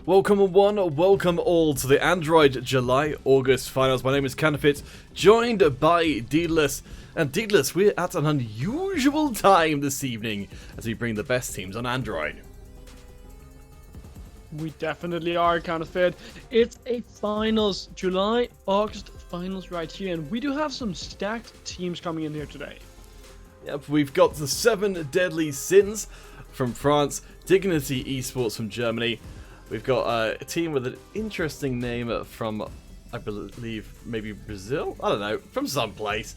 Welcome one, welcome all to the Android July-August finals. My name is Counterfeit, joined by Deedless. And Deedless, we're at an unusual time this evening as we bring the best teams on Android. We definitely are, Counterfeit. It's a finals, July-August finals right here, and we do have some stacked teams coming in here today. Yep, we've got the 7 Deadly Sins from France, Dignity Esports from Germany. We've got a team with an interesting name from, I believe, maybe Brazil? I don't know, from someplace.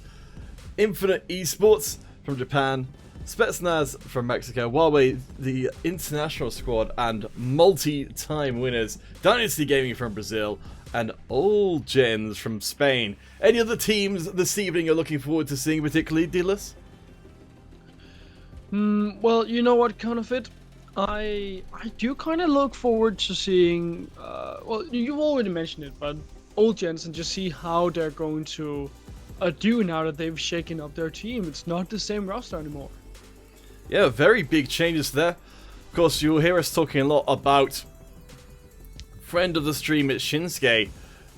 Infinite Esports from Japan, Spetsnaz from Mexico, Huawei, the international squad, and multi-time winners, Dynasty Gaming from Brazil, and All Gens from Spain. Any other teams this evening you're looking forward to seeing particularly, Dealers? Well, you know what, Counterfeit? I do kind of look forward to seeing, well, you've already mentioned it, but Old Gens, and just see how they're going to do now that they've shaken up their team. It's not the same roster anymore. Yeah, very big changes there. Of course, you'll hear us talking a lot about friend of the stream, Shinsuke,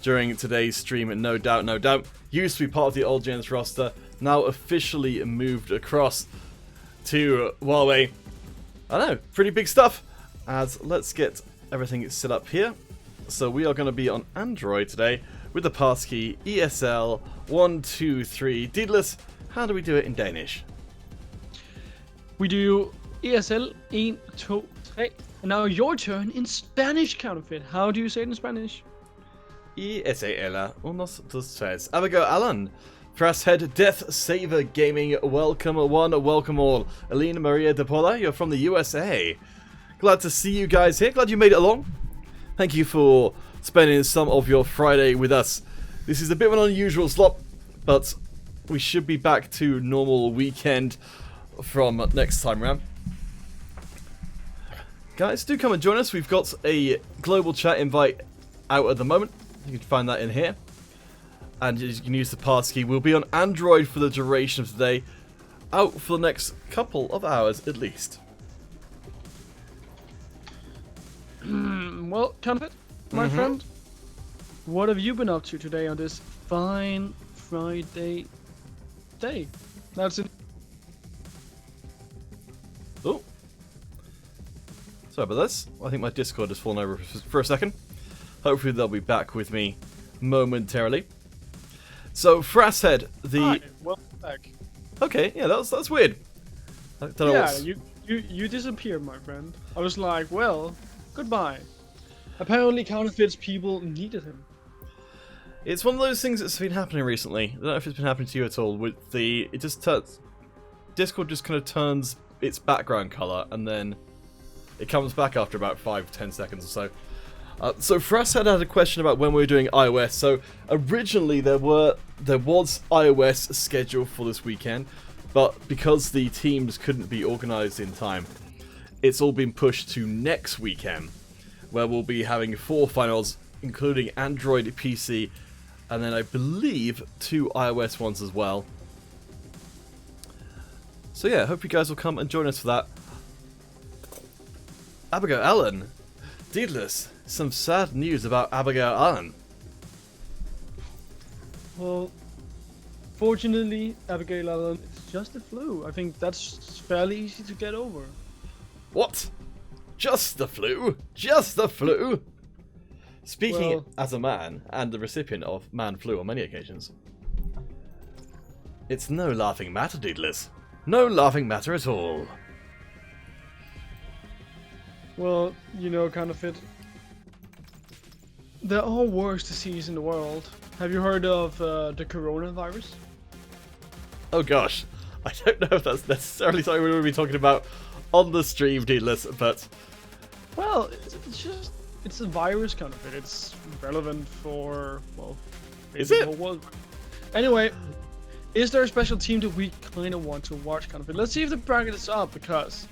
during today's stream, no doubt, no doubt. Used to be part of the Old Gens roster, now officially moved across to Huawei. I know, pretty big stuff. As let's get everything set up here. So we are going to be on Android today with the passkey ESL123. Deedless, how do we do it in Danish? We do ESL 1, 2, 3. And now your turn in Spanish, Counterfeit. How do you say it in Spanish? ESL 1, 2, 3. Abigail Allen. Frasthead Death Saver Gaming, welcome one, welcome all. Alina Maria De Paula, you're from the USA. Glad to see you guys here, glad you made it along. Thank you for spending some of your Friday with us. This is a bit of an unusual slot, but we should be back to normal weekend from next time around. Guys, do come and join us. We've got a global chat invite out at the moment. You can find that in here. And you can use the passkey. We'll be on Android for the duration of today. Out for the next couple of hours at least. Well, Counterfeit, my friend, what have you been up to today on this fine Friday day? That's it. Oh. Sorry about this. I think my Discord has fallen over for a second. Hopefully they'll be back with me momentarily. So, Frasthead, the... Hi, welcome back. Okay, yeah, that's weird. I don't know Yeah, you disappeared, my friend. I was like, well, goodbye. Apparently, Counterfeit's people needed him. It's one of those things that's been happening recently. I don't know if it's been happening to you at all. With the... It just turns... Discord just kind of turns its background color, and then it comes back after about 5-10 seconds or so. So Frasthead had a question about when we were doing iOS. So originally there was iOS scheduled for this weekend, but because the teams couldn't be organised in time, it's all been pushed to next weekend, where we'll be having 4 finals, including Android, PC, and then I believe 2 iOS ones as well. So yeah, hope you guys will come and join us for that. Abigail Allen, Deedless. Some sad news about Abigail Allen. Well, fortunately, Abigail Allen, it's just a flu. I think that's fairly easy to get over. What? Just the flu? Just the flu? Speaking Well, as a man, and the recipient of man flu on many occasions, it's no laughing matter, Deedless. No laughing matter at all. well, you know, Counterfeit, there are worse diseases in the world. Have you heard of the coronavirus? Oh gosh, I don't know if that's necessarily something we're going to be talking about on the stream, Deedless, but... Well, it's a virus, Counterfeit. It's relevant for, well, Is it? the whole world. Anyway, is there a special team that we kind of want to watch, Counterfeit? Let's see if the bracket is up, because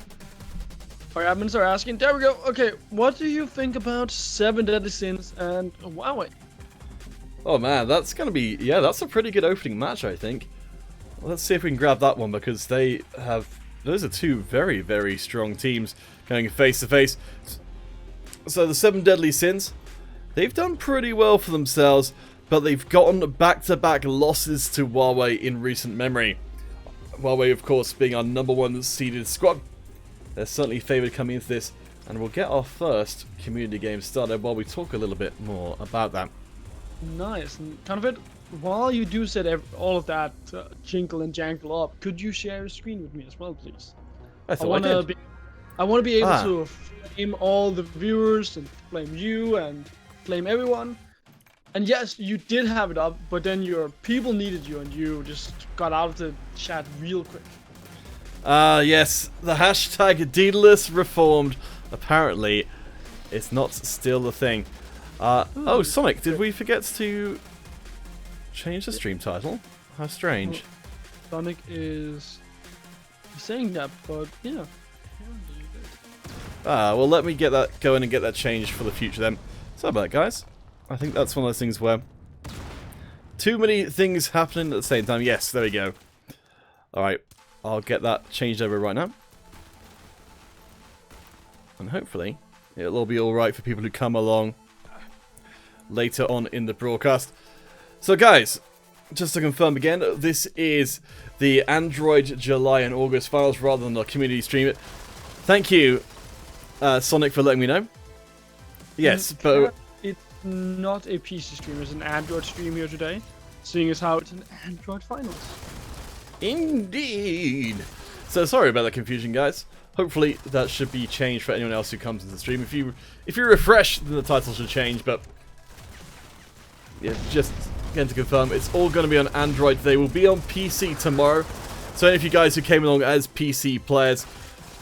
our admins are asking. There we go. Okay, what do you think about 7 Deadly Sins and Huawei? Oh man, that's going to be... Yeah, that's a pretty good opening match, I think. Let's see if we can grab that one, because they have... Those are 2 very, very strong teams going face to face. So the 7 deadly sins, they've done pretty well for themselves, but they've gotten back-to-back losses to Huawei in recent memory. Huawei, of course, being our #1 seeded squad. They're certainly favoured coming into this, and we'll get our first community game started while we talk a little bit more about that. Nice. And kind of it, while you do set all of that jingle and jangle up, could you share a screen with me as well, please? I thought I did. I want to be able to flame all the viewers and flame you and flame everyone. And yes, you did have it up, but then your people needed you and you just got out of the chat real quick. Yes, the hashtag Daedalus reformed. Apparently, it's not still the thing. Oh, Sonic, did we forget to change the stream title? How strange. Sonic is saying that, but yeah. Well, let me get that going and get that changed for the future then. Sorry about that, guys. I think that's one of those things where too many things happening at the same time. Yes, there we go. Alright, I'll get that changed over right now. And hopefully, it'll all be alright for people who come along later on in the broadcast. So guys, just to confirm again, this is the Android July and August files rather than the community stream. Thank you, Sonic, for letting me know. Yes, but it's not a PC stream, it's an Android stream here today, seeing as how it's an Android finals. Indeed. So sorry about that confusion, guys. Hopefully that should be changed for anyone else who comes into the stream. If you refresh, then the title should change. But yeah, just again to confirm, it's all going to be on Android. They will be on PC tomorrow. So any of you guys who came along as PC players,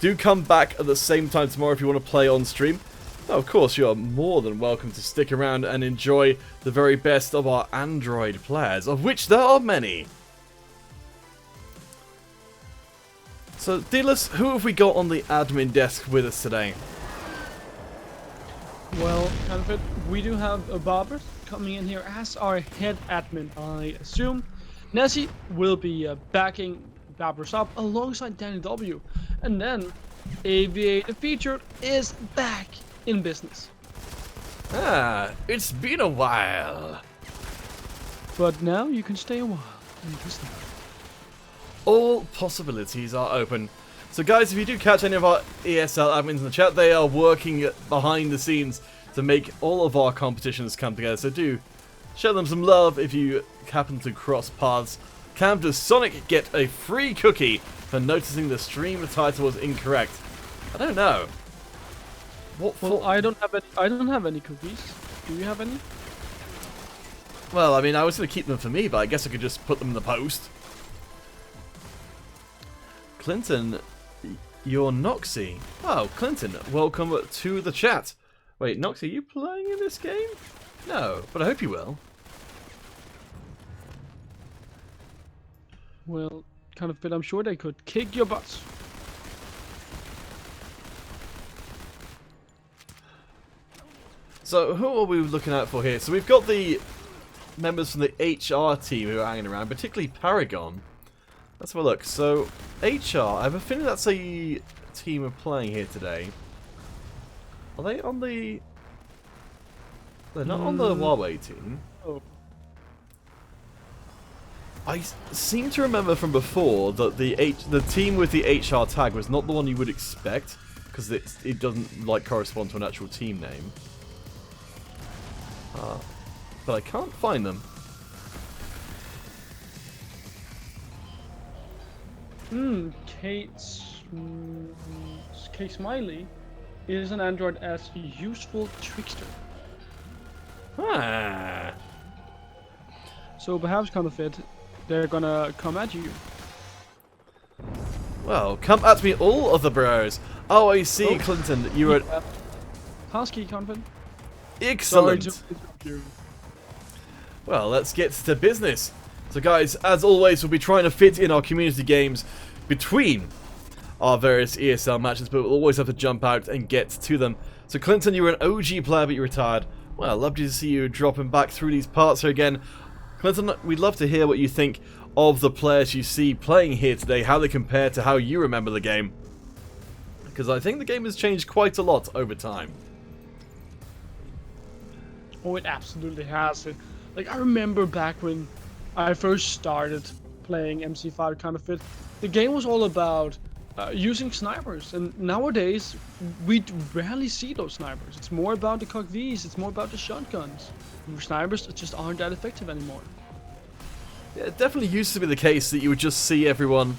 do come back at the same time tomorrow if you want to play on stream. Now, of course, you are more than welcome to stick around and enjoy the very best of our Android players, of which there are many. So, Daedalus, who have we got on the admin desk with us today? Well, Hanford, we do have a Barber coming in here as our head admin, I assume. Nessie will be backing Barbers up alongside Danny W. And then, Aviator Featured is back in business. It's been a while. But now you can stay a while and you can stay. All possibilities are open. So guys, if you do catch any of our ESL admins in the chat, they are working behind the scenes to make all of our competitions come together. So do show them some love if you happen to cross paths. Does Sonic get a free cookie for noticing the stream title was incorrect? I don't know. Well, I don't have any cookies. Do you have any? Well, I mean, I was going to keep them for me, but I guess I could just put them in the post. Clinton, you're Noxy. Oh, Clinton, welcome to the chat. Wait, Noxy, are you playing in this game? No, but I hope you will. Well, kind of, but I'm sure they could kick your butts. So, who are we looking out for here? So, we've got the members from the HR team who are hanging around, particularly Paragon. Let's have a look. So, HR, I have a feeling that's a team of playing here today. Are they on the... They're not on the Huawei team. Oh. I seem to remember from before that the team with the HR tag was not the one you would expect, because it doesn't like correspond to an actual team name. But I can't find them. Kate Smiley is an android as useful trickster. Ah. So perhaps kind of it, they're gonna come at you. Well, come at me, all of the bros. Oh, I see, Oh. Clinton. You were Passkey convent. excellent. Sorry to interrupt you. Well, let's get to business. So guys, as always, we'll be trying to fit in our community games between our various ESL matches, but we'll always have to jump out and get to them. So Clinton, you were an OG player, but you retired. Well, lovely to see you dropping back through these parts here again. Clinton, we'd love to hear what you think of the players you see playing here today, how they compare to how you remember the game. Because I think the game has changed quite a lot over time. Oh, it absolutely has. Like, I remember back when I first started playing MC5 Counterfeit, the game was all about using snipers, and nowadays we rarely see those snipers. It's more about the Cock Vs, it's more about the shotguns. Snipers just aren't that effective anymore. Yeah, it definitely used to be the case that you would just see everyone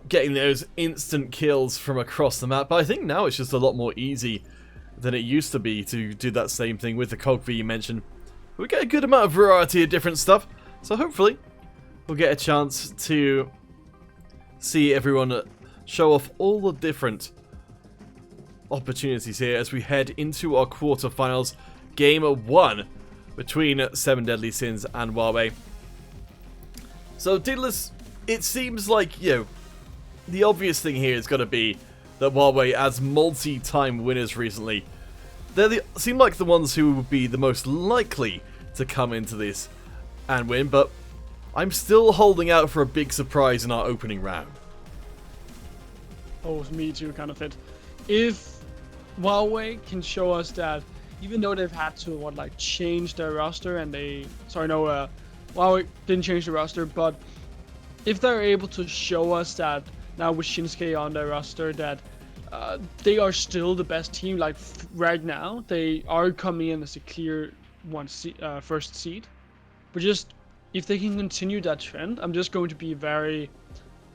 getting those instant kills from across the map, but I think now it's just a lot more easy than it used to be to do that same thing with the Cock V you mentioned. We get a good amount of variety of different stuff, so hopefully we'll get a chance to see everyone show off all the different opportunities here as we head into our quarterfinals. Game 1 between 7 Deadly Sins and Huawei. So, Daedalus, it seems like, you know, the obvious thing here is going to be that Huawei, as multi-time winners recently, seem like the ones who would be the most likely to come into this and win, but I'm still holding out for a big surprise in our opening round. Oh, me too, kind of it. If Huawei can show us that, even though they've had to change their roster, and Huawei didn't change the roster, but if they're able to show us that now with Shinsuke on their roster, that they are still the best team. Like right now, they are coming in as a clear first seed. But just if they can continue that trend, I'm just going to be very.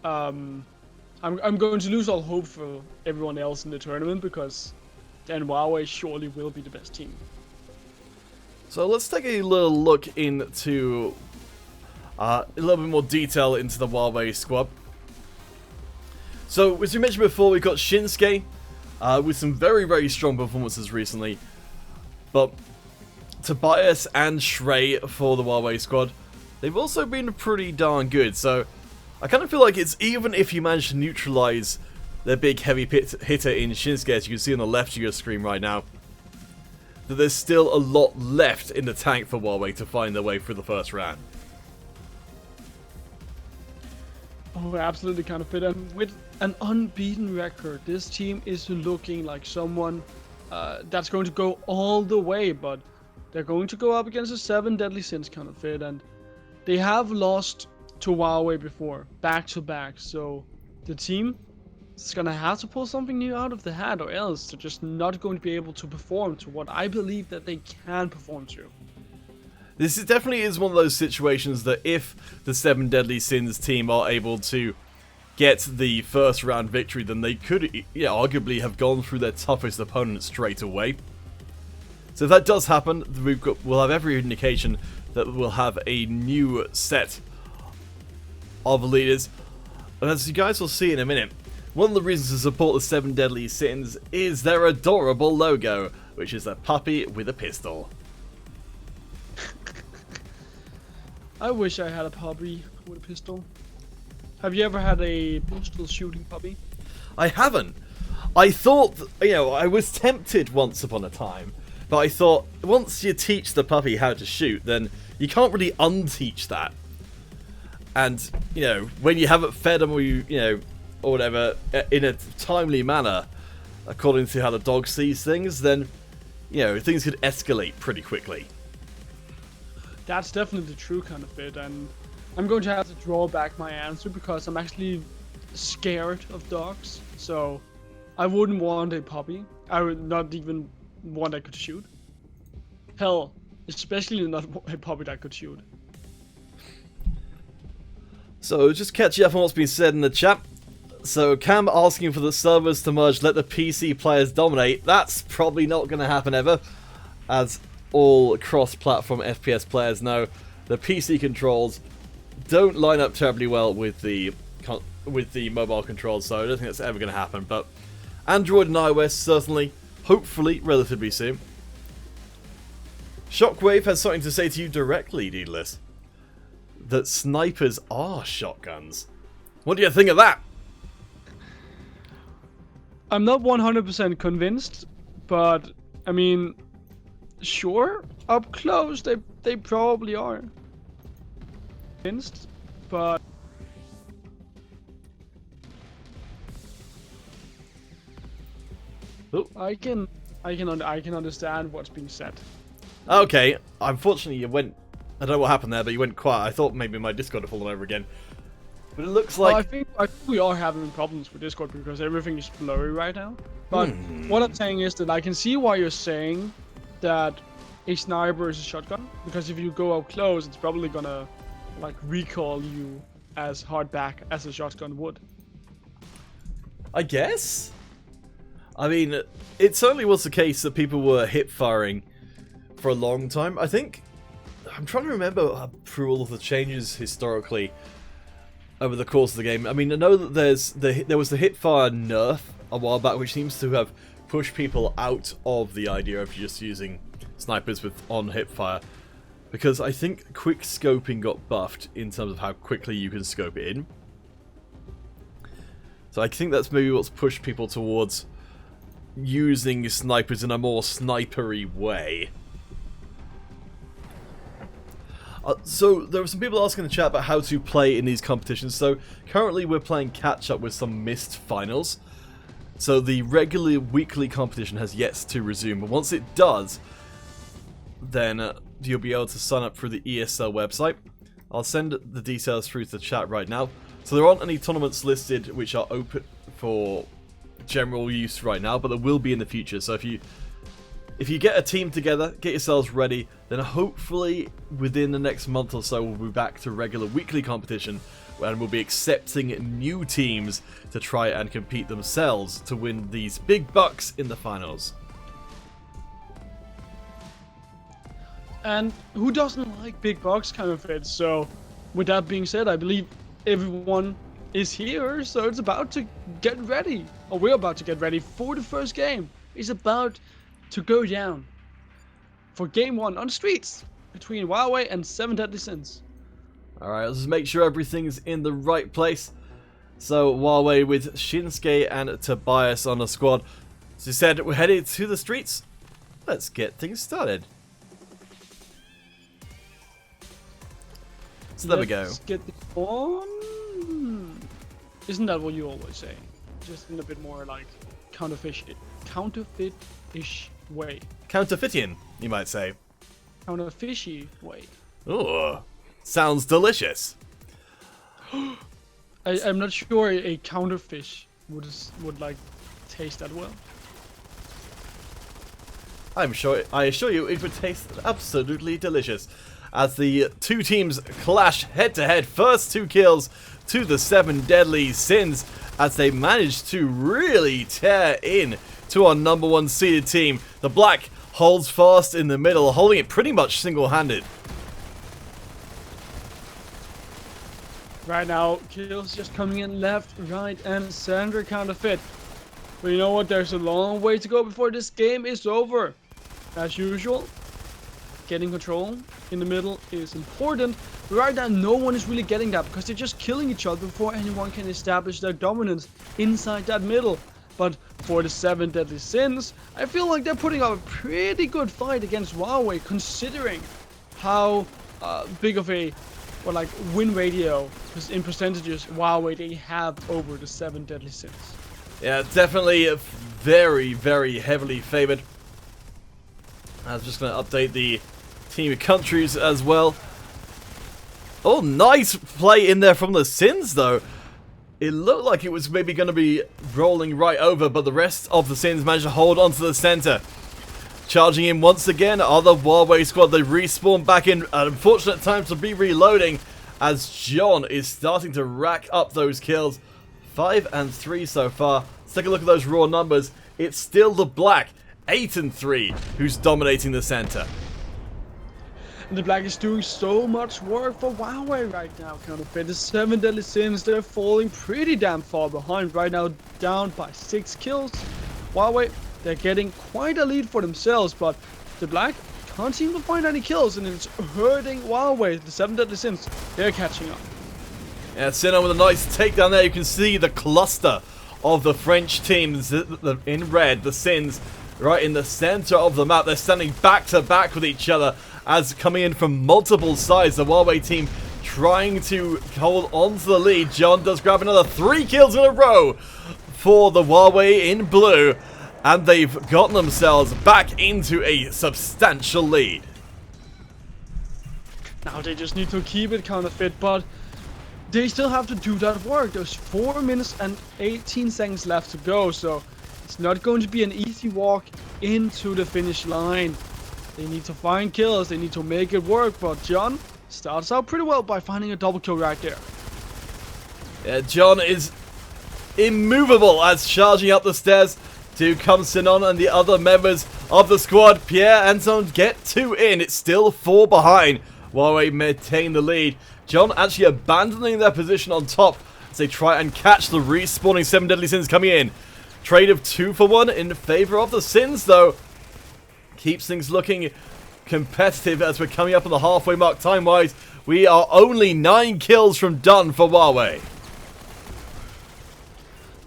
I'm going to lose all hope for everyone else in the tournament, because then Huawei surely will be the best team. So let's take a little look into a little bit more detail into the Huawei squad. So, as we mentioned before, we've got Shinsuke with some very, very strong performances recently. But Tobias and Shrey for the Huawei squad, they've also been pretty darn good. So, I kind of feel like it's, even if you manage to neutralize their big heavy hitter in Shinsuke, as you can see on the left of your screen right now, that there's still a lot left in the tank for Huawei to find their way through the first round. Oh, absolutely, kind of fit. And with an unbeaten record, this team is looking like someone that's going to go all the way, but they're going to go up against the 7 Deadly Sins kind of fit, and they have lost to Huawei before, back to back, so the team is gonna have to pull something new out of the hat, or else they're just not going to be able to perform to what I believe that they can perform to. This definitely is one of those situations that if the 7 Deadly Sins team are able to get the first round victory, then they could arguably have gone through their toughest opponent straight away. So if that does happen, we'll have every indication that we'll have a new set of leaders. And as you guys will see in a minute, one of the reasons to support the 7 Deadly Sins is their adorable logo, which is a puppy with a pistol. I wish I had a puppy with a pistol. Have you ever had a pistol shooting puppy? I haven't. I thought, I was tempted once upon a time, but I thought once you teach the puppy how to shoot, then you can't really unteach that. And, when you haven't fed them or or whatever, in a timely manner, according to how the dog sees things, then, things could escalate pretty quickly. That's definitely the true kind of bit, and I'm going to have to draw back my answer because I'm actually scared of dogs. So I wouldn't want a puppy. I would not even one that could shoot. Hell, especially not a puppy that could shoot. So just catch you up on what's been said in the chat. So Cam asking for the servers to merge, let the PC players dominate. That's probably not going to happen ever, as all cross-platform FPS players know the PC controls don't line up terribly well with the mobile controls, so I don't think that's ever going to happen. But Android and iOS certainly, hopefully, relatively soon. Shockwave has something to say to you directly, Daedalus. That snipers are shotguns. What do you think of that? I'm not 100% convinced, but I mean, sure, up close they probably are. Convinced, but oh. I can I can understand what's being said. Okay, unfortunately you went... I don't know what happened there, but you went quiet. I thought maybe my Discord had fallen over again. But it looks like... I think we are having problems with Discord because everything is blurry right now. But what I'm saying is that I can see why you're saying that a sniper is a shotgun. Because if you go up close, it's probably gonna like recall you as hard back as a shotgun would. I guess? I mean, it certainly was the case that people were hip firing for a long time. I think... I'm trying to remember through all of the changes historically over the course of the game. I mean, I know that there was the hipfire nerf a while back, which seems to have pushed people out of the idea of just using snipers with on hipfire, because I think quick scoping got buffed in terms of how quickly you can scope it in. So I think that's maybe what's pushed people towards using snipers in a more snipery way. So there were some people asking in the chat about how to play in these competitions. So currently we're playing catch up with some missed finals. So the regular weekly competition has yet to resume, but once it does, then you'll be able to sign up through the ESL website. I'll send the details through to the chat right now. So there aren't any tournaments listed which are open for general use right now, but there will be in the future. So if you get a team together, get yourselves ready, then hopefully within the next month or so we'll be back to regular weekly competition, and we'll be accepting new teams to try and compete themselves to win these big bucks in the finals. And who doesn't like big bucks kind of it? So with that being said, I believe everyone is here, so it's about to get ready, or we're about to get ready for the first game. It's about to go down for game 1 on the streets between Huawei and 7 Deadly Sins. Alright, let's just make sure everything's in the right place. So Huawei with Shinsuke and Tobias on the squad. As you said, we're headed to the streets. Let's get things started. So there we go. Let's get this on. Isn't that what you always say? Just in a bit more like counterfeit-ish way. Counterfeiting, you might say. Counterfishy way. Ooh, sounds delicious. I'm not sure a counterfish would like taste that well. I assure you it would taste absolutely delicious. As the two teams clash head to head, first 2 kills to the 7 Deadly Sins, as they manage to really tear in to our number 1 seeded team. The black holds fast in the middle, holding it pretty much single-handed. Right now, kills just coming in left, right, and center counterfeit. But you know what? There's a long way to go before this game is over. As usual, getting control in the middle is important. But right now, no one is really getting that because they're just killing each other before anyone can establish their dominance inside that middle. But for the 7 Deadly Sins, I feel like they're putting up a pretty good fight against Huawei, considering how big of a win ratio in percentages Huawei they have over the 7 Deadly Sins. Yeah, definitely very, very heavily favored. I was just going to update the team of countries as well. Oh, nice play in there from the Sins, though. It looked like it was maybe going to be rolling right over, but the rest of the Sins managed to hold onto the center. Charging in once again are the Huawei squad. They respawn back in at unfortunate time to be reloading, as John is starting to rack up those kills. 5 and 3 so far. Let's take a look at those raw numbers. It's still the black, 8 and 3, who's dominating the center. The black is doing so much work for Huawei right now. Counterfeit the 7 Deadly Sins, they're falling pretty damn far behind right now, down by 6 kills. Huawei, they're getting quite a lead for themselves, but the black can't seem to find any kills, and it's hurting Huawei. The 7 Deadly Sins, they're catching up. Yeah, Sinner with a nice takedown there. You can see the cluster of the French teams in red, the Sins, right in the center of the map. They're standing back to back with each other, as coming in from multiple sides. The Huawei team trying to hold on to the lead. John does grab another 3 kills in a row for the Huawei in blue, And they've gotten themselves back into a substantial lead. Now they just need to keep it counterfeit, but they still have to do that work. There's 4 minutes and 18 seconds left to go, so it's not going to be an easy walk into the finish line. They need to find kills, they need to make it work, but John starts out pretty well by finding a double kill right there. Yeah, John is immovable as charging up the stairs to come Sinon, and the other members of the squad, Pierre and Son, get 2 in. It's still 4 behind. Huawei maintain the lead. John actually abandoning their position on top as they try and catch the respawning 7 Deadly Sins coming in. Trade of 2 for 1 in favor of the Sins, though. Keeps things looking competitive as we're coming up on the halfway mark time-wise. We are only 9 kills from done for Huawei.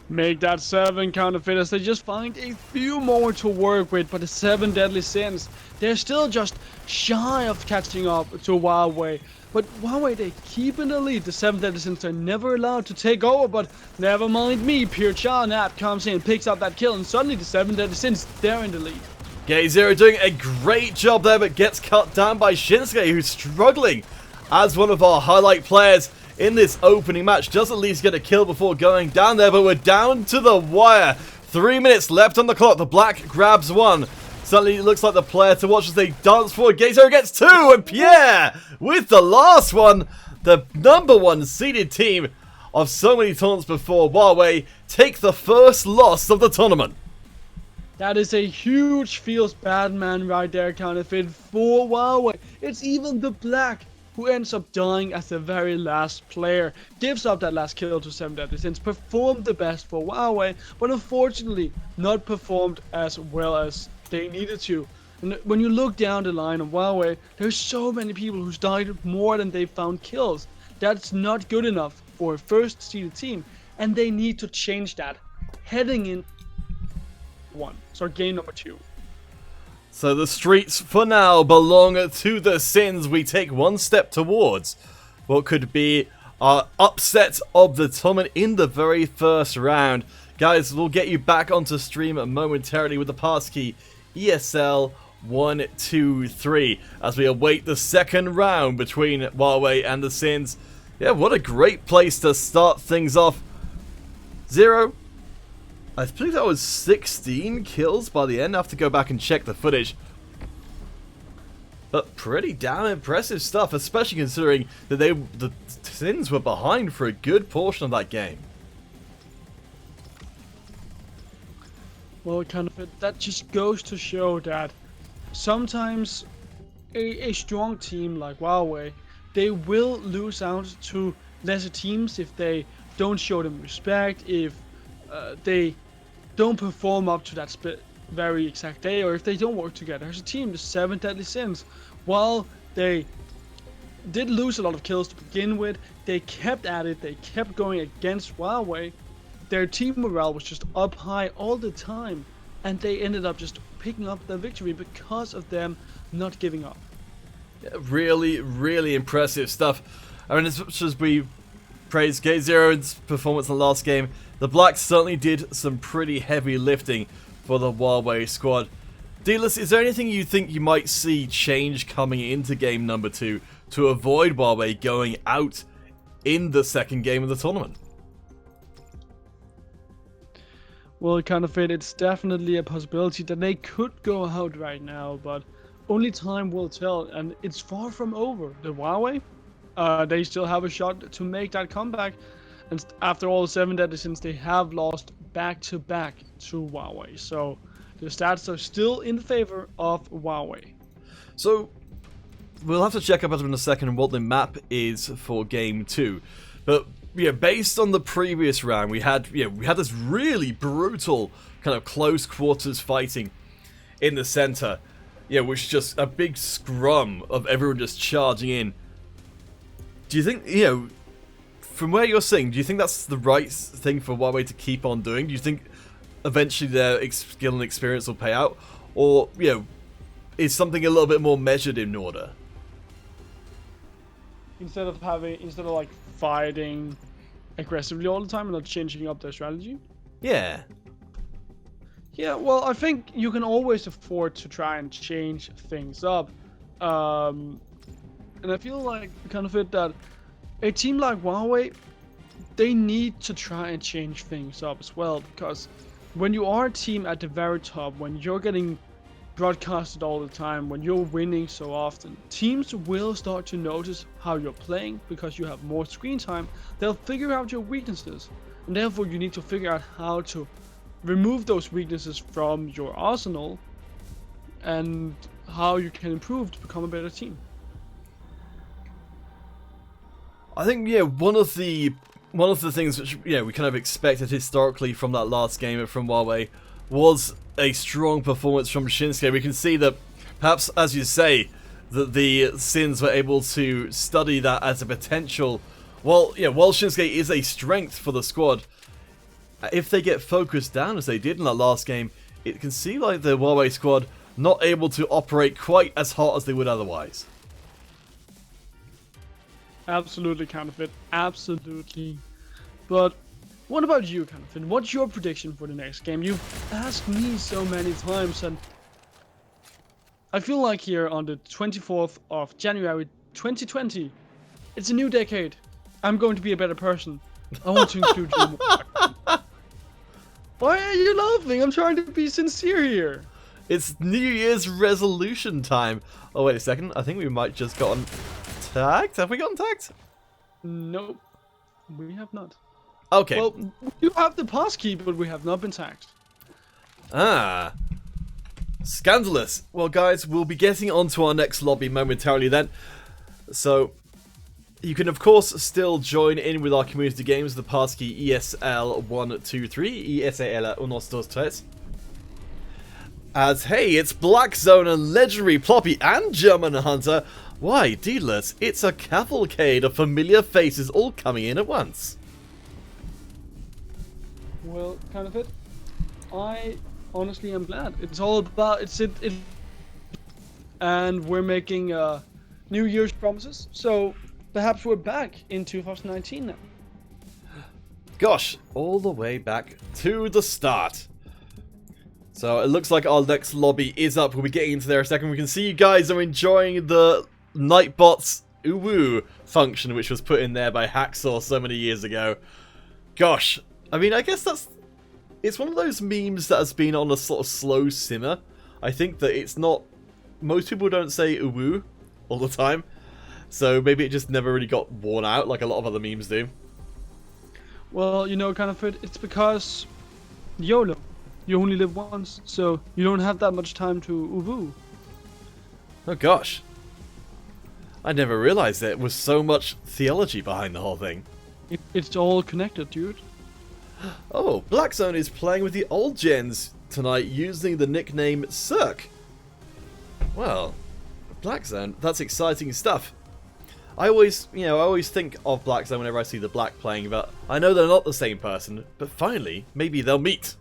Make that 7 counterfeiters. They just find a few more to work with, but the 7 Deadly Sins, they're still just shy of catching up to Huawei. But Huawei, they keep in the lead. The 7 Deadly Sins are never allowed to take over, but never mind me. Pure Charnap comes in, picks up that kill, and suddenly the 7 Deadly Sins, they're in the lead. Gay0 doing a great job there, but gets cut down by Shinsuke, who's struggling as one of our highlight players in this opening match. Does at least get a kill before going down there, but we're down to the wire. 3 minutes left on the clock. The black grabs 1. Suddenly it looks like the player to watch as they dance forward. Gay0 gets 2, and Pierre with the last one. The #1 seeded team of so many tournaments before, Huawei, take the first loss of the tournament. That is a huge feels bad man right there, counterfeit for Huawei. It's even the black who ends up dying as the very last player. Gives up that last kill to 7 Deadly Sins. Performed the best for Huawei, but unfortunately not performed as well as they needed to. And when you look down the line of Huawei, there's so many people who's died more than they found kills. That's not good enough for a first seeded team, and they need to change that heading in game number 2. So the streets for now belong to the Sins. We take one step towards what could be our upset of the tournament in the very first round. Guys, we'll get you back onto stream momentarily with the passkey ESL 123 as we await the second round between Huawei and the Sins. Yeah, what a great place to start things off. 0. I believe that was 16 kills by the end. I have to go back and check the footage. But pretty damn impressive stuff, especially considering that the Sins were behind for a good portion of that game. Well, that just goes to show that sometimes a strong team like Huawei, they will lose out to lesser teams if they don't show them respect, if they don't perform up to that very exact day, or if they don't work together as a team. The 7 Deadly Sins, while they did lose a lot of kills to begin with, they kept at it, they kept going against Huawei. Their team morale was just up high all the time, and they ended up just picking up the victory because of them not giving up. Yeah, really, really impressive stuff. I mean, as much as we praise Gay0's performance in the last game, the Blacks certainly did some pretty heavy lifting for the Huawei squad. Dealers, is there anything you think you might see change coming into game number 2 to avoid Huawei going out in the second game of the tournament? Well, it's definitely a possibility that they could go out right now, but only time will tell, and it's far from over. The Huawei, they still have a shot to make that comeback, and after all, 7 Deadly Sins, they have lost back-to-back to Huawei, so the stats are still in favor of Huawei. So, we'll have to check up in a second what the map is for game 2, but yeah, based on the previous round, we had this really brutal kind of close quarters fighting in the center. Yeah, which is just a big scrum of everyone just charging in. Do you think, from where you're seeing, do you think that's the right thing for Huawei to keep on doing? Do you think eventually their skill and experience will pay out? Or, is something a little bit more measured in order? Instead of like fighting aggressively all the time and not changing up their strategy? Yeah. Yeah, well, I think you can always afford to try and change things up. And I feel like kind of it that a team like Huawei, they need to try and change things up as well, because when you are a team at the very top, when you're getting broadcasted all the time, when you're winning so often, teams will start to notice how you're playing because you have more screen time. They'll figure out your weaknesses, and therefore you need to figure out how to remove those weaknesses from your arsenal and how you can improve to become a better team. I think, yeah, one of the things which, you know, we kind of expected historically from that last game from Huawei was a strong performance from Shinsuke. We can see that, perhaps, as you say, that the Sins were able to study that as a potential. Well, yeah, while Shinsuke is a strength for the squad, if they get focused down as they did in that last game, it can seem like the Huawei squad not able to operate quite as hot as they would otherwise. Absolutely, Counterfeit. Absolutely. But what about you, Counterfeit? What's your prediction for the next game? You've asked me so many times, and I feel like here on the 24th of January 2020, it's a new decade. I'm going to be a better person. I want to include you more. Why are you laughing? I'm trying to be sincere here. It's New Year's resolution time. Oh, wait a second. I think we might just gotten tagged. Have we gotten tagged? Nope. We have not. Okay. Well, you have the passkey, but we have not been tagged. Ah. Scandalous. Well, guys, we'll be getting onto our next lobby momentarily then. So, you can, of course, still join in with our community games, the passkey ESL123, ESL123. As, hey, it's Black Zone and Legendary Ploppy and German Hunter. Why, dealers, it's a cavalcade of familiar faces all coming in at once. Well, kind of it. I honestly am glad. It's all about it, and we're making New Year's promises. So perhaps we're back in 2019 now. Gosh, all the way back to the start. So it looks like our next lobby is up. We'll be getting into there in a second. We can see you guys are enjoying the Nightbot's Uwu function, which was put in there by Hacksaw so many years ago. Gosh, I mean, I guess it's one of those memes that has been on a sort of slow simmer. I think that it's not, most people don't say Uwu all the time, so maybe it just never really got worn out like a lot of other memes do. Well, you know, kind of it's because YOLO. You only live once, so you don't have that much time to Uwu. Oh gosh. I never realized there was so much theology behind the whole thing. It's all connected, dude. Oh, Black Zone is playing with the old gens tonight using the nickname Cirque. Well, Black Zone, that's exciting stuff. I always think of Black Zone whenever I see the Black playing, but I know they're not the same person, but finally, maybe they'll meet.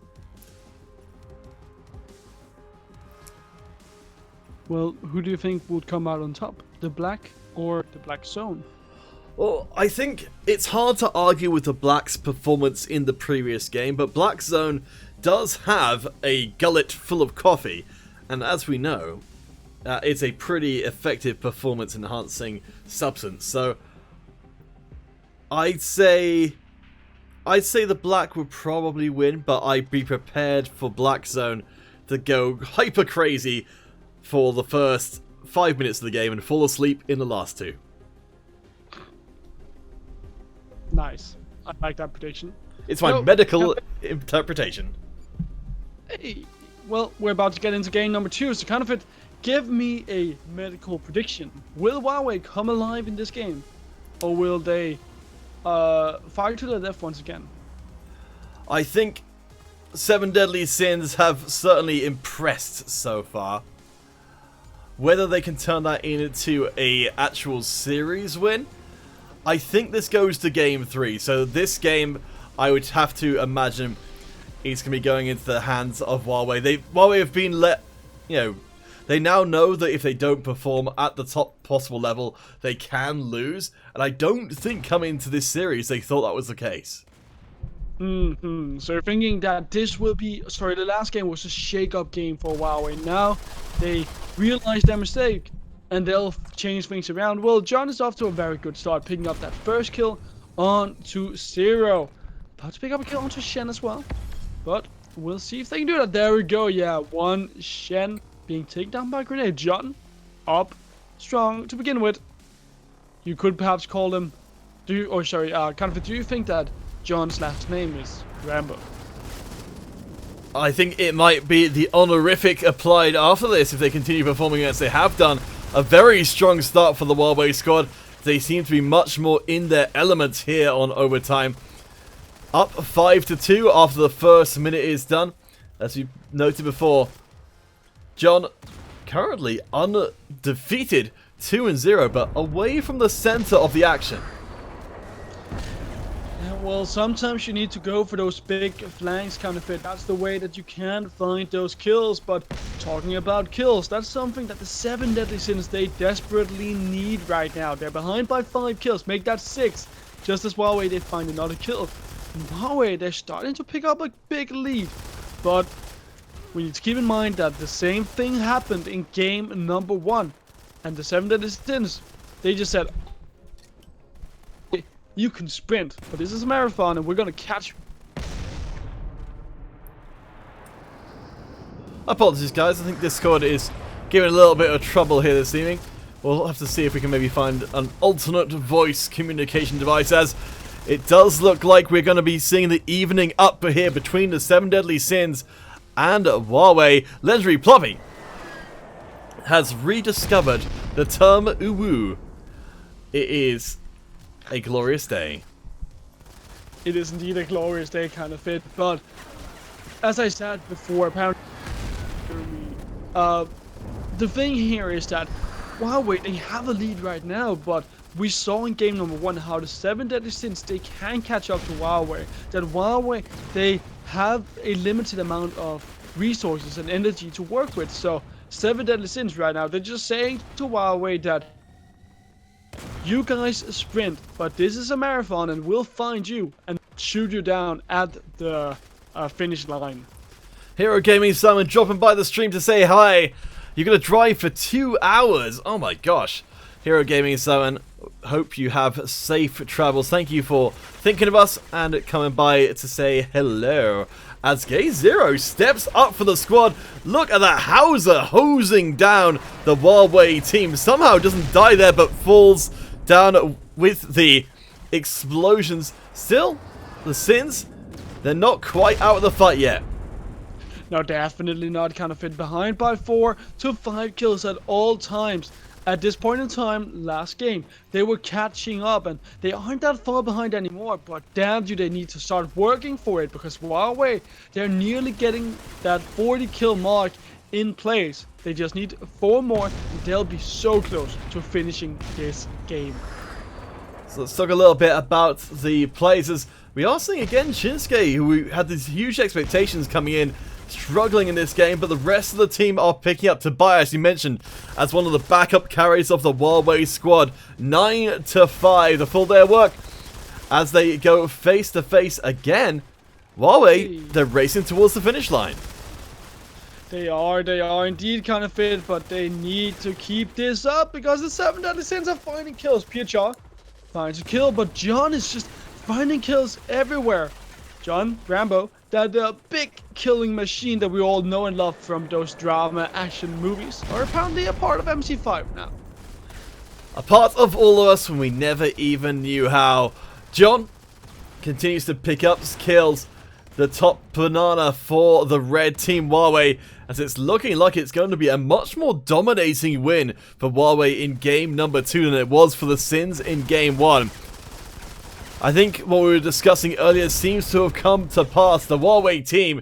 Well, who do you think would come out on top? The Black or the Black Zone? Well, I think it's hard to argue with the Black's performance in the previous game, but Black Zone does have a gullet full of coffee, and as we know, it's a pretty effective performance-enhancing substance. So, I'd say the Black would probably win, but I'd be prepared for Black Zone to go hyper crazy for the first 5 minutes of the game and fall asleep in the last 2. Nice. I like that prediction. It's my medical interpretation. Hey, well, we're about to get into game number 2, so kind of it. Give me a medical prediction. Will Huawei come alive in this game? Or will they fight to the death once again? I think 7 Deadly Sins have certainly impressed so far. Whether they can turn that into a actual series win, I think this goes to game 3. So this game, I would have to imagine, is going to be going into the hands of Huawei. Huawei have been they now know that if they don't perform at the top possible level, they can lose. And I don't think coming into this series they thought that was the case. So you're thinking that this will be, sorry, the last game was a shake-up game for Huawei. Now they realize their mistake and they'll change things around. Well, John is off to a very good start, picking up that first kill on to Zero. About to pick up a kill onto Shen as well, but we'll see if they can do that. There we go. Yeah, one Shen being taken down by a grenade. John up strong to begin with. You could perhaps call him. Do you think that John's last name is Rambo? I think it might be the honorific applied after this if they continue performing as they have done. A very strong start for the Huawei squad. They seem to be much more in their element here on overtime. Up 5-2 after the first minute is done. As you noted before, John currently undefeated 2-0, but away from the center of the action. Yeah, well, sometimes you need to go for those big flanks counterfeit. That's the way that you can find those kills. But talking about kills, that's something that the 7 Deadly Sins, they desperately need right now. They're behind by 5 kills. Make that 6. Just as Huawei, they find another kill. And Huawei, they're starting to pick up a big lead. But we need to keep in mind that the same thing happened in game number 1. And the 7 Deadly Sins, they just said, you can sprint, but this is a marathon and we're gonna catch you. Apologies guys, I think Discord is giving a little bit of trouble here this evening. We'll have to see if we can maybe find an alternate voice communication device, as it does look like we're going to be seeing the evening up here between the 7 Deadly Sins and Huawei. Legendary Ploppy has rediscovered the term uwu. It is a glorious day. It is indeed a glorious day, kind of fit, but as I said before, apparently, the thing here is that Huawei, they have a lead right now, but we saw in game number 1 how the 7 Deadly Sins, they can catch up to Huawei. That Huawei, they have a limited amount of resources and energy to work with. So 7 Deadly Sins right now, they're just saying to Huawei that you guys sprint, but this is a marathon and we'll find you and shoot you down at the finish line. Hero Gaming Simon dropping by the stream to say hi. You're going to drive for 2 hours. Oh my gosh. Hero Gaming Simon, hope you have safe travels. Thank you for thinking of us and coming by to say hello. As Gay Zero steps up for the squad. Look at that Hauser hosing down the Huawei team. Somehow doesn't die there but falls down with the explosions. Still, the Sins, they're not quite out of the fight yet. No, definitely not. Kind of fit behind by 4 to 5 kills at all times. At this point in time, last game, they were catching up and they aren't that far behind anymore, but damn do they need to start working for it, because Huawei, they're nearly getting that 40 kill mark in place. They just need 4 more and they'll be so close to finishing this game. So let's talk a little bit about the players, as we are seeing again Shinsuke, who we had these huge expectations coming in, struggling in this game, but the rest of the team are picking up. Tobias, you mentioned, as one of the backup carries of the Huawei squad. 9-5, the full day of work as they go face to face again. Huawei, they're racing towards the finish line. They are indeed kind of fit, but they need to keep this up because the 7 Deadly Sins are finding kills. PHR finds a kill, but John is just finding kills everywhere. John Rambo, that big killing machine that we all know and love from those drama action movies, are apparently a part of MC5 now. A part of all of us when we never even knew how. John continues to pick up kills. The top banana for the red team Huawei, as it's looking like it's going to be a much more dominating win for Huawei in game number 2 than it was for the Sins in game 1. I think what we were discussing earlier seems to have come to pass. The Huawei team,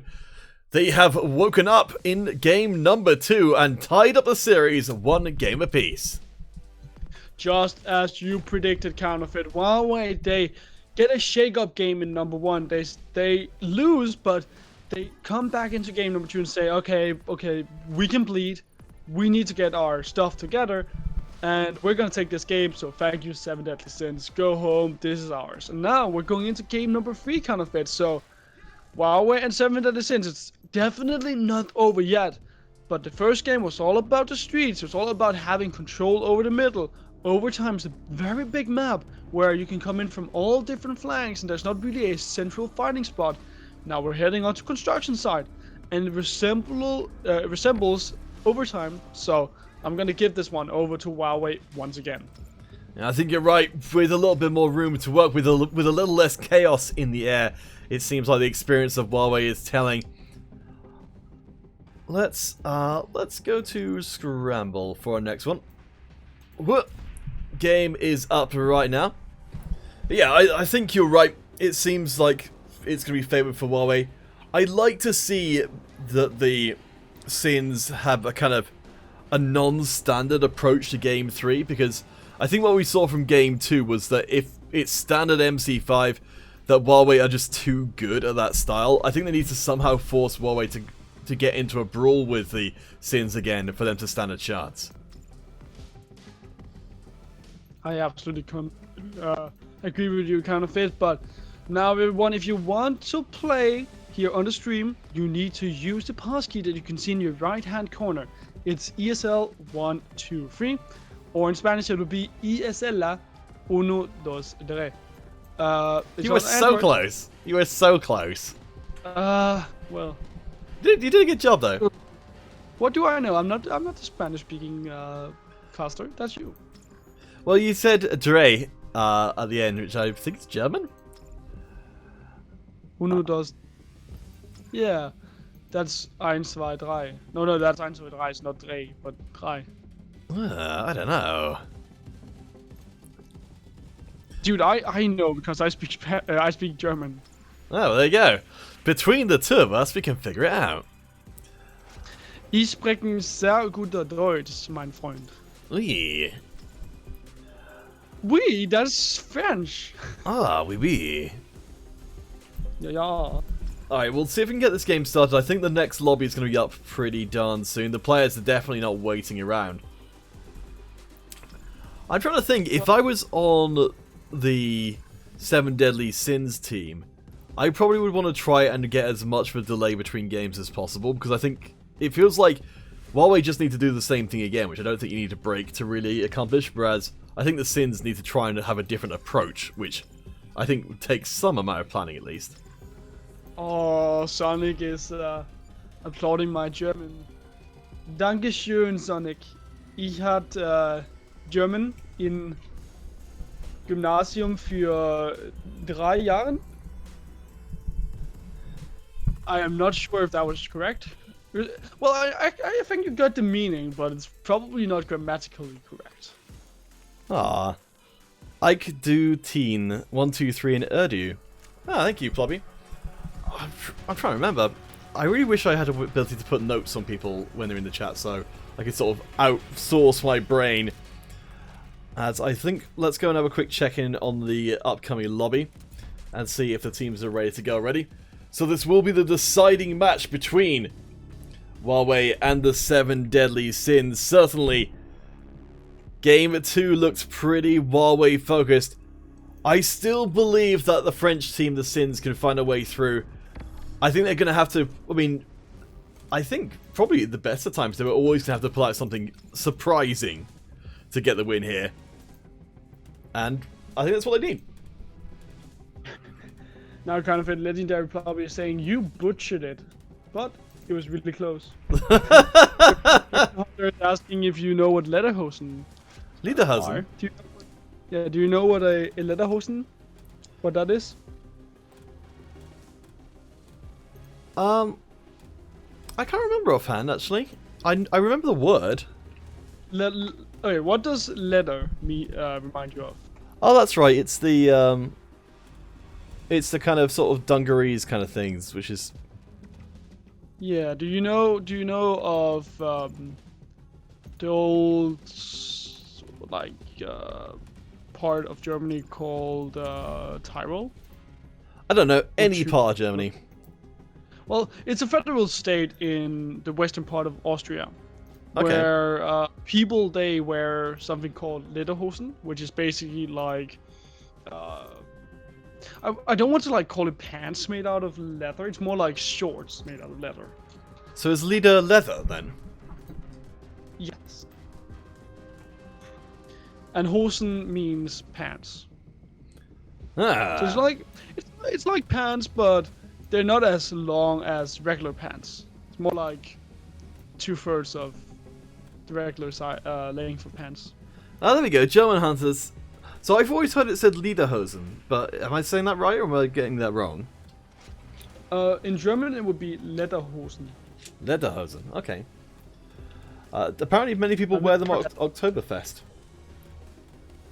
they have woken up in game number 2 and tied up the series 1 game apiece. Just as you predicted, Counterfeit. Huawei, they get a shake-up game in number 1. They lose, but they come back into game number 2 and say, okay, we can bleed. We need to get our stuff together. And we're gonna take this game, so thank you, 7 Deadly Sins. Go home, this is ours. And now we're going into game number 3 counterfeit. So Huawei and 7 Deadly Sins, it's definitely not over yet. But the first game was all about the streets, it was all about having control over the middle. Overtime is a very big map where you can come in from all different flanks and there's not really a central fighting spot. Now we're heading onto construction site and it resembles overtime, so I'm gonna give this one over to Huawei once again. And I think you're right. With a little bit more room to work with, a little less chaos in the air, it seems like the experience of Huawei is telling. Let's go to Scramble for our next one. Whoop. Game is up right now. But yeah, I think you're right. It seems like it's going to be favoured for Huawei. I'd like to see that the Sins have a kind of a non-standard approach to Game 3, because I think what we saw from Game 2 was that if it's standard MC5, that Huawei are just too good at that style. I think they need to somehow force Huawei to get into a brawl with the Sins again for them to stand a chance. I absolutely agree with you, counterfeit, but now everyone, if you want to play here on the stream, you need to use the passkey that you can see in your right hand corner. It's ESL123, or in Spanish it would be ESL123. You were so close. You were so close. Well, You did a good job though. What do I know? I'm not the Spanish speaking caster. That's you. Well, you said Dre at the end, which I think is German. Uno, dos. Yeah, that's 1, 2, 3. No, that's 1, 2, 3. It's not 3, but 3. I don't know. Dude, I know because I speak German. Oh, well, there you go. Between the two of us, we can figure it out. Ich spreche sehr guter Deutsch, mein Freund. Oui. Oui, that's French. Ah, oui, oui. Yeah. Alright, we'll see if we can get this game started. I think the next lobby is going to be up pretty darn soon. The players are definitely not waiting around. I'm trying to think, if I was on the 7 Deadly Sins team, I probably would want to try and get as much of a delay between games as possible, because I think it feels like Huawei just need to do the same thing again, which I don't think you need to break to really accomplish, whereas I think the Sins need to try and have a different approach, which I think would take some amount of planning at least. Oh, Sonic is applauding my German. Dankeschön, Sonic. Ich hatte German in Gymnasium für 3 Jahren. I am not sure if that was correct. Well, I think you got the meaning, but it's probably not grammatically correct. Ah, I could do teen 1, 2, 3 in Urdu. Ah, thank you, Plobby. I'm trying to remember. I really wish I had the ability to put notes on people when they're in the chat, so I could sort of outsource my brain. As I think, let's go and have a quick check-in on the upcoming lobby and see if the teams are ready to go already. So this will be the deciding match between Huawei and the 7 Deadly Sins. Certainly, Game 2 looks pretty Huawei focused. I still believe that the French team, the Sins, can find a way through. I think they're going to have to, I think probably the best of times they were always going to have to pull out something surprising to get the win here. And I think that's what they need. Now kind of a legendary probably saying you butchered it, but it was really close. They're asking if you know what Lederhosen are. Do you know what a Lederhosen? What that is? I can't remember offhand actually. I remember the word. Okay, what does leather remind you of? Oh, that's right. It's the kind of sort of dungarees kind of things, which is. Yeah. Do you know of the old part of Germany called Tyrol? I don't know any part of Germany. Well, it's a federal state in the western part of Austria, okay. where people, they wear something called lederhosen, which is basically like, I don't want to like call it pants made out of leather. It's more like shorts made out of leather. So is leader leather then? Yes. And hosen means pants. Ah. So it's like it's like pants, but they're not as long as regular pants. It's more like 2/3 of the regular length of pants. Oh, there we go. German hunters. So I've always heard it said lederhosen, but am I saying that right or am I getting that wrong? In German, it would be lederhosen. Lederhosen. Okay. Apparently, many people wear them at Oktoberfest.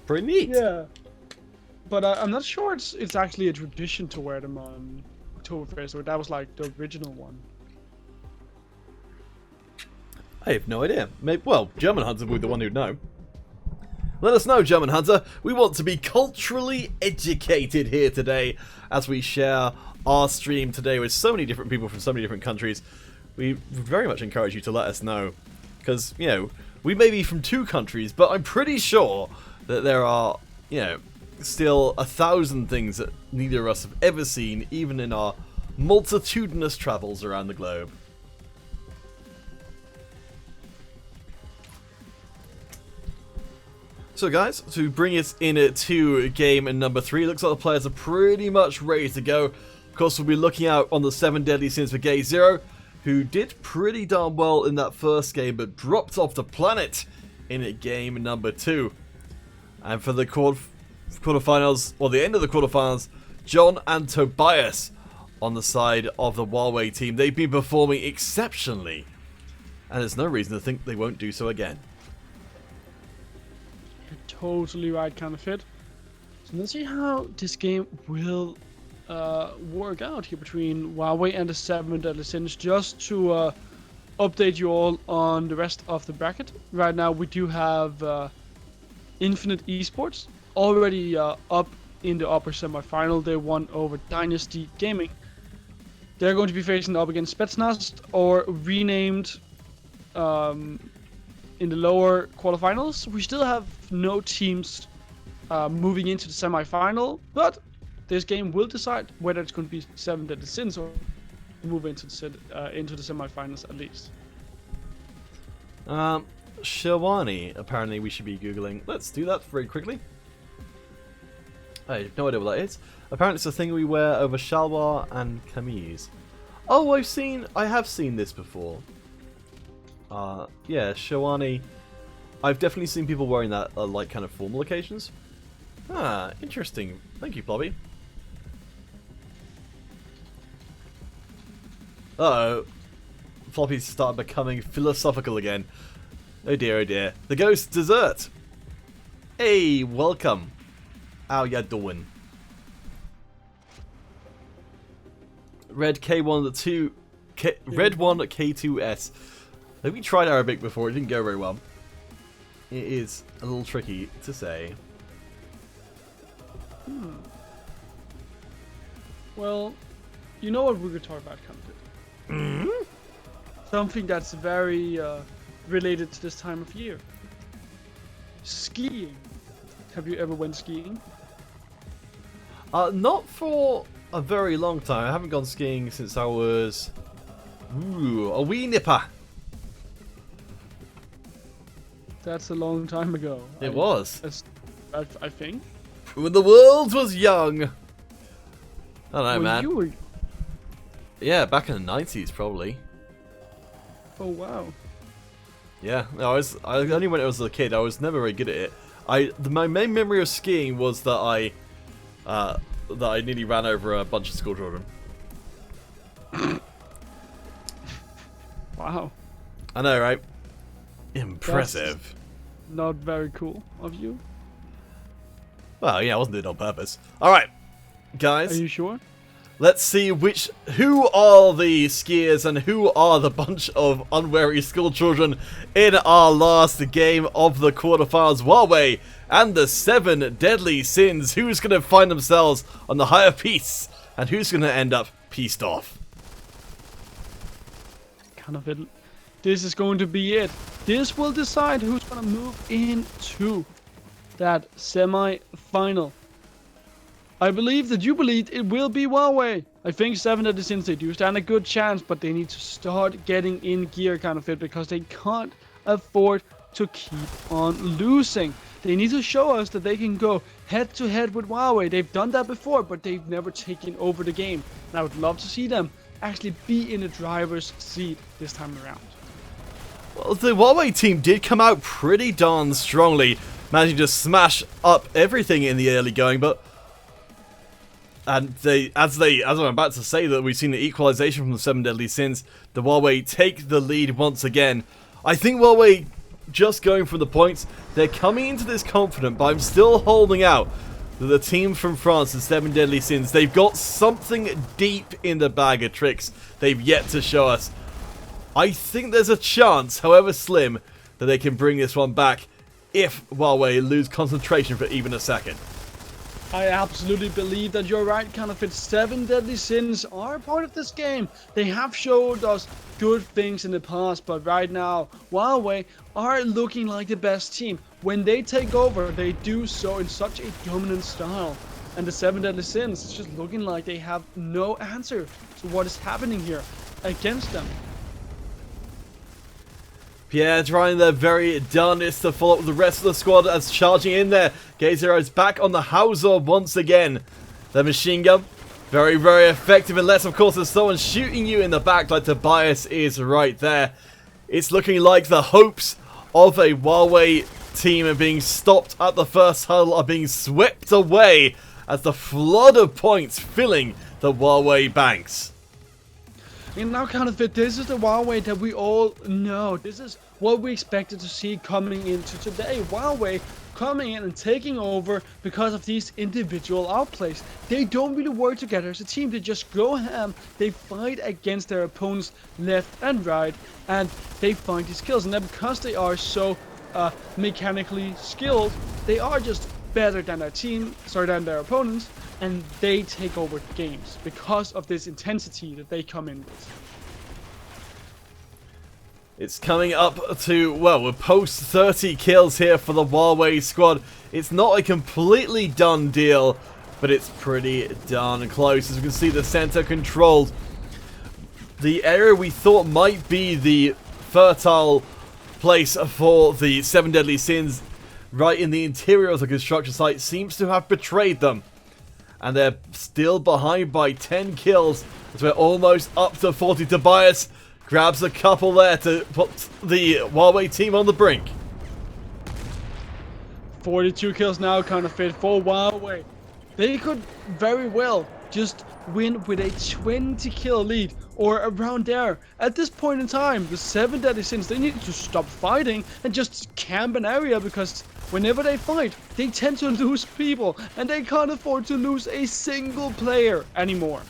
Pretty neat. Yeah. But I'm not sure it's actually a tradition to wear them on Oktoberfest, or that was like the original one. I have no idea. Maybe, well, German Hunter would be the one who'd know. Let us know, German Hunter. We want to be culturally educated here today as we share our stream today with so many different people from so many different countries. We very much encourage you to let us know. Because, you know, we may be from 2 countries, but I'm pretty sure that there are, you know, still 1,000 things that neither of us have ever seen, even in our multitudinous travels around the globe. So guys, to bring us into game number 3, looks like the players are pretty much ready to go. Of course, we'll be looking out on the 7 deadly sins for Gay Zero, who did pretty darn well in that first game, but dropped off the planet in game number 2. And for the quarterfinals, or the end of the quarterfinals, John and Tobias on the side of the Huawei team. They've been performing exceptionally, and there's no reason to think they won't do so again. You're totally right, kind of fit. So let's see how this game will work out here between Huawei and the 7 deadly sins. Just to update you all on the rest of the bracket. Right now we do have Infinite Esports already up in the upper semi-final. They won over Dynasty Gaming. They're going to be facing up against Spetsnaz, or renamed in the lower quarterfinals. We still have no teams moving into the semi-final, but this game will decide whether it's going to be 7 deadly sins or move into the semi-finals at least. Shawani, apparently we should be googling. Let's do that very quickly. I have no idea what that is. Apparently it's a thing we wear over shalwar and kameez. Oh, I have seen this before. Yeah, Shawani. I've definitely seen people wearing that like kind of formal occasions. Ah, interesting. Thank you, Blobby. Uh-oh. Floppy's started becoming philosophical again. Oh dear, oh dear. The ghost dessert. Hey, welcome. How ya doing? Red K1 Red 1 K2S. Have we tried Arabic before? It didn't go very well. It is a little tricky to say. Well, you know what we're going to talk about, Comfort. Something that's very related to this time of year. Skiing. Have you ever went skiing? Not for a very long time. I haven't gone skiing since I was a wee nipper. That's a long time ago. It was. I think. When the world was young. I don't know, When man. you were... Yeah, back in the 90s, probably. Oh wow. Yeah, I only when I was a kid. I was never very good at it. My main memory of skiing was that I nearly ran over a bunch of school children. Wow. I know, right? Impressive. That's not very cool of you. Well, yeah, I wasn't doing it on purpose. All right, guys. Are you sure? Let's see who are the skiers and who are the bunch of unwary school children in our last game of the quarterfinals. Huawei and the 7 deadly sins. Who's going to find themselves on the higher piece and who's going to end up pieced off? Kind of it. this is going to be it. This will decide who's going to move into that semi-final. I believe that you believe it will be Huawei. I think 7 Deadly Sins, they do stand a good chance, but they need to start getting in gear kind of it, because they can't afford to keep on losing. They need to show us that they can go head to head with Huawei. They've done that before, but they've never taken over the game. And I would love to see them actually be in the driver's seat this time around. Well, the Huawei team did come out pretty darn strongly, managing to smash up everything in the early going, but and as I'm about to say that we've seen the equalization from the 7 Deadly Sins, the Huawei take the lead once again. I think Huawei, just going for the points, they're coming into this confident, but I'm still holding out that the team from France, the 7 Deadly Sins, they've got something deep in the bag of tricks they've yet to show us. I think there's a chance, however slim, that they can bring this one back if Huawei lose concentration for even a second. I absolutely believe that you're right, kind of. It's 7 Deadly Sins are part of this game. They have showed us good things in the past, but right now, Huawei are looking like the best team. When they take over, they do so in such a dominant style. And the 7 Deadly Sins is just looking like they have no answer to what is happening here against them. Pierre trying their very darndest to follow up with the rest of the squad as charging in there. Geyser is back on the Hauser once again. The machine gun, very, very effective, unless of course there's someone shooting you in the back like Tobias is right there. It's looking like the hopes of a Huawei team are being stopped at the first huddle, are being swept away as the flood of points filling the Huawei banks. And now, kind of, this is the Huawei that we all know. This is what we expected to see coming into today. Huawei coming in and taking over because of these individual outplays. They don't really work together as a team. They just go ham. They fight against their opponents left and right, and they find these kills. And then because they are so mechanically skilled, they are just better than their opponents, and they take over games because of this intensity that they come in with. It's coming up to, well, we're post 30 kills here for the Huawei squad. It's not a completely done deal, but it's pretty darn close. As you can see, the center controlled. The area we thought might be the fertile place for the 7 Deadly Sins, right in the interior of the construction site, seems to have betrayed them. And they're still behind by 10 kills, as we're almost up to 40. Tobias grabs a couple there to put the Huawei team on the brink. 42 kills now, kind of fit for Huawei. They could very well just win with a 20 kill lead or around there. At this point in time, the 7 Deadly Sins, they need to stop fighting and just camp an area, because whenever they fight, they tend to lose people, and they can't afford to lose a single player anymore.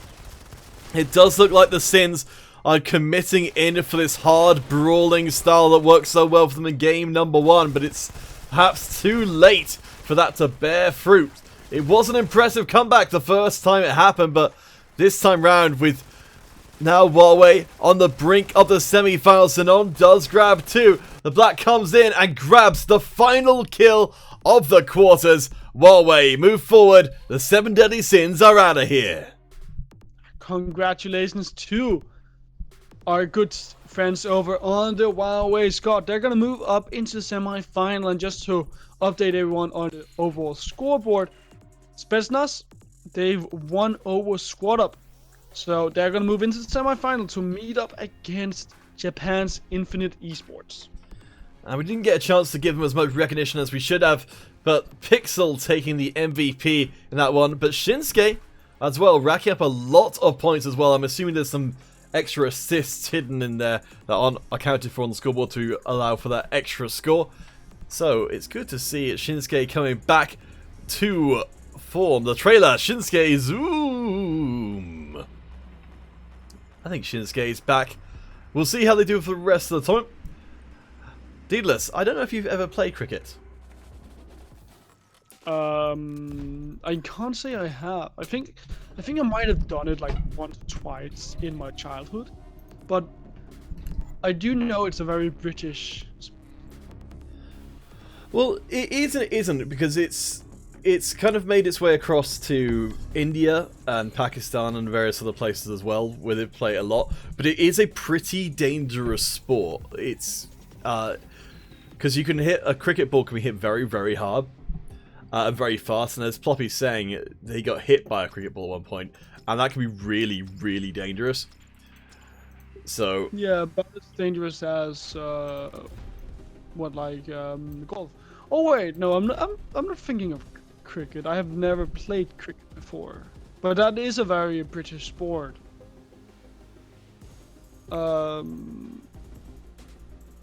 It does look like the Sins are committing in for this hard brawling style that works so well for them in game number 1, but it's perhaps too late for that to bear fruit. It was an impressive comeback the first time it happened, but this time round, with now Huawei on the brink of the semi-finals, Sanon does grab 2. The Black comes in and grabs the final kill of the quarters. Huawei move forward. The 7 Deadly Sins are out of here. Congratulations to our good friends over on the Huawei squad. They're going to move up into the semi-final, and just to update everyone on the overall scoreboard, Spetsnaz, they've won over Squad Up. So they're going to move into the semi-final to meet up against Japan's Infinite Esports. And we didn't get a chance to give them as much recognition as we should have, but Pixel taking the MVP in that one. But Shinsuke as well, racking up a lot of points as well. I'm assuming there's some extra assists hidden in there that aren't accounted for on the scoreboard to allow for that extra score. So it's good to see Shinsuke coming back to form. The trailer, Shinsuke Zoom. I think Shinsuke is back. We'll see how they do for the rest of the time. Deedless, I don't know if you've ever played cricket. I can't say I have. I think I might have done it like once or twice in my childhood, but I do know it's a very British. Well, it is and it isn't, because it's kind of made its way across to India and Pakistan and various other places as well, where they play it a lot. But it is a pretty dangerous sport. It's because you can hit a cricket ball can be hit very, very hard and very fast. And as Ploppy's saying, he got hit by a cricket ball at one point, and that can be really, really dangerous. So Yeah, but it's dangerous as golf. Oh wait, no, I'm not thinking of cricket. I have never played cricket before, but that is a very British sport. And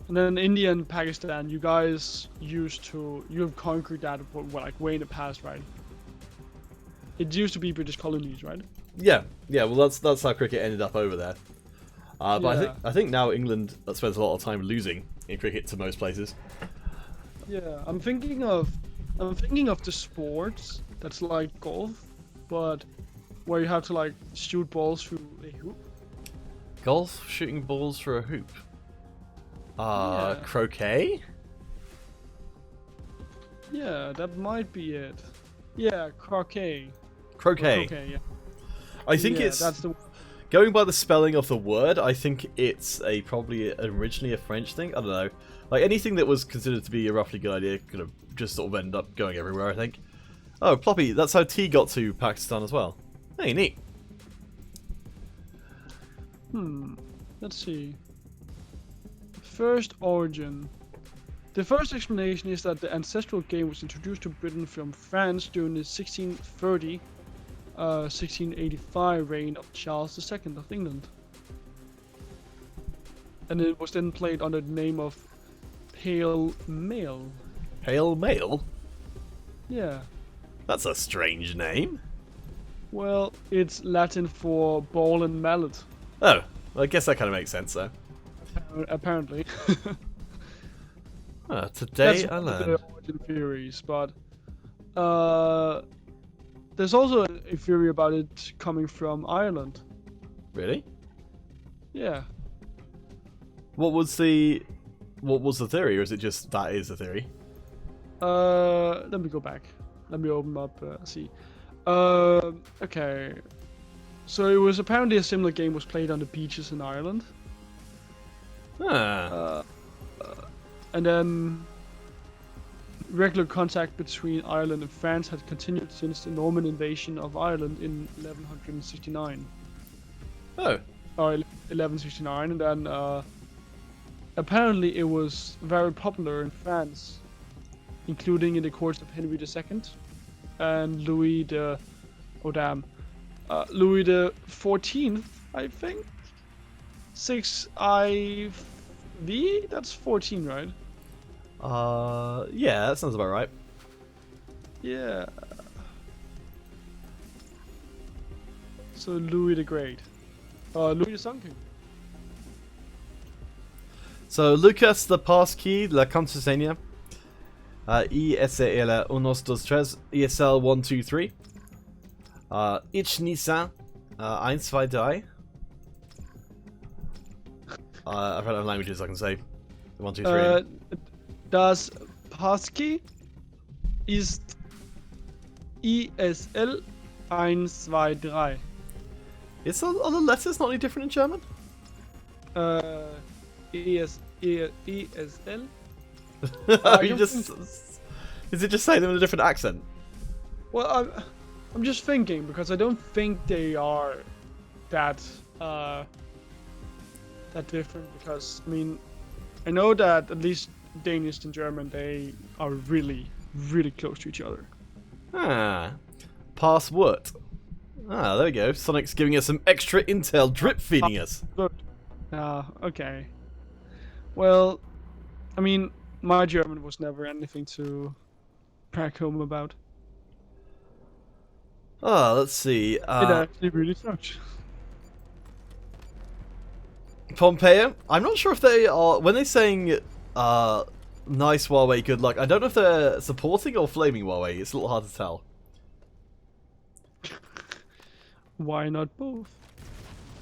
then India and Pakistan, you guys you have conquered that like way in the past, right? It used to be British colonies, right? yeah. Well, that's how cricket ended up over there. But Yeah. I think now England spends a lot of time losing in cricket to most places. Yeah, I'm thinking of the sports that's like golf, but where you have to like shoot balls through a hoop. Golf, shooting balls through a hoop. Yeah. Croquet? Yeah, that might be it. Yeah, croquet. Croquet. Croquet, yeah. I think Yeah, it's that's the going by the spelling of the word. I think it's probably originally a French thing. I don't know. Like anything that was considered to be a roughly good idea could have just sort of ended up going everywhere. I think. Oh, Ploppy, that's how tea got to Pakistan as well. Hey, neat. Let's see. First origin. The first explanation is that the ancestral game was introduced to Britain from France during the 1685 reign of Charles II of England. And it was then played under the name of Pale Male. Pale male? Yeah. That's a strange name. Well, it's Latin for ball and mallet. Oh, well, I guess that kind of makes sense though. Apparently. Today That's I one of learned. the origin theories, but there's also a theory about it coming from Ireland. Really? Yeah. What was the theory, or is it just that is the theory? Let me go back. Let me open up. See. Okay. So it was apparently a similar game was played on the beaches in Ireland. Ah. And then regular contact between Ireland and France had continued since the Norman invasion of Ireland in 1169. Oh. Or 1169, and then apparently it was very popular in France, including in the courts of Henry II and Louis the Louis the 14th, I think. 6 IV. That's 14, right? Yeah, that sounds about right. Yeah. So Louis the Great. Louis the Sun King. So, Lucas, the passkey, la contraseña. ISL 123, ISL 123. Ich Nisa, 1, 2, 3. I've run out of languages I can say. 1, 2, 3. Das passkey ist ISL 1, 2, 3. Are the letters not any different in German? ESL? Is it just saying them in a different accent? Well, I'm just thinking, because I don't think they are that different, because, I mean, I know that at least Danish and German, they are really, really close to each other. Ah. Password. Ah, there we go. Sonic's giving us some extra intel, drip feeding us. Good. Okay. Well, I mean, my German was never anything to brag home about. Ah, let's see. It actually really sucks. Pompeia. I'm not sure if they are when they're saying nice Huawei, good luck. I don't know if they're supporting or flaming Huawei. It's a little hard to tell. Why not both?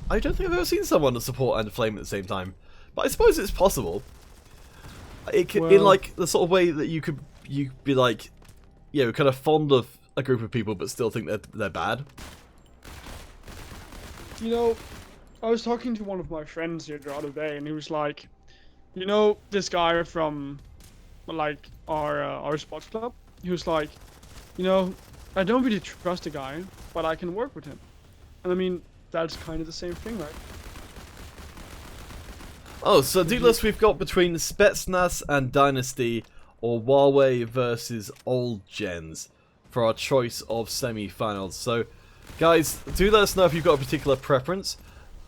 I don't think I've ever seen someone support and flame at the same time. But I suppose it's possible. It could, Well, in like the sort of way that you'd be like, you know, kind of fond of a group of people but still think they're bad. you know, I was talking to one of my friends here the other day, and he was like, you know, this guy from like our sports club. He was like, you know, I don't really trust the guy, but I can work with him. And I mean, that's kind of the same thing, right? Oh, so Douglas, we've got between Spetsnaz and Dynasty, or Huawei versus Old Gens, for our choice of semi-finals. So, guys, do let us know if you've got a particular preference.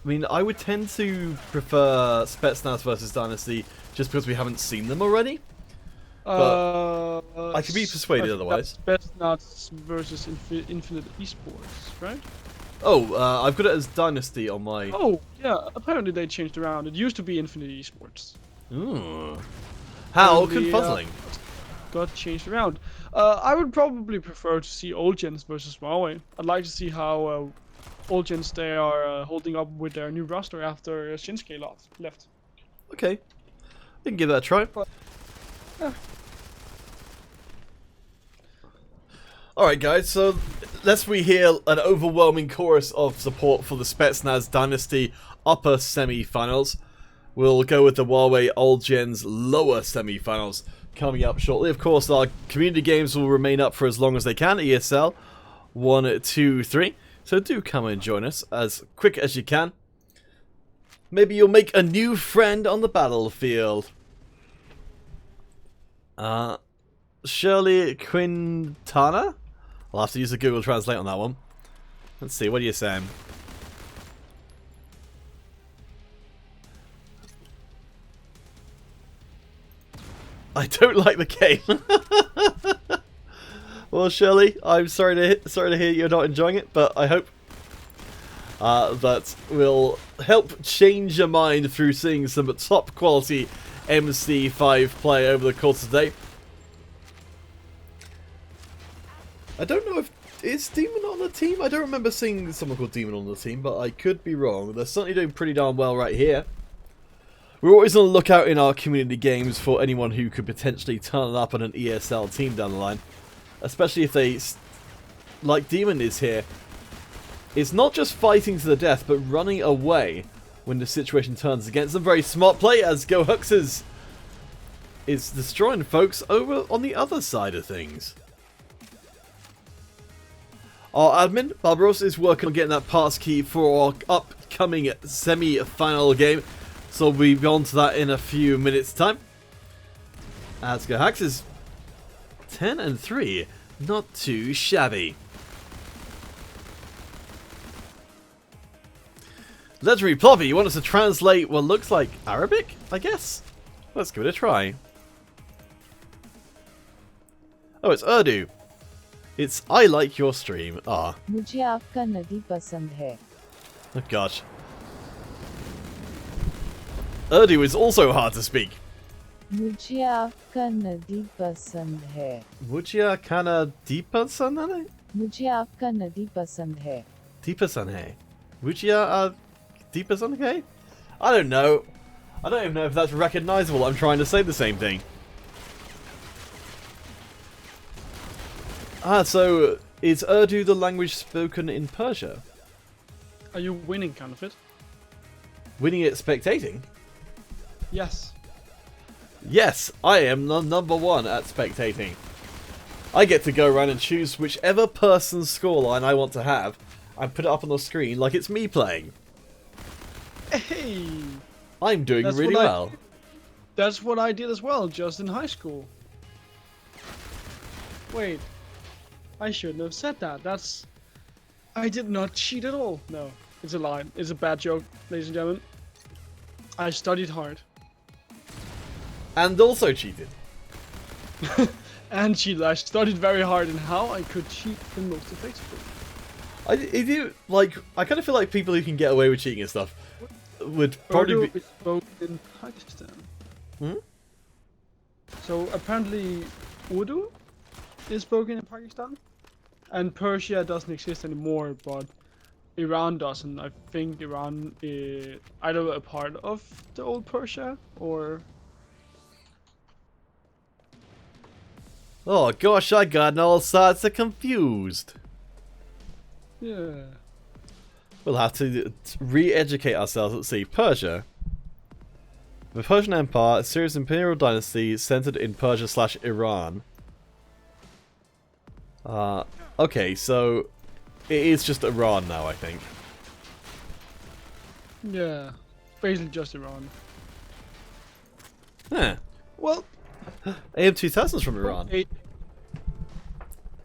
I mean, I would tend to prefer Spetsnaz versus Dynasty, just because we haven't seen them already. But I could be persuaded otherwise. Spetsnaz versus Infinite Esports, right? Oh, I've got it as Dynasty on my... Oh, yeah, apparently they changed around. It used to be Infinite Esports. Ooh. How Apparently, confuzzling. Got changed around. I would probably prefer to see Old Gens versus Huawei. I'd like to see how Old Gens they are holding up with their new roster after Shinsuke left. Okay. We can give that a try. Yeah. Alright guys, so lest we hear an overwhelming chorus of support for the Spetsnaz Dynasty upper semi-finals, we'll go with the Huawei Old Gens lower semi-finals coming up shortly. Of course, our community games will remain up for as long as they can, ESL 1, 2, 3. So do come and join us as quick as you can. Maybe you'll make a new friend on the battlefield. Shirley Quintana? I'll have to use the Google Translate on that one. Let's see, what are you saying? I don't like the game. Well, Shirley, I'm sorry to hear you're not enjoying it, but I hope that will help change your mind through seeing some top quality MC5 play over the course of the day. I don't know if... Is Demon on the team? I don't remember seeing someone called Demon on the team, but I could be wrong. They're certainly doing pretty darn well right here. We're always on the lookout in our community games for anyone who could potentially turn up on an ESL team down the line. Especially if they, like Demon is here, it's not just fighting to the death, but running away when the situation turns against them. Very smart play as GoHuxes is destroying folks over on the other side of things. Our admin, Barbaros, is working on getting that passkey for our upcoming semi-final game. So we'll be on to that in a few minutes' time. As GoHuxes is 10-3, not too shabby. Legendary Ploppy, you want us to translate what looks like Arabic, I guess? Let's give it a try. Oh, it's Urdu. It's I like your stream. Ah. मुझे आपका नदी पसंद है. Oh gosh. Urdu is also hard to speak. मुझे आपका नदी पसंद है. Mujia kana deepa sanane? मुझे आपका नदी पसंद है. Deepa sanhe. Mujia deepa sanhe? I don't know. I don't even know if that's recognizable. I'm trying to say the same thing. Ah, so is Urdu the language spoken in Persia? Are you winning, kind of it? Winning at spectating? Yes. Yes, I am the #1 at spectating. I get to go around and choose whichever person's scoreline I want to have and put it up on the screen like it's me playing. Hey! I'm doing That's really what well. That's what I did as well, just in high school. Wait. I shouldn't have said that. I did not cheat at all. No, it's a lie. It's a bad joke, ladies and gentlemen. I studied hard. And also cheated. And cheated. I studied very hard in how I could cheat the most effectively. I kind of feel like people who can get away with cheating and stuff would probably Urdu be... is spoken in Pakistan. Hmm? So apparently Urdu is spoken in Pakistan. And Persia doesn't exist anymore, but Iran doesn't. I think Iran is either a part of the old Persia or. Oh gosh, I got all sorts of confused. Yeah. We'll have to re-educate ourselves. Let's see, Persia. The Persian Empire, a serious imperial dynasty centered in Persia/Iran. Okay, so it is just Iran now, I think. Yeah. Basically just Iran. Huh. Well. AM2000's from Iran.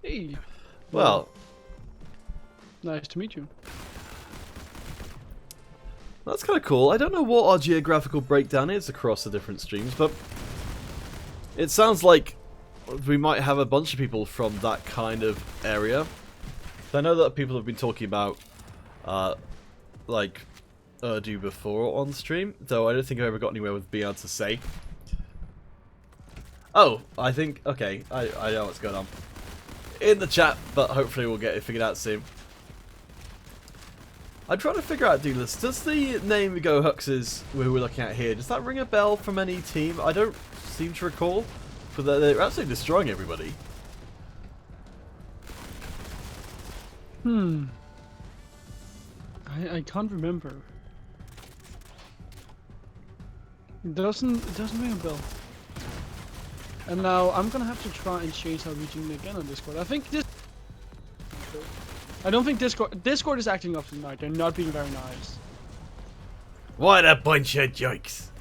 Hey. Well, nice to meet you. that's kind of cool. I don't know what our geographical breakdown is across the different streams, but it sounds like we might have a bunch of people from that kind of area. I know that people have been talking about, like, Urdu before on stream, though I don't think I've ever got anywhere with being able to say. Oh, I think, okay, I know what's going on in the chat, but hopefully we'll get it figured out soon. I'm trying to figure out, Douglas, does the name Go Huxes who we're looking at here, does that ring a bell from any team? I don't seem to recall, but they're absolutely destroying everybody. I can't remember. It doesn't ring a bell. And now I'm gonna have to try and change our region again on Discord. I think this. I don't think Discord is acting up tonight. They're not being very nice. What a bunch of jokes!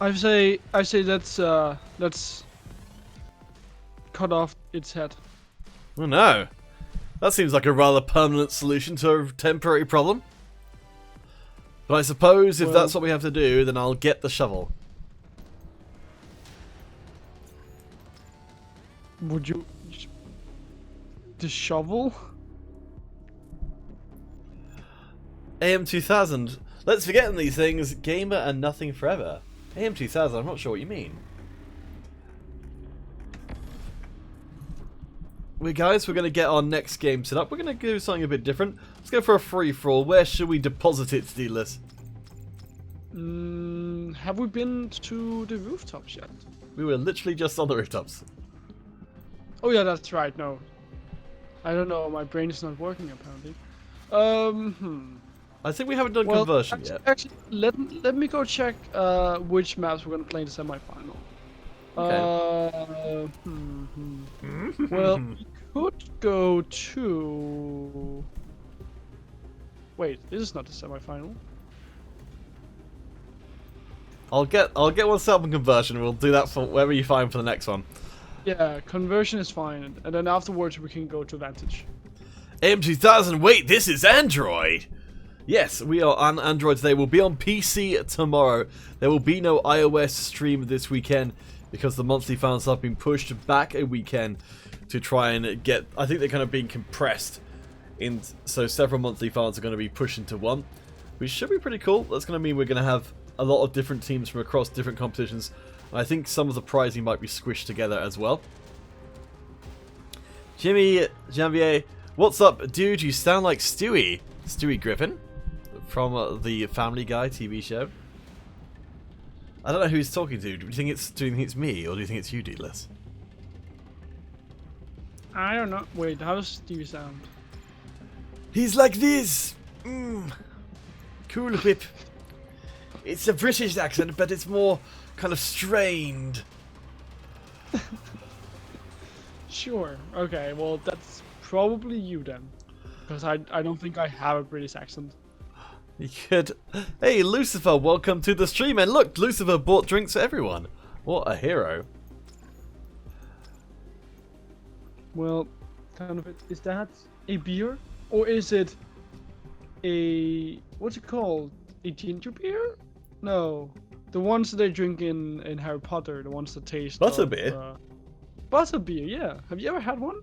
I say let's cut off its head. Oh no, that seems like a rather permanent solution to a temporary problem. But I suppose if that's what we have to do, then I'll get the shovel. Would you? The shovel? AM2000. Let's forget these things. Gamer and nothing forever. AM2000. I'm not sure what you mean. Guys, we're going to get our next game set up. We're going to do something a bit different. Let's go for a free-for-all. Where should we deposit it, Steelers? Have we been to the rooftops yet? We were literally just on the rooftops. Oh yeah, that's right. No, I don't know. My brain is not working apparently. I think we haven't done conversion yet. Actually, let me go check which maps we're gonna play in the semi-final. Okay. Well, we could go to. Wait, this is not the semi-final. I'll get one set up in conversion. We'll do that for wherever you find for the next one. Yeah, conversion is fine, and then afterwards we can go to Vantage. AM2000, wait, this is Android! Yes, we are on Android today. We'll be on PC tomorrow. There will be no iOS stream this weekend because the monthly finals have been pushed back a weekend to try and get... I think they're kind of being compressed. So several monthly finals are going to be pushed into one, which should be pretty cool. That's going to mean we're going to have a lot of different teams from across different competitions. I think some of the prizing might be squished together as well. Jimmy Janvier, what's up, dude? You sound like Stewie Griffin from the Family Guy TV show. I don't know who he's talking to. Do you think it's me, or do you think it's you, Deedless? I don't know. Wait, how does Stewie sound? He's like this. Cool whip. It's a British accent, but it's more kind of strained. Sure. Okay. Well, that's probably you then, because I don't think I have a British accent. You could. Hey, Lucifer, welcome to the stream. And look, Lucifer bought drinks for everyone. What a hero. Well, kind of. Is that a beer, or is it a what's it called? A ginger beer? No, the ones that they drink in Harry Potter, the ones that taste Butterbeer. Butterbeer, yeah. Have you ever had one?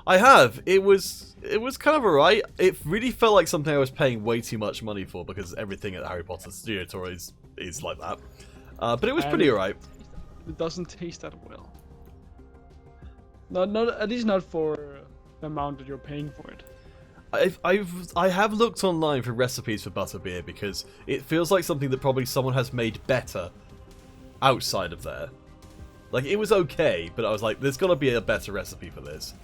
I have. It was kind of alright. It really felt like something I was paying way too much money for because everything at the Harry Potter studio tour is like that. But it was pretty alright. It doesn't taste that well. Not at least not for the amount that you're paying for it. I have looked online for recipes for butterbeer because it feels like something that probably someone has made better outside of there. Like, it was okay, but I was like, there's got to be a better recipe for this.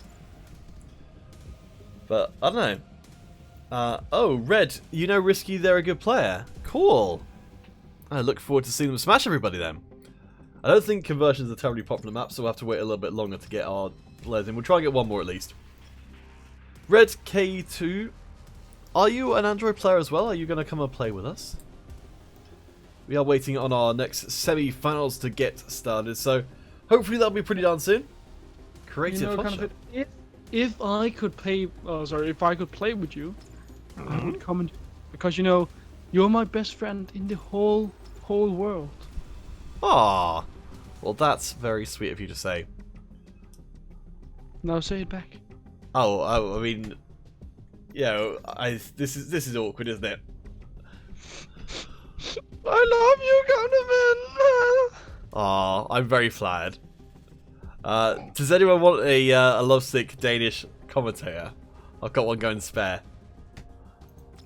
But, I don't know. Oh, Red, you know Risky, they're a good player. Cool. I look forward to seeing them smash everybody then. I don't think conversions are a terribly popular map, so we'll have to wait a little bit longer to get our players in. We'll try and get one more at least. Red K2, are you an Android player as well? Are you going to come and play with us? We are waiting on our next semi-finals to get started, so hopefully that'll be pretty darn soon. Creative kind of if I could play, if I could play with you, I would comment because you're my best friend in the whole world. Ah, well that's very sweet of you to say. Now say it back. Oh, I mean, this is awkward, isn't it? I love you, Counterman. Aw, I'm very flattered. Does anyone want a lovesick Danish commentator? I've got one going spare.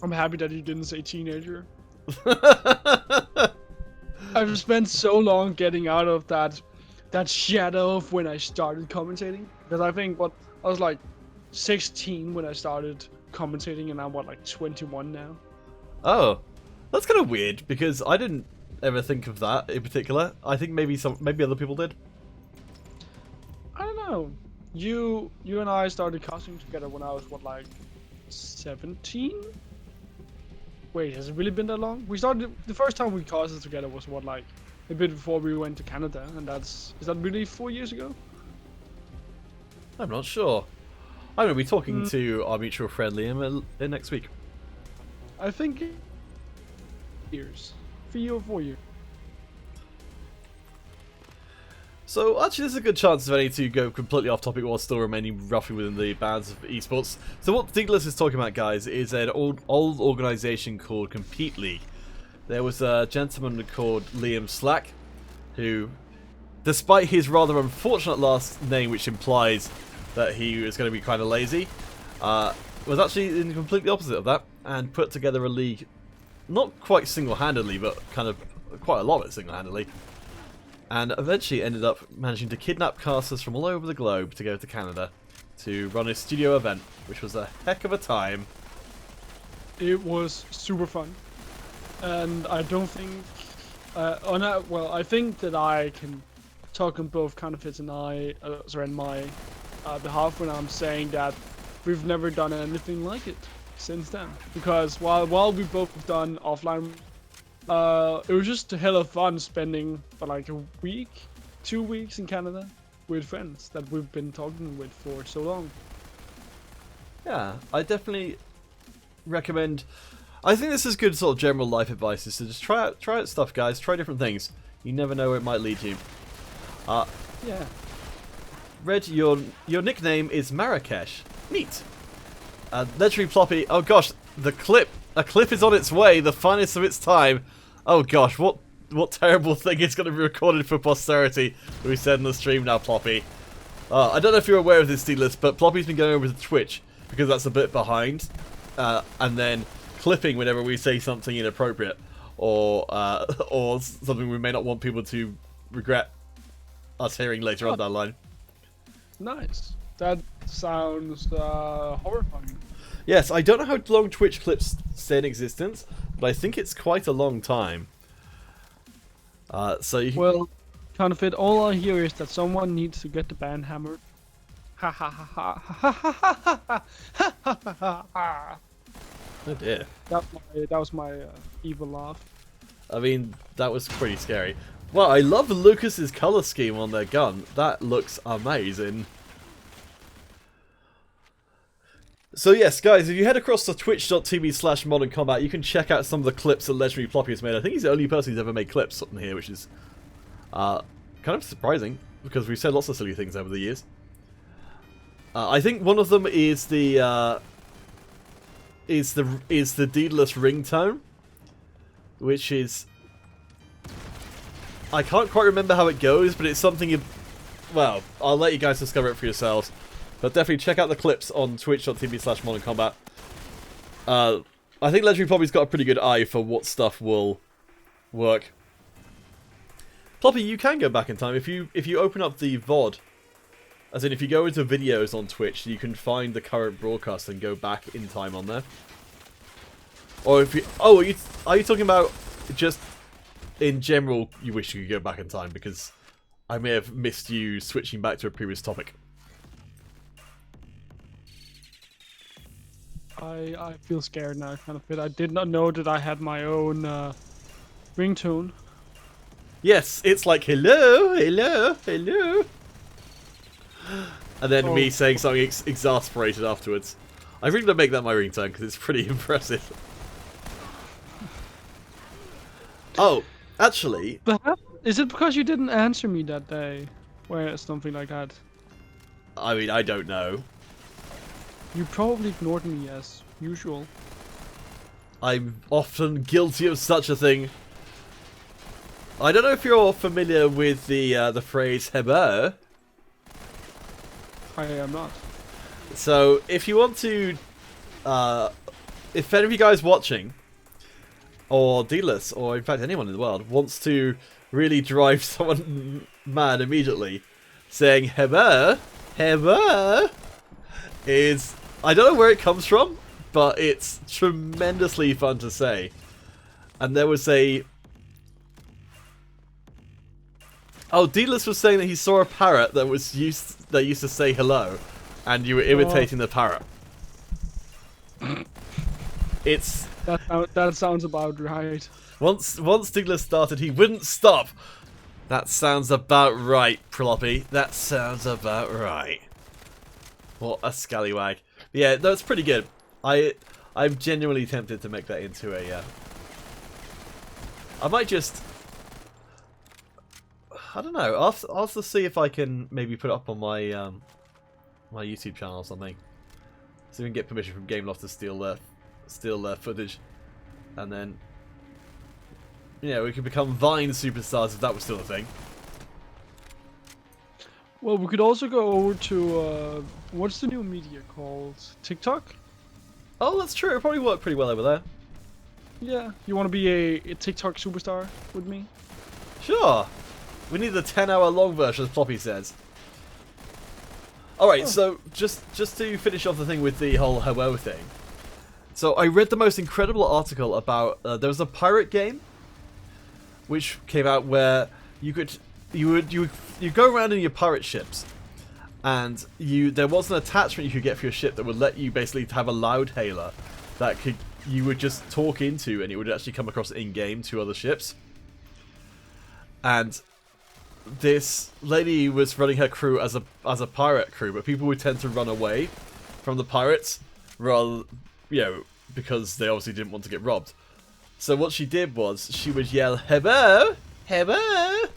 I'm happy that you didn't say teenager. I've spent so long getting out of that shadow of when I started commentating. Because I think I was like 16 when I started commentating, and I'm like 21 now. Oh, that's kind of weird because I didn't ever think of that in particular. I think maybe other people did. I don't know. You and I started casting together when I was 17? Wait, has it really been that long? We started the first time we casted together was a bit before we went to Canada, and is that really 4 years ago? I'm not sure. I'm going to be talking to our mutual friend Liam next week. I think years. 3 or 4 years. So actually there's a good chance of any to go completely off topic while still remaining roughly within the bounds of esports. So what Diggless is talking about, guys, is an old organisation called Compete League. There was a gentleman called Liam Slack, who, despite his rather unfortunate last name, which implies that he was going to be kind of lazy, was actually in completely opposite of that, and put together a league, not quite single-handedly, but kind of quite a lot of it single-handedly, and eventually ended up managing to kidnap casters from all over the globe to go to Canada to run a studio event, which was a heck of a time. It was super fun, and I don't think, I think that I can talk on both Counterfeits and my behalf when I'm saying that we've never done anything like it since then. Because while we both have done offline, it was just a hell of fun spending a week, 2 weeks in Canada with friends that we've been talking with for so long. Yeah, I definitely recommend. I think this is good sort of general life advice, is to just try out stuff, guys. Try different things. You never know where it might lead you. Yeah. Red, your nickname is Marrakesh. Neat. Legendary Ploppy. Oh gosh, a clip is on its way. The finest of its time. Oh gosh, what terrible thing is going to be recorded for posterity that we said in the stream now, Ploppy. I don't know if you're aware of this, Steelers, but Ploppy's been going over to Twitch because that's a bit behind, and then clipping whenever we say something inappropriate or something we may not want people to regret us hearing later on down the line. Nice. That sounds horrifying. Yes, I don't know how long Twitch clips stay in existence, but I think it's quite a long time. Well, Counterfeit, all I hear is that someone needs to get the band hammered. Ha ha ha ha ha ha ha ha ha ha ha. Oh dear. That was my evil laugh. I mean, that was pretty scary. Well, I love Lucas's color scheme on their gun. That looks amazing. So yes, guys, if you head across to twitch.tv/modern combat, you can check out some of the clips that Legendary Ploppy has made. I think he's the only person who's ever made clips on here, which is kind of surprising, because we've said lots of silly things over the years. I think one of them is the Deedless ringtone, which is, I can't quite remember how it goes, but it's something well, I'll let you guys discover it for yourselves. But definitely check out the clips on twitch.tv/modern combat. I think Legendary Poppy's got a pretty good eye for what stuff will work. Ploppy, you can go back in time if you open up the VOD. As in, if you go into videos on Twitch, you can find the current broadcast and go back in time on there. Or if you... Oh, are you talking about just in general you wish you could go back in time? Because I may have missed you switching back to a previous topic. I feel scared now, kind of bit. I did not know that I had my own ringtone. Yes, it's like, hello, hello, hello. And then me saying something exasperated afterwards. I really don't make that my ringtone because it's pretty impressive. Oh, actually... Perhaps, is it because you didn't answer me that day? Or something like that? I mean, I don't know. You probably ignored me as usual. I'm often guilty of such a thing. I don't know if you're familiar with the phrase "hebo." I am not. So, if you want to, if any of you guys watching, or dealers, or in fact anyone in the world, wants to really drive someone mad immediately, saying "hebo, hebo," is, I don't know where it comes from, but it's tremendously fun to say. And there was a... Oh, Deedless was saying that he saw a parrot that used to say hello, and you were imitating the parrot. It's... That sounds about right. Once Deedless started, he wouldn't stop. That sounds about right, Ploppy. That sounds about right. What a scallywag. Yeah, that's pretty good. I'm genuinely tempted to make that into a... I might just... I don't know. I'll have to see if I can maybe put it up on my my YouTube channel or something. So we can get permission from Gameloft to steal their footage. And then... Yeah, we could become Vine superstars if that was still a thing. Well, we could also go over to, what's the new media called? TikTok? Oh, that's true. It'll probably work pretty well over there. Yeah. You want to be a TikTok superstar with me? Sure. We need the 10-hour long version, as Ploppy says. Alright, so just to finish off the thing with the whole Huawei thing. So I read the most incredible article about, there was a pirate game which came out where you go around in your pirate ships, and there was an attachment you could get for your ship that would let you basically have a loudhailer that you would just talk into, and it would actually come across in game to other ships. And this lady was running her crew as a pirate crew, but people would tend to run away from the pirates, rather, because they obviously didn't want to get robbed. So what she did was she would yell "Hebo, hebo"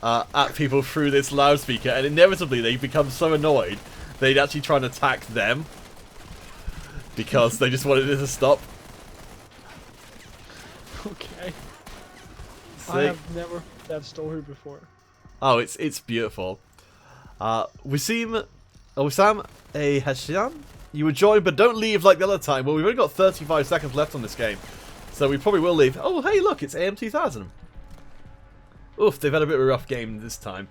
at people through this loudspeaker, and inevitably they become so annoyed they'd actually try and attack them because they just wanted it to stop. Okay. See? I have never heard that story before. Oh, it's beautiful. Wissam Hasham, you were joined, but don't leave like the other time. Well, we've only got 35 seconds left on this game, so we probably will leave. Oh, hey, look, it's AM2000. Oof, they've had a bit of a rough game this time,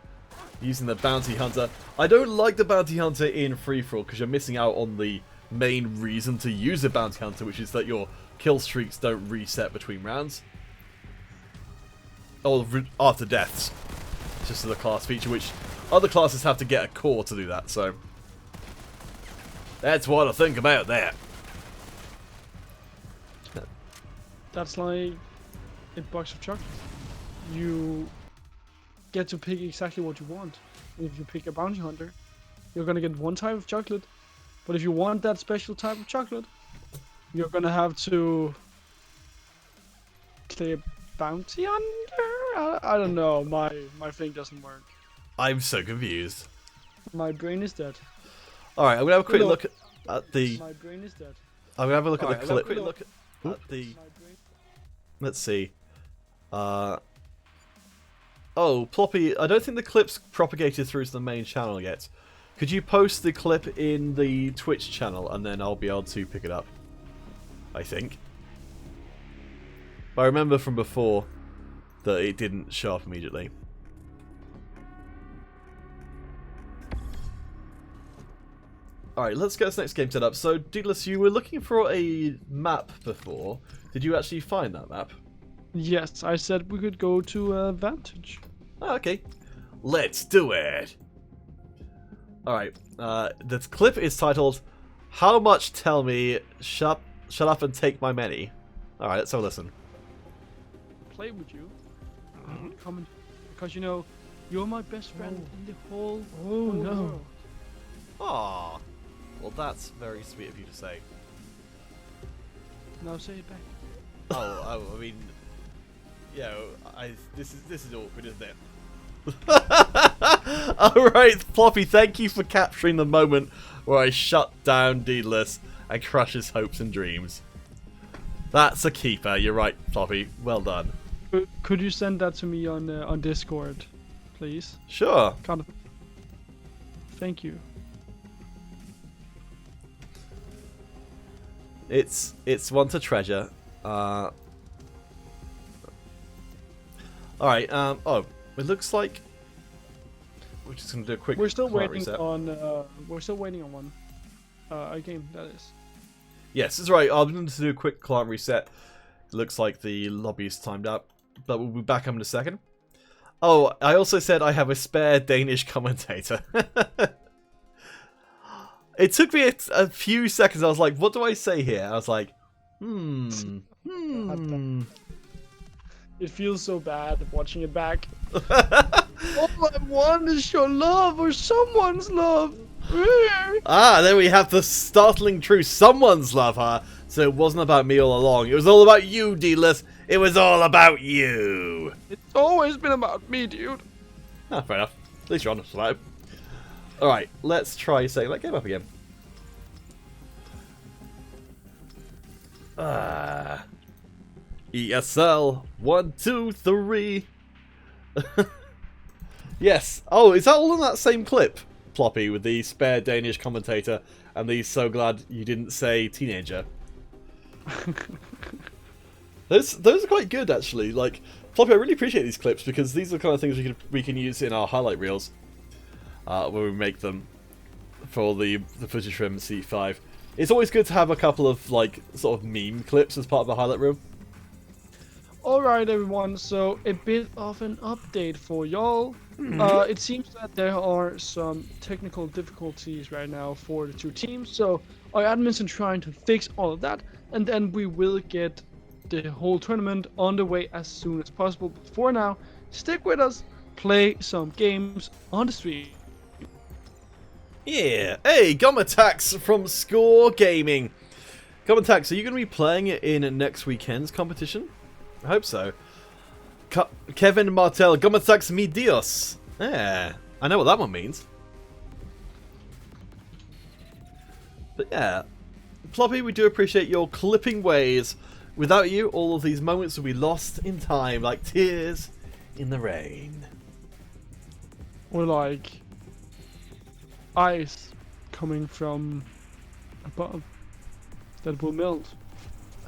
using the Bounty Hunter. I don't like the Bounty Hunter in free-for-all, because you're missing out on the main reason to use a Bounty Hunter, which is that your kill streaks don't reset between rounds. Or after deaths. It's just a class feature, which other classes have to get a core to do that, so... That's what I think about that. That's like a box of chocolate. You get to pick exactly what you want. If you pick a bounty hunter, you're gonna get one type of chocolate. But if you want that special type of chocolate, you're gonna have to play a bounty hunter? I don't know. My thing doesn't work. I'm so confused. My brain is dead. Alright, I'm gonna have a quick look at the... My brain is dead. I'm gonna have a look at the clip. My brain... Let's see. Oh, Ploppy, I don't think the clip's propagated through to the main channel yet. Could you post the clip in the Twitch channel, and then I'll be able to pick it up? I think. But I remember from before that it didn't show up immediately. Alright, let's get this next game set up. So, Douglas, you were looking for a map before. Did you actually find that map? Yes, I said we could go to Vantage. Oh, okay. Let's do it! Alright, this clip is titled, How Much Tell Me, Shut Up and Take My Money. Alright, let's have a listen. Play with you. Comment, because you know, you're my best friend in the whole world. Aww. Well, that's very sweet of you to say. Now say it back. I mean, this is awkward, isn't it? Alright, Floppy, thank you for capturing the moment where I shut down Deedless and crush his hopes and dreams. That's a keeper, you're right, Floppy. Well done. Could you send that to me on Discord, please? Sure. Kind of. Thank you. It's one to treasure. Alright, it looks like we're just gonna do a quick. We're still client waiting reset. on. We're still waiting on one. A game that is. Yes, that's right. I'm going to do a quick client reset. It looks like the lobby is timed out, but we'll be back up in a second. Oh, I also said I have a spare Danish commentator. It took me a few seconds. I was like, what do I say here? I was like, It feels so bad watching it back. All I want is your love or someone's love. There we have the startling truth. Someone's love her. So it wasn't about me all along. It was all about you, Deedless. It was all about you. It's always been about me, dude. Ah, fair enough. At least you're honest about it. Alright, let's try setting that game up again. ESL 1, 2, 3. Yes. Oh, is that all in that same clip, Ploppy, with the spare Danish commentator and the so glad you didn't say teenager? Those are quite good, actually. Like, Ploppy, I really appreciate these clips because these are the kind of things we can use in our highlight reels when we make them for the footage from MC5. It's always good to have a couple of like sort of meme clips as part of the highlight reel. Alright everyone, so a bit of an update for y'all. It seems that there are some technical difficulties right now for the two teams, so our admins are trying to fix all of that, and then we will get the whole tournament on the way as soon as possible. But for now, stick with us, play some games on the stream. Yeah. Hey, Gum Attacks from Score Gaming. Gum Attacks, are you going to be playing it in next weekend's competition? I hope so. Kevin Martel, Gum Attacks mi Dios. Yeah, I know what that one means. But yeah, Ploppy, we do appreciate your clipping ways. Without you, all of these moments will be lost in time, like tears in the rain. Or like ice coming from above that will melt.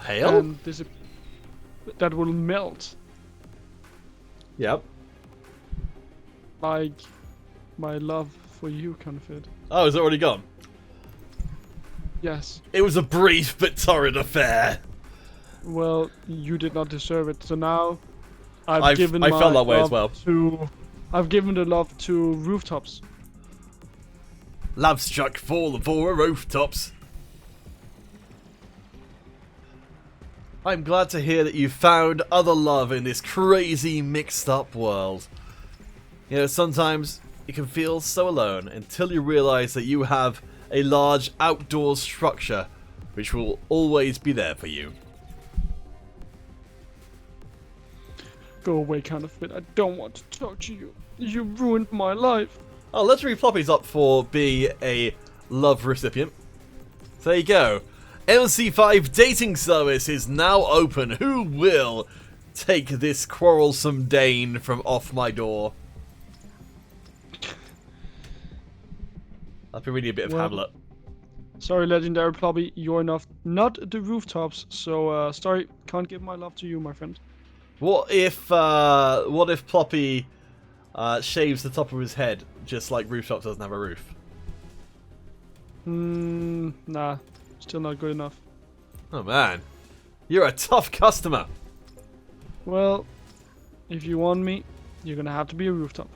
Hail? And that will melt. Yep. Like my love for you, kind of it. Oh, is it already gone? Yes. It was a brief but torrid affair. Well, you did not deserve it. So now I I felt that way as well. I've given the love to rooftops. Love struck for rooftops. I'm glad to hear that you found other love in this crazy mixed up world. You know, sometimes you can feel so alone until you realize that you have a large outdoor structure which will always be there for you. Go away, kind of it. I don't want to talk to you. You ruined my life. Oh, Legendary Floppy's up for being a love recipient. So there you go. MC5 dating service is now open. Who will take this quarrelsome Dane from off my door? I've been reading a bit of Hamlet. Sorry, Legendary Ploppy, you're not the rooftops, so sorry, can't give my love to you, my friend. What if Ploppy shaves the top of his head, just like Rooftop doesn't have a roof? Nah, still not good enough. Oh man, you're a tough customer. Well, if you want me, you're gonna have to be a rooftop.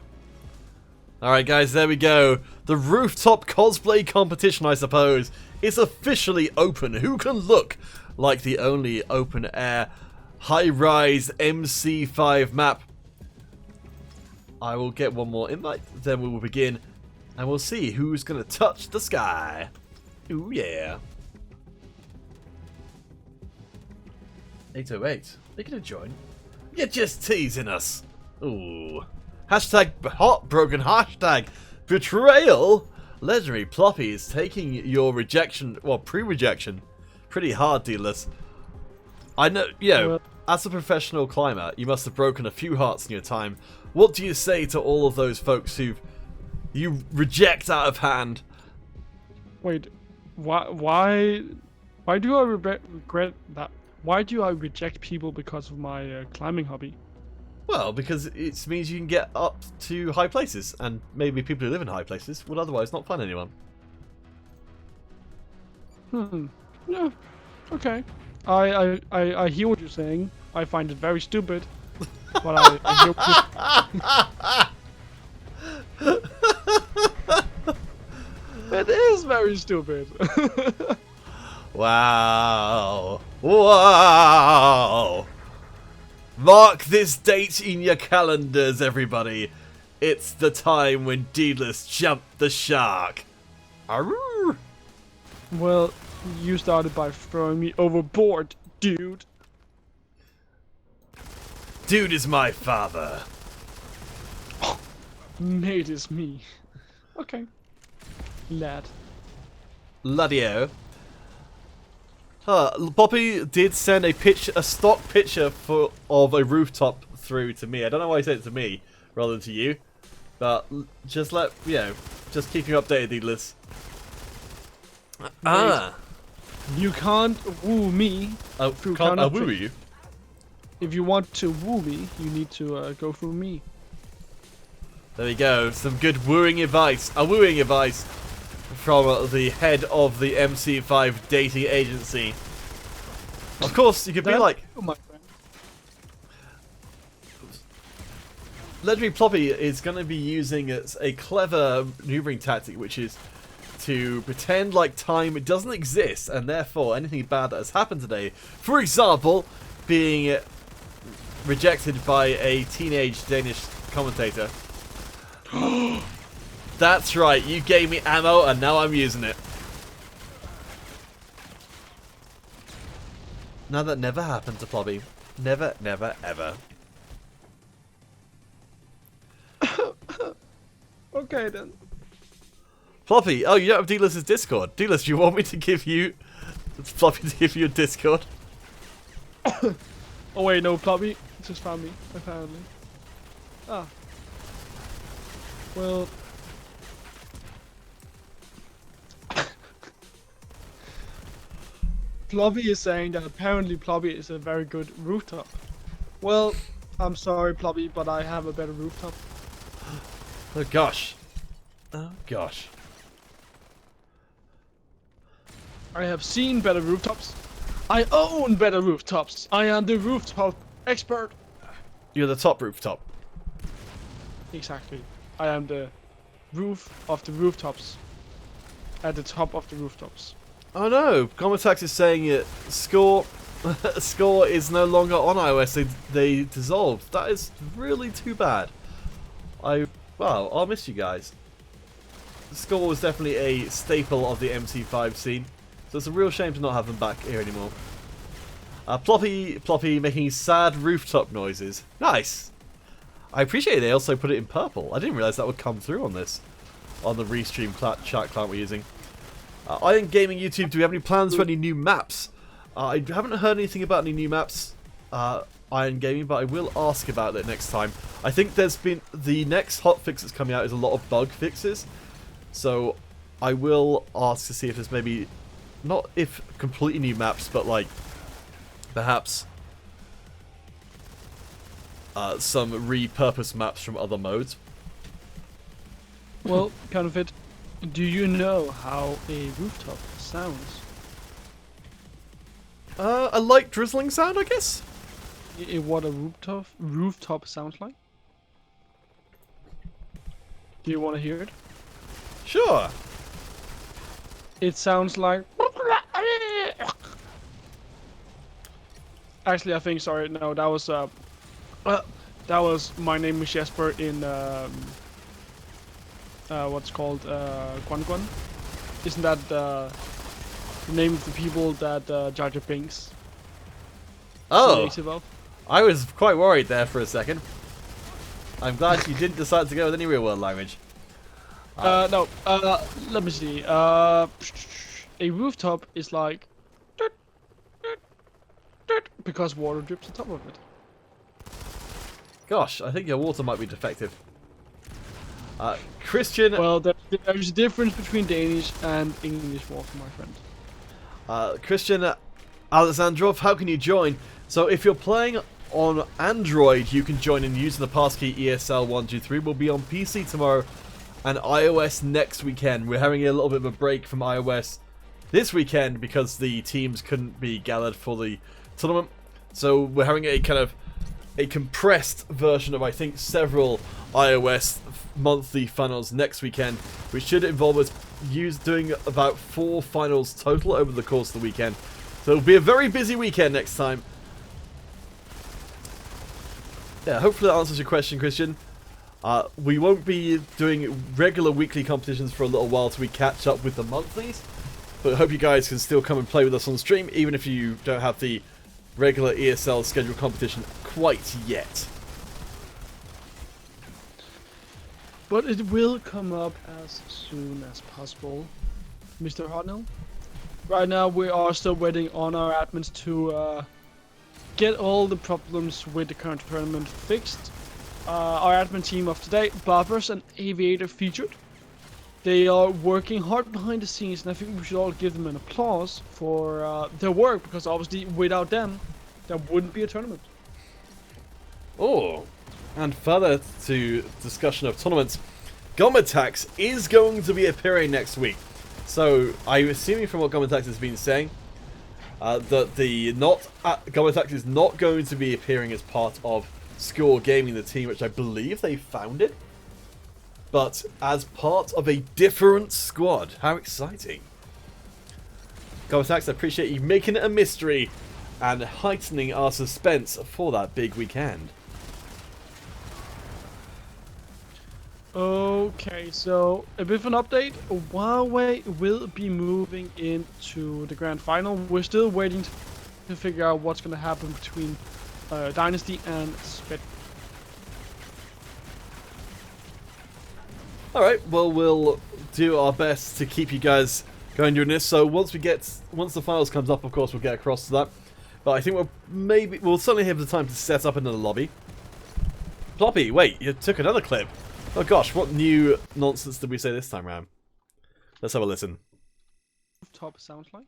Alright guys, there we go. The rooftop cosplay competition, I suppose, is officially open. Who can look like the only open air high-rise MC5 map? I will get one more invite, then we will begin, and we'll see who's going to touch the sky. Ooh yeah. 808, are you going to join? You're just teasing us. Ooh. Hashtag heartbroken, hashtag betrayal. Legendary Ploppy is taking your rejection, well, pre-rejection, pretty hard, dealers. I know, as a professional climber, you must have broken a few hearts in your time. What do you say to all of those folks who you reject out of hand? Wait, why do I regret that? Why do I reject people because of my climbing hobby? Well, because it means you can get up to high places, and maybe people who live in high places would otherwise not find anyone. Yeah. Okay. I hear what you're saying. I find it very stupid. But I hear what It is very stupid. Wow. Wow. Mark this date in your calendars, everybody. It's the time when Deedless jumped the shark. Arrgh. Well, you started by throwing me overboard, dude. Dude is my father. Mate is me. Okay. Lad. Ladio. Poppy did send a stock picture of a rooftop through to me. I don't know why he sent it to me rather than to you, but just just keep you updated, Deedless. You can't woo me. Can't I woo you? If you want to woo me, you need to go through me. There we go. Some good wooing advice. Wooing advice from the head of the MC5 dating agency. Of course, you could be like... Oh, my friend. Legendary Ploppy is going to be using a clever maneuvering tactic, which is to pretend like time doesn't exist, and therefore anything bad that has happened today, for example, being rejected by a teenage Danish commentator. That's right, you gave me ammo and now I'm using it. Now that never happened to Ploppy. Never, never, ever. Okay then. Ploppy, oh, you don't have Deedless' Discord. Deedless, do you want me to give you... Ploppy to give you a Discord? Oh wait, no, Ploppy just found me, apparently. Ah. Well... Ploppy is saying that apparently Ploppy is a very good rooftop. Well, I'm sorry Ploppy, but I have a better rooftop. Oh gosh. Oh gosh. I have seen better rooftops. I own better rooftops. I am the rooftop expert. You're the top rooftop. Exactly. I am the roof of the rooftops. At the top of the rooftops. Oh no, Comatax is saying it. Score is no longer on iOS. They dissolved. That is really too bad. Wow, I'll miss you guys. Score was definitely a staple of the MC5 scene, so it's a real shame to not have them back here anymore. Ploppy making sad rooftop noises. Nice. I appreciate they also put it in purple. I didn't realise that would come through on this, on the Restream chat client we're using. Iron Gaming YouTube, do we have any plans for any new maps? I haven't heard anything about any new maps, Iron Gaming, but I will ask about it next time. I think there's been... The next hotfix that's coming out is a lot of bug fixes. So I will ask to see if there's maybe, not if completely new maps, but like perhaps some repurposed maps from other modes. Well, kind of it. Do you know how a rooftop sounds? A light drizzling sound, I guess? What a rooftop sounds like? Do you want to hear it? Sure. It sounds like... Actually, I think, sorry, no, that was My Name is Jesper in, what's called, Guan Guan. Isn't that the name of the people that Jar Jar Binks Oh, is of? I was quite worried there for a second. I'm glad you didn't decide to go with any real world language. No, let me see. A rooftop is like... because water drips on top of it. Gosh, I think your water might be defective. Christian... Well, there's a difference between Danish and English water, my friend. Christian Alexandrov, how can you join? So if you're playing on Android, you can join in using the passkey ESL123. We'll be on PC tomorrow and iOS next weekend. We're having a little bit of a break from iOS this weekend because the teams couldn't be gathered for the tournament. So we're having a kind of a compressed version of, I think, several iOS monthly finals next weekend, which should involve us doing about 4 finals total over the course of the weekend. So it'll be a very busy weekend next time. Yeah, hopefully that answers your question, Christian. We won't be doing regular weekly competitions for a little while till we catch up with the monthlies. But I hope you guys can still come and play with us on stream, even if you don't have the regular ESL scheduled competition quite yet. But it will come up as soon as possible, Mr. Hartnell. Right now we are still waiting on our admins to get all the problems with the current tournament fixed. Our admin team of today, Barbers and Aviator featured. They are working hard behind the scenes, and I think we should all give them an applause for their work, because obviously without them, there wouldn't be a tournament. Oh, and further to discussion of tournaments, Gomatax is going to be appearing next week. So I'm assuming from what Gomatax has been saying, that Gomatax is not going to be appearing as part of Score Gaming, the team which I believe they founded, but as part of a different squad. How exciting! Gomatax, I appreciate you making it a mystery and heightening our suspense for that big weekend. Okay, so a bit of an update. Huawei will be moving into the grand final. We're still waiting to figure out what's going to happen between Dynasty and Sped. Alright, well, we'll do our best to keep you guys going during this. So once the finals comes up, of course, we'll get across to that. But I think we'll certainly have the time to set up another lobby. Floppy, wait, you took another clip. Oh gosh, what new nonsense did we say this time around? Let's have a listen. Top sounds like.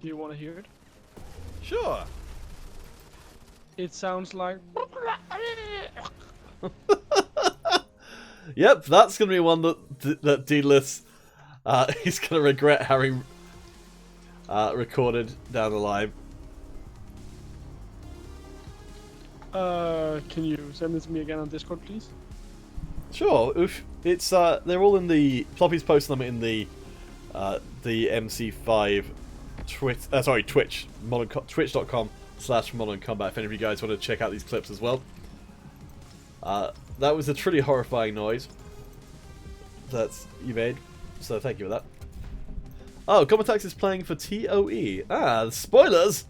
Do you want to hear it? Sure. It sounds like. Yep, that's gonna be one that Deedless he's gonna regret having recorded down the line. Can you send this to me again on Discord, please? Sure. Oof. It's they're all in the Floppy's posting them in the MC5 Twitch twitch.com/Modern Combat. If any of you guys want to check out these clips as well. That was a truly horrifying noise that you made, so thank you for that. Oh, Gomatax is playing for TOE. Ah, spoilers!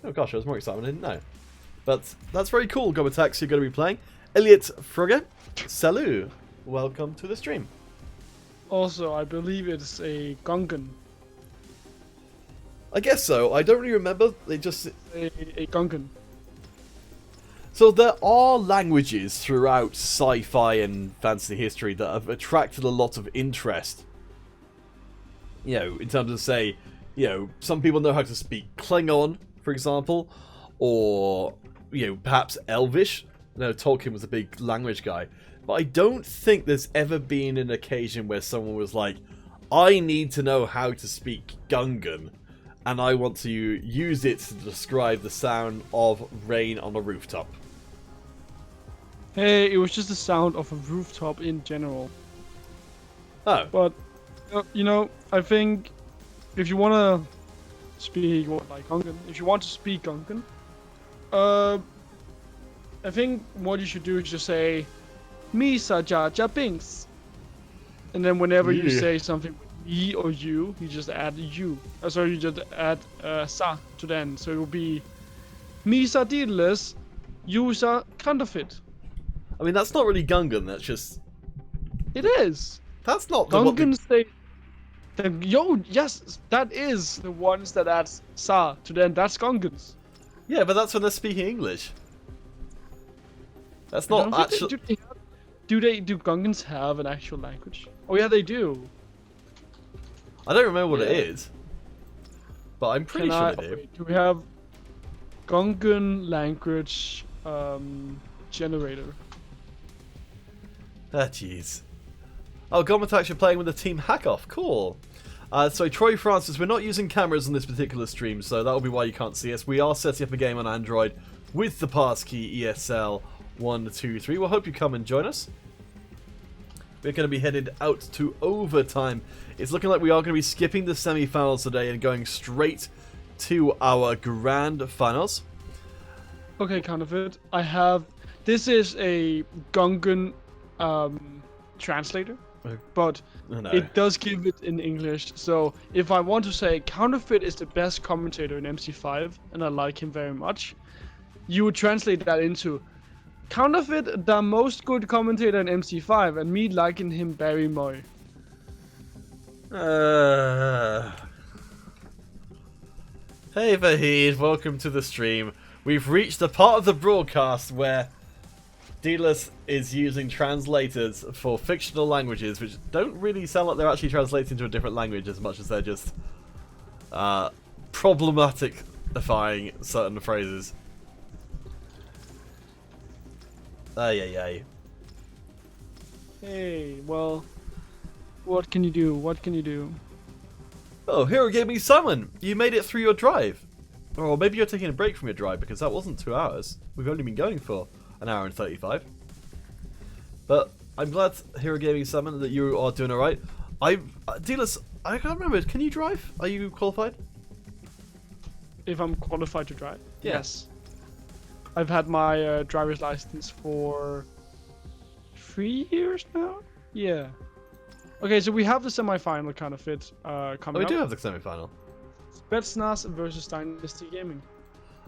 Oh gosh, I was more excited, I didn't know. But that's very cool, Gomatax, you're going to be playing. Elliot Frogger, salut! Welcome to the stream. Also, I believe it's a Gungan. I guess so, I don't really remember, they just... A Gungan. So there are languages throughout sci-fi and fantasy history that have attracted a lot of interest. You know, in terms of, say, you know, some people know how to speak Klingon, for example, or, you know, perhaps Elvish. You know, Tolkien was a big language guy. But I don't think there's ever been an occasion where someone was like, I need to know how to speak Gungan, and I want to use it to describe the sound of rain on a rooftop. Hey, it was just the sound of a rooftop in general. Oh. But, you know, I think if you want to speak like Gungan, if you want to speak Gungan, I think what you should do is just say, Misa ja Binks. And then whenever you say something with me or you just add you. Sorry, you just add sa to the end. So it will be Misa Deedless, Usa Counterfeit. I mean, that's not really Gungan, that's just... It is. That's not Gungans, yes, that is the ones that add sa to the end. That's Gungans. Yeah, but that's when they're speaking English. That's not actually... Do Gungans have an actual language? Oh yeah, they do. I don't remember what it is. But I'm pretty sure they do. Wait, do we have Gungan language generator? Ah, jeez. Oh, Gomatak's you're playing with the Team Hackoff. Cool. So, Troy Francis, we're not using cameras on this particular stream, so that'll be why you can't see us. We are setting up a game on Android with the passkey ESL 123. We'll hope you come and join us. We're going to be headed out to overtime. It's looking like we are going to be skipping the semi-finals today and going straight to our grand finals. Okay, Counterfeit. This is a Gungan translator, but it does give it in English. So if I want to say Counterfeit is the best commentator in MC5, and I like him very much, you would translate that into Counterfeit, the most good commentator in MC5, and me liking him very much. Hey Vahid, welcome to the stream. We've reached the part of the broadcast where Dealers is using translators for fictional languages, which don't really sound like they're actually translating to a different language as much as they're just problematic-ifying certain phrases. Ay. Hey, well, what can you do? What can you do? Oh, Hero Gaming Summon! You made it through your drive. Or maybe you're taking a break from your drive, because that wasn't 2 hours. We've only been going for an hour and 35. But I'm glad, Hero Gaming Summon, that you are doing alright. Dealers, I can't remember, can you drive? Are you qualified? If I'm qualified to drive? Yeah. Yes. I've had my driver's license for 3 years now? Yeah. Okay, so we have the semi-final Counterfeit coming we up. do have the semi-final. Spetsnaz versus Dynasty Gaming.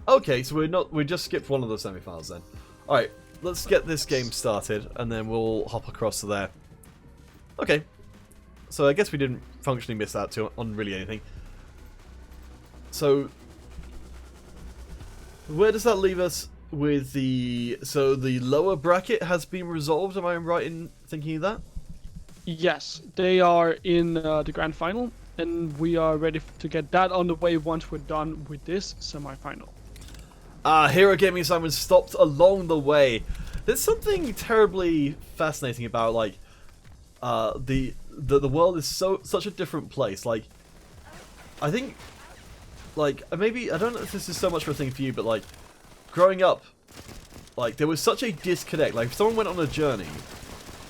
Okay, so we just skipped one of the semi-finals then. Alright, let's get this game started, and then we'll hop across to there. Okay. So I guess we didn't functionally miss out on really anything. So, where does that leave us with the... So the lower bracket has been resolved, am I right in thinking of that? Yes, they are in the grand final, and we are ready to get that on the way once we're done with this semi-final. Hero Gaming Simon stopped along the way. There's something terribly fascinating about, like, the world is such a different place. Like, I think, like, maybe, I don't know if this is so much of a thing for you, but, like, growing up, like, there was such a disconnect. Like, if someone went on a journey,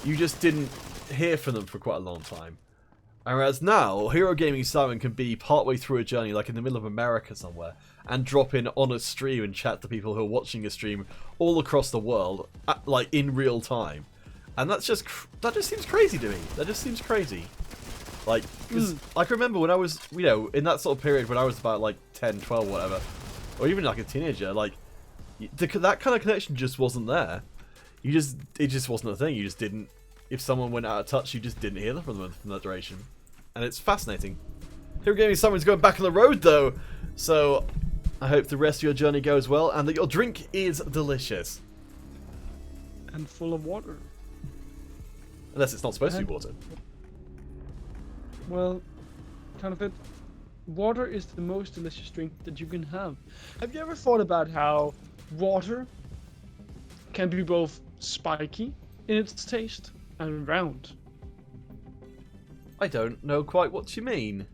you just didn't hear from them for quite a long time. Whereas now, Hero Gaming Simon can be partway through a journey, like in the middle of America somewhere, and drop in on a stream and chat to people who are watching a stream all across the world, like in real time. And that just seems crazy to me. That just seems crazy. Like, because I can remember when I was, you know, in that sort of period when I was about like 10, 12, whatever, or even like a teenager, like, that kind of connection just wasn't there. It just wasn't a thing. You just didn't. If someone went out of touch, you just didn't hear them from that duration. And it's fascinating. Hero Gaming Summon's going back on the road, though. So, I hope the rest of your journey goes well and that your drink is delicious. And full of water. Unless it's not supposed to be water. Well, kind of it. Water is the most delicious drink that you can have. Have you ever thought about how water can be both spiky in its taste and round? I don't know quite what you mean.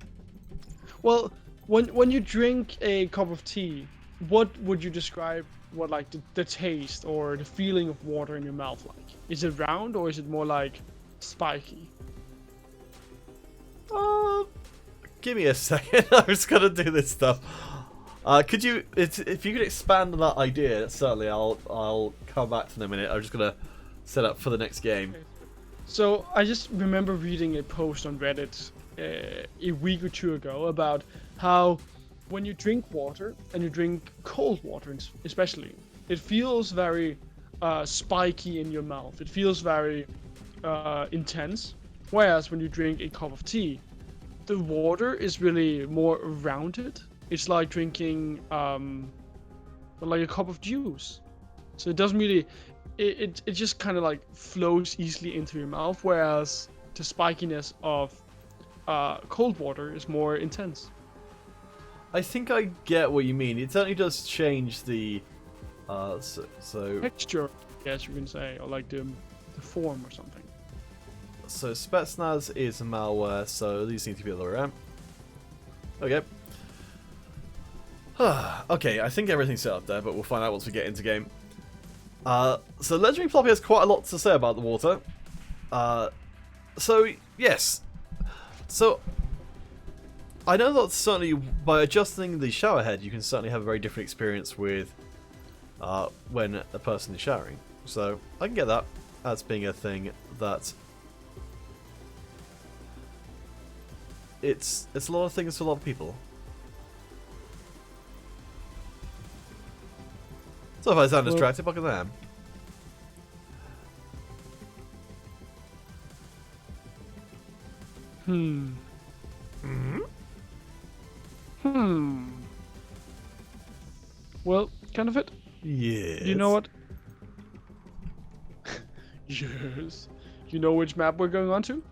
Well, when you drink a cup of tea, what would you describe what like the taste or the feeling of water in your mouth like? Is it round or is it more like spiky? Give me a second. I'm just gonna do this stuff. Could you, if you could expand on that idea, certainly I'll come back to in a minute. I'm just gonna set up for the next game. So I just remember reading a post on Reddit a week or two ago about how when you drink water and you drink cold water especially, it feels very spiky in your mouth. It feels very intense. Whereas when you drink a cup of tea, the water is really more rounded. It's like drinking like a cup of juice. So it doesn't really, it just kind of like flows easily into your mouth, whereas the spikiness of cold water is more intense. I think I get what you mean. It certainly does change the so Texture, yes, you can say, or like the form or something. So Spetsnaz is a malware, so these need to be at lower ramp. Okay. Okay, I think everything's set up there, but we'll find out once we get into game. So Legendary Floppy has quite a lot to say about the water. So, yes. So, I know that certainly by adjusting the shower head, you can certainly have a very different experience with when a person is showering. So, I can get that as being a thing that it's a lot of things for a lot of people. So if I sound distracted, look at that. Well, kind of it. Yes. You know what? Yes. You know which map we're going on to?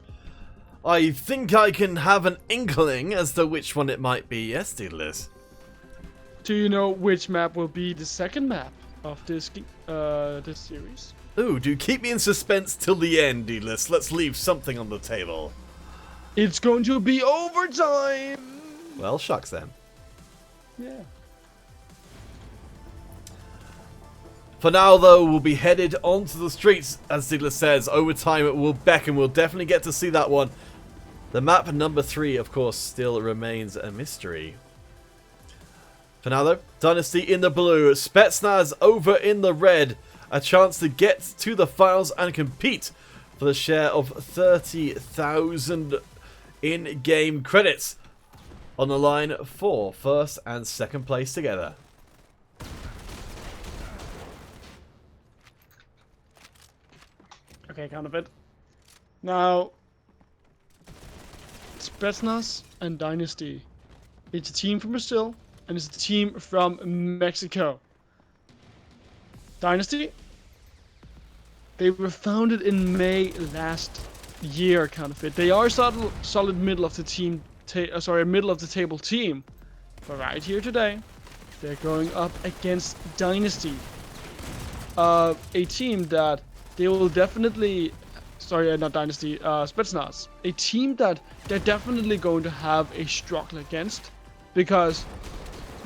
I think I can have an inkling as to which one it might be. Yes, Daedalus. Do you know which map will be the second map of this series? Ooh, do keep me in suspense till the end, Daedalus. Let's leave something on the table. It's going to be overtime! Well, shucks then. Yeah. For now, though, we'll be headed onto the streets, as Daedalus says. Overtime will beckon. We'll definitely get to see that one. The map number 3, of course, still remains a mystery. For now, though, Dynasty in the blue, Spetsnaz over in the red. A chance to get to the finals and compete for the share of 30,000 in-game credits on the line for first and second place together. Okay, kind of it. Now, Spetsnaz and Dynasty. It's a team from Brazil and it's a team from Mexico. Dynasty, they were founded in May last year, kind of it. They are solid middle of the team, middle of the table team. But right here today, they're going up against Dynasty, a team that they will definitely, not Dynasty, Spetsnaz, a team that they're definitely going to have a struggle against, because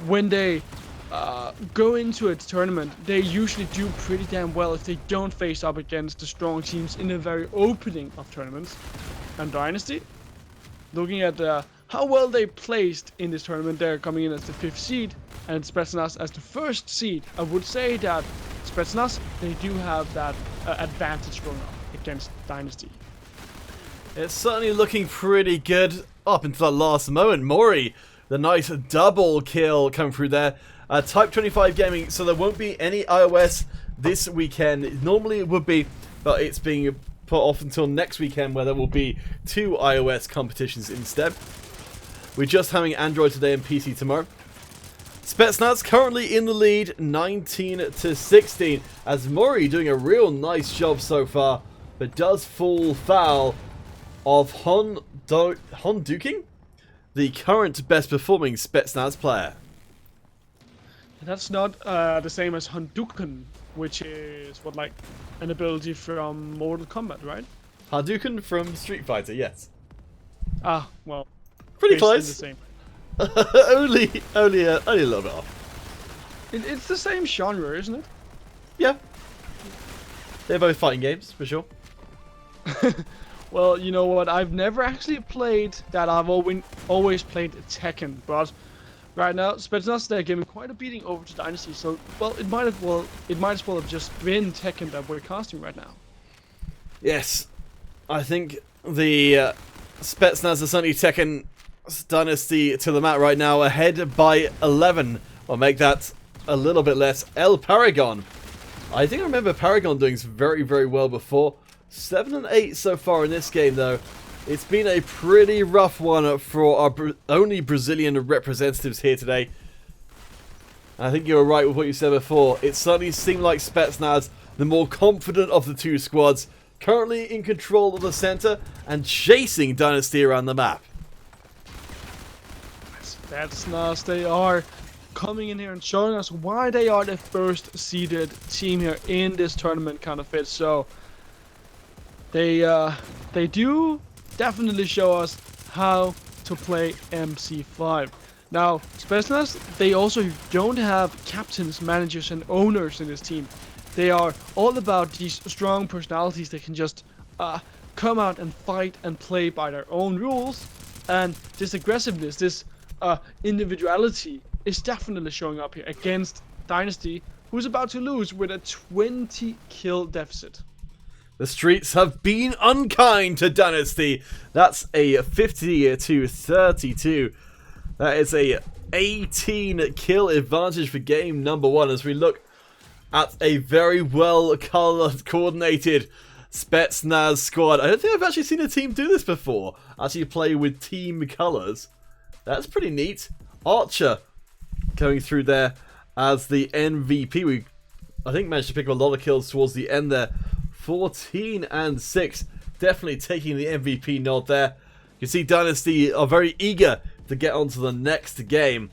when they go into a tournament, they usually do pretty damn well if they don't face up against the strong teams in the very opening of tournaments. And Dynasty, looking at how well they placed in this tournament, they're coming in as the 5th seed, and Spetsnaz as the 1st seed. I would say that Spetsnaz, they do have that advantage going up against Dynasty. It's certainly looking pretty good up until that last moment. Mori, the nice double kill coming through there. Type 25 Gaming, so there won't be any iOS this weekend. Normally it would be, but it's being put off until next weekend, where there will be 2 iOS competitions instead. We're just having Android today and PC tomorrow. Spetsnaz currently in the lead, 19-16, as Mori doing a real nice job so far, but does fall foul of Honduking, the current best performing Spetsnaz player. That's not the same as Hadouken, which is what, like an ability from Mortal Kombat, right? Hadouken from Street Fighter, yes. Ah, well, Pretty basically close. the same. only a little bit off. It's the same genre, isn't it? Yeah. They're both fighting games, for sure. Well, you know what? I've never actually played that. I've always played Tekken, but right now Spetsnaz, they're giving quite a beating over to Dynasty. So, well, it might as well have just been Tekken that we're casting right now. Yes. I think the Spetsnaz are certainly taking Dynasty to the mat right now, ahead by 11. I'll make that a little bit less. El Paragon. I think I remember Paragon doing very, very well before. 7 and 8 so far in this game, though. It's been a pretty rough one for our only Brazilian representatives here today. I think you were right with what you said before. It certainly seemed like Spetsnaz, the more confident of the two squads, currently in control of the center and chasing Dynasty around the map. Spetsnaz, they are coming in here and showing us why they are the first seeded team here in this tournament kind of fit. So they do definitely show us how to play MC5. Now, Spetsnaz, they also don't have captains, managers, and owners in this team. They are all about these strong personalities that can just come out and fight and play by their own rules. And this aggressiveness, this individuality is definitely showing up here against Dynasty, who's about to lose with a 20 kill deficit. The streets have been unkind to Dynasty. That's a 50-32. That is a 18 kill advantage for game number 1 as we look at a very well coordinated Spetsnaz squad. I don't think I've actually seen a team do this before. Actually play with team colors. That's pretty neat. Archer going through there as the MVP. We, I think, managed to pick up a lot of kills towards the end there. 14 and 6. Definitely taking the MVP nod there. You see Dynasty are very eager to get on to the next game.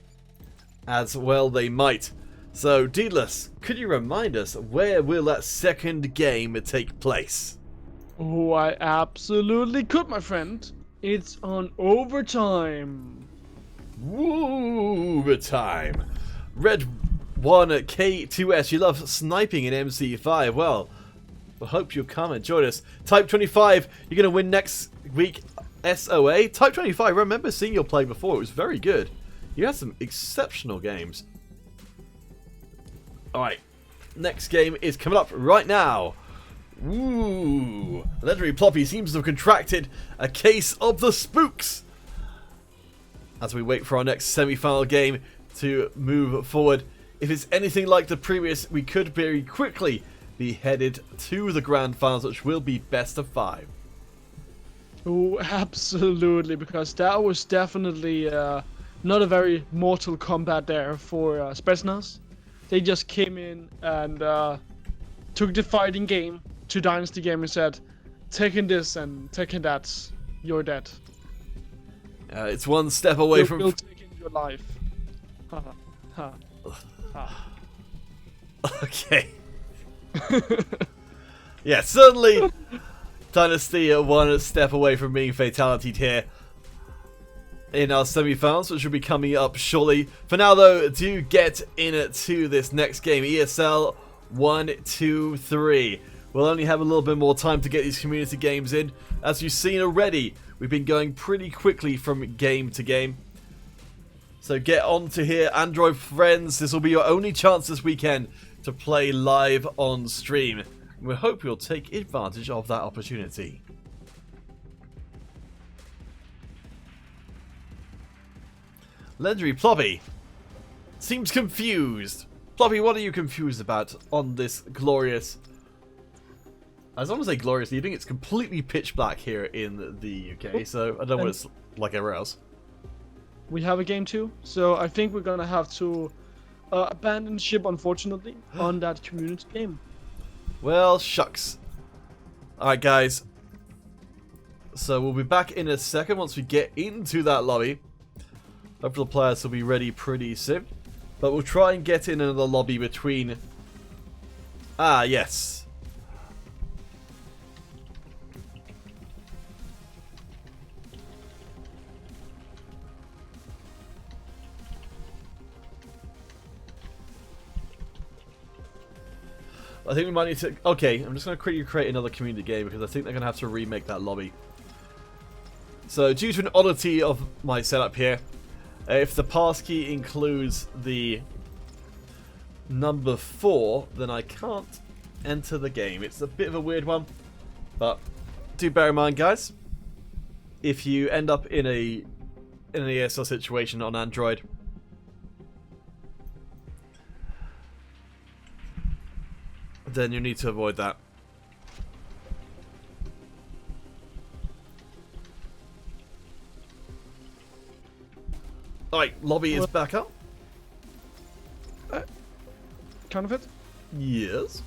As well they might. So, Deedless, could you remind us where will that second game take place? Oh, I absolutely could, my friend. It's on overtime. Overtime. Red 1 at K2S. You love sniping in MC5. Well, I hope you'll come and join us. Type 25, you're going to win next week. SOA. Type 25, I remember seeing your play before. It was very good. You had some exceptional games. Alright, next game is coming up right now. Ooh, Legendary Ploppy seems to have contracted a case of the spooks. As we wait for our next semi-final game to move forward. If it's anything like the previous, we could very quickly be headed to the grand finals, which will be best of 5. Oh, absolutely, because that was definitely not a very Mortal Kombat there for Spetsnaz. They just came in and took the fighting game to Dynasty game and said, taking this and taking that, you're dead. It's one step away from... We'll take in your life. Ha ha ha. Okay. Yeah, certainly Dynasty are one step away from being fatality'd here in our semi-finals, which will be coming up shortly. For now, though, do get into this next game. ESL 1, 2, 3. We'll only have a little bit more time to get these community games in. As you've seen already, we've been going pretty quickly from game to game. So get on to here, Android friends. This will be your only chance this weekend to play live on stream. We hope you'll take advantage of that opportunity. Legendary Ploppy seems confused. Ploppy, what are you confused about on this glorious... As long as I say glorious evening, it's completely pitch black here in the UK, so I don't know what it's like everywhere else. We have a game too, so I think we're gonna have to abandoned ship, unfortunately, on that community game. Well, shucks. Alright, guys. So we'll be back in a second once we get into that lobby. Hopefully the players will be ready pretty soon. But we'll try and get in another lobby between... Ah, yes. I think we might need to... Okay, I'm just going to quickly create another community game because I think they're going to have to remake that lobby. So, due to an oddity of my setup here, if the passkey includes the number 4, then I can't enter the game. It's a bit of a weird one, but do bear in mind, guys, if you end up in an ESL situation on Android, then you need to avoid that. Alright, lobby is back up. Kind of it. Yes.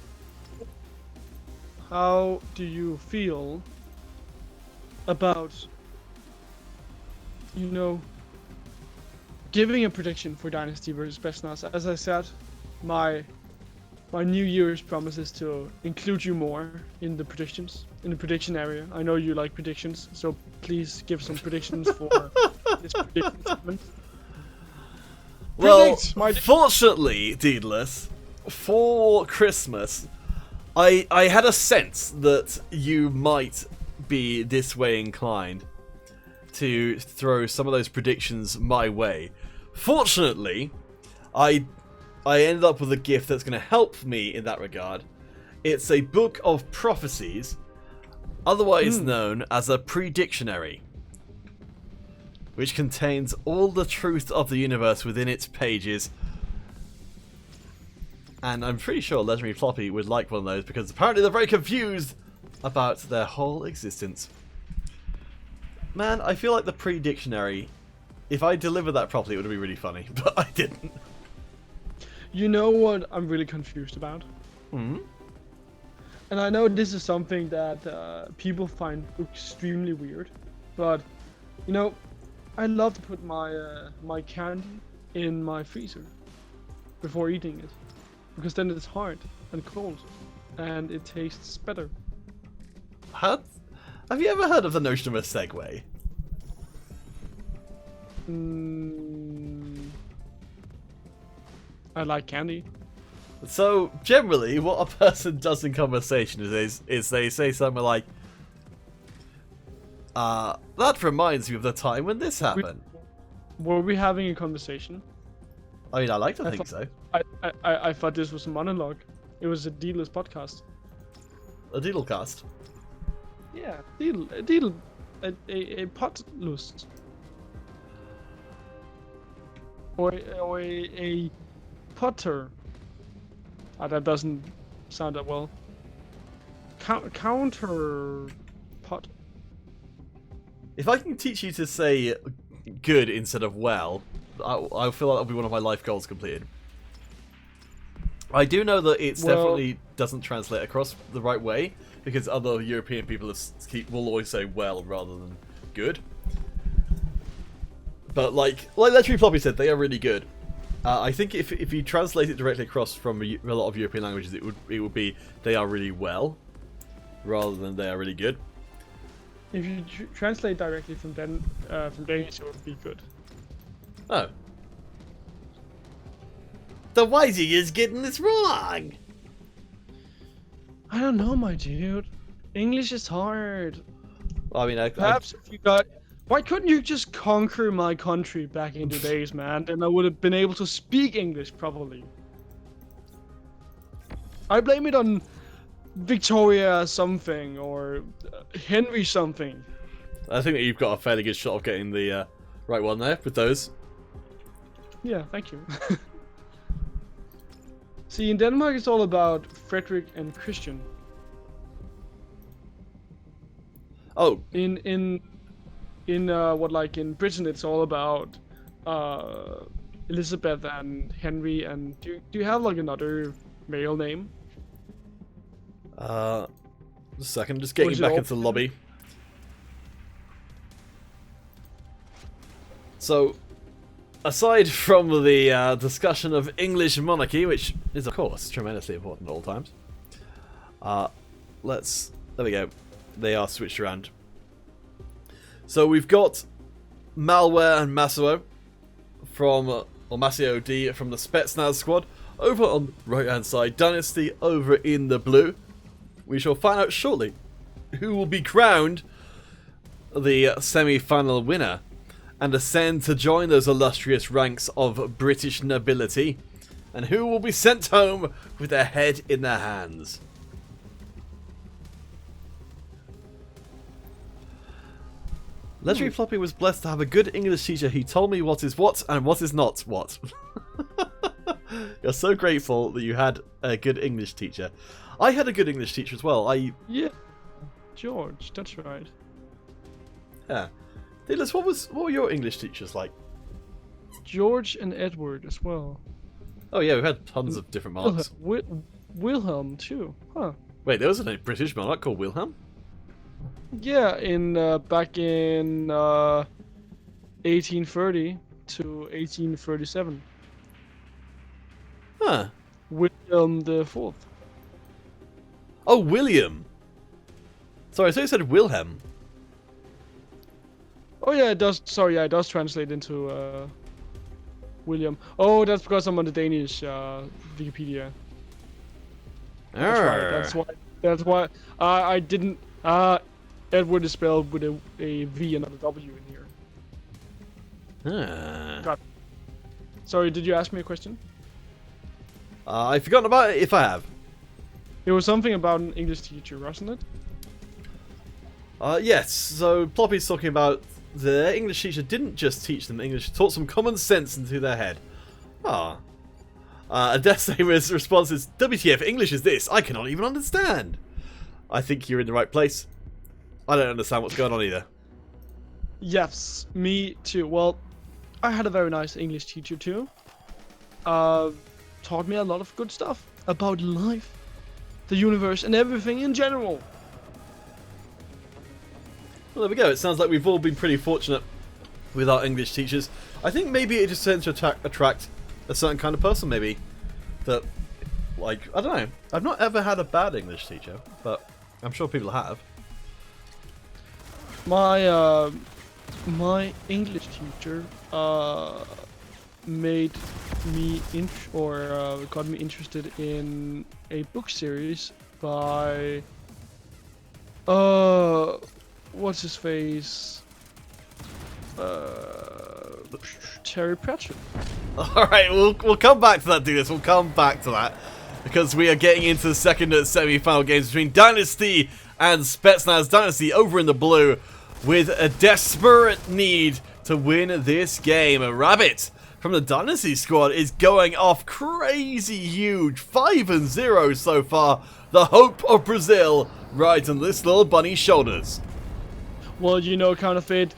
How do you feel about, you know, giving a prediction for Dynasty versus Bestnas? As I said, my New Year's promise is to include you more in the predictions, in the prediction area. I know you like predictions, so please give some predictions for this prediction segment. Well, fortunately, Deedless, for Christmas, I had a sense that you might be this way inclined to throw some of those predictions my way. Fortunately, I ended up with a gift that's going to help me in that regard. It's a book of prophecies, otherwise known as a predictionary, which contains all the truth of the universe within its pages. And I'm pretty sure Legendary Floppy would like one of those because apparently they're very confused about their whole existence. Man, I feel like the predictionary, if I delivered that properly, it would be really funny, but I didn't. You know what I'm really confused about? Hmm? And I know this is something that people find extremely weird, but, you know, I love to put my candy in my freezer before eating it, because then it's hard and cold, and it tastes better. Have you ever heard of the notion of a segue? I like candy. So, generally, what a person does in conversation is they say something like, that reminds me of the time when this happened. Were we having a conversation? I mean, I like to think so. I thought this was a monologue. It was a Deedless podcast. A Deedlecast. Yeah, a podlust. Or a Potter. That doesn't sound that well. Counter pot. If I can teach you to say good instead of well, I feel like that'll be one of my life goals completed. I do know that it definitely doesn't translate across the right way, because other European people will always say well rather than good. But like Legendary Floppy said, they are really good. I think if you translate it directly across from a lot of European languages, it would be they are really well, rather than they are really good. If you translate directly from Danish, it would be good. Oh. The Wisey is getting this wrong! I don't know, my dude. English is hard. I mean, Perhaps if you got... Why couldn't you just conquer my country back in the days, man? Then I would have been able to speak English properly. I blame it on Victoria something, or Henry something. I think that you've got a fairly good shot of getting the right one there with those. Yeah, thank you. See, in Denmark it's all about Frederick and Christian. Oh. In Britain it's all about Elizabeth and Henry, and do you have like another male name? Just a second, just getting Was it back all- into the lobby. So, aside from the discussion of English monarchy, which is of course tremendously important at all times, there we go. They are switched around. So we've got Malware and Masuo or Masio D from the Spetsnaz squad over on the right hand side. Dynasty over in the blue. We shall find out shortly who will be crowned the semi-final winner and ascend to join those illustrious ranks of British nobility, and who will be sent home with their head in their hands. Legendary Floppy was blessed to have a good English teacher who told me what is what and what is not what. You're so grateful that you had a good English teacher. I had a good English teacher as well. Yeah, George, that's right. Yeah. Dylan, what were your English teachers like? George and Edward as well. Oh yeah, we had tons of different monarchs. Wilhelm too, huh? Wait, there was a British monarch called Wilhelm? Yeah, back in 1830 to 1837. Huh. William the Fourth. Oh, William. Sorry, I thought you said Wilhelm. Oh yeah, it does. Sorry, yeah, it does translate into William. Oh, that's because I'm on the Danish Wikipedia. That's right. That's why I didn't. Edward is spelled with a V and not a W in here. Ah. Sorry, did you ask me a question? I've forgotten about it if I have. It was something about an English teacher, wasn't it? Yes, so Ploppy's talking about the English teacher didn't just teach them English, taught some common sense into their head. Adesa's response is, WTF, English is this? I cannot even understand. I think you're in the right place. I don't understand what's going on either. Yes, me too. Well, I had a very nice English teacher too. Taught me a lot of good stuff about life, the universe, and everything in general. Well, there we go. It sounds like we've all been pretty fortunate with our English teachers. I think maybe it just tends to attract a certain kind of person, maybe. That, like, I don't know. I've not ever had a bad English teacher, but I'm sure people have. My English teacher made me got me interested in a book series by what's his face? Terry Pratchett. Alright, we'll come back to that, Dudas. We'll come back to that. Because we are getting into the second semi-final games between Dynasty and Spetsnaz. Dynasty over in the blue with a desperate need to win this game. A Rabbit from the Dynasty squad is going off crazy huge. 5-0 so far. The hope of Brazil rides on this little bunny's shoulders. Well, you know, Counterfeit,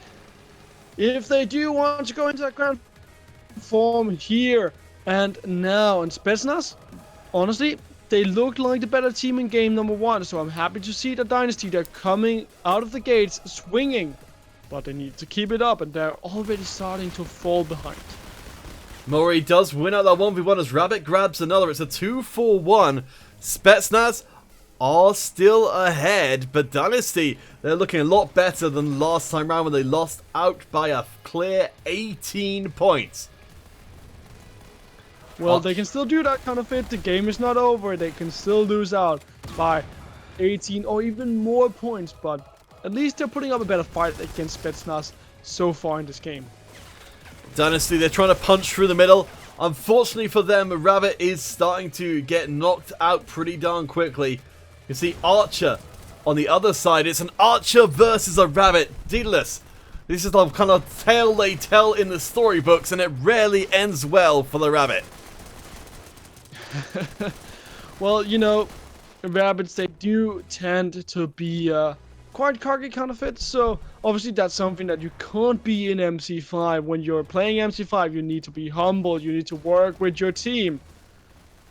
if they do want to go into that grand form here and now, and Spetsnaz, honestly, they look like the better team in game number 1, so I'm happy to see the Dynasty. They're coming out of the gates swinging, but they need to keep it up, and they're already starting to fall behind. Mori does win out that 1v1 as Rabbit grabs another. It's a 2-4-1. Spetsnaz are still ahead, but Dynasty, they're looking a lot better than last time round when they lost out by a clear 18 points. Well, they can still do that, Counterfeit. The game is not over. They can still lose out by 18 or even more points, but at least they're putting up a better fight against Spetsnaz so far in this game. Dynasty, they're trying to punch through the middle. Unfortunately for them, Rabbit is starting to get knocked out pretty darn quickly. You can see Archer on the other side. It's an Archer versus a Rabbit. Daedalus, this is the kind of tale they tell in the storybooks, and it rarely ends well for the Rabbit. Well, you know, Rabbits, they do tend to be quite cocky counterfeit. So obviously that's something that you can't be in MC5. When you're playing MC5, you need to be humble. You need to work with your team.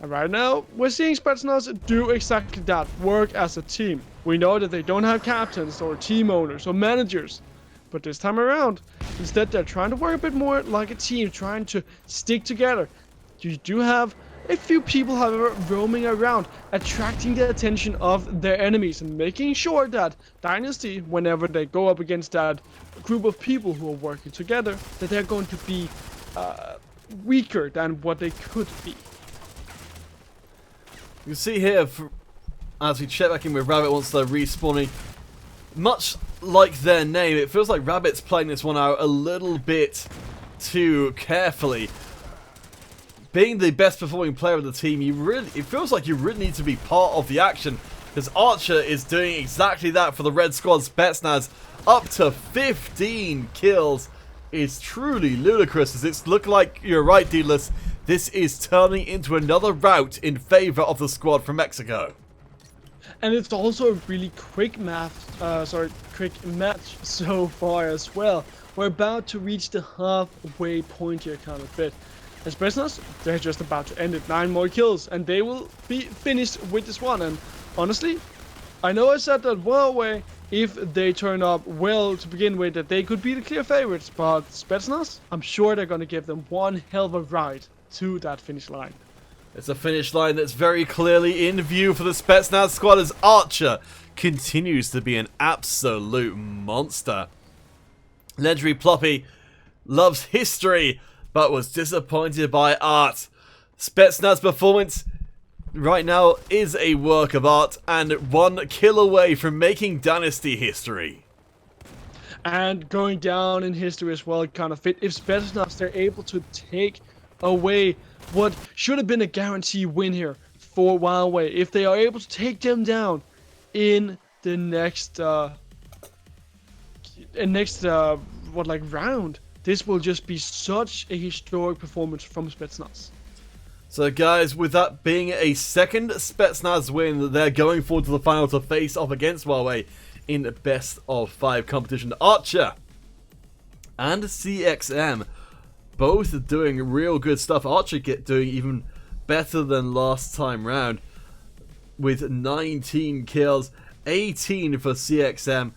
And right now, we're seeing Spetsnaz do exactly that, work as a team. We know that they don't have captains or team owners or managers. But this time around, instead they're trying to work a bit more like a team, trying to stick together. You do have a few people, however, roaming around, attracting the attention of their enemies and making sure that Dynasty, whenever they go up against that group of people who are working together, that they're going to be weaker than what they could be. You can see here, as we check back in with Rabbit once they're respawning, much like their name, it feels like Rabbit's playing this one out a little bit too carefully. Being the best performing player of the team, it feels like you really need to be part of the action, because Archer is doing exactly that for the Red Squad Spetsnaz. Up to 15 kills is truly ludicrous, as it's look like, you're right, Deedless, this is turning into another rout in favor of the squad from Mexico. And it's also a really quick match so far as well. We're about to reach the halfway point here, kind of bit. And Spetsnaz, they're just about to end it. 9 more kills, and they will be finished with this one. And honestly, I know I said that Huawei, if they turn up well to begin with, that they could be the clear favorites. But Spetsnaz, I'm sure they're going to give them one hell of a ride to that finish line. It's a finish line that's very clearly in view for the Spetsnaz squad, as Archer continues to be an absolute monster. Legendary Ploppy loves history, but was disappointed by art. Spetsnaz performance right now is a work of art, and 1 kill away from making Dynasty history. And going down in history as well, kind of fit. If Spetsnaz, they're able to take away what should have been a guarantee win here for Huawei, if they are able to take them down in the next round, this will just be such a historic performance from Spetsnaz. So guys, with that being a second Spetsnaz win, they're going forward to the final to face off against Huawei in the best of 5 competition. Archer and CXM both doing real good stuff. Archer doing even better than last time round with 19 kills, 18 for CXM.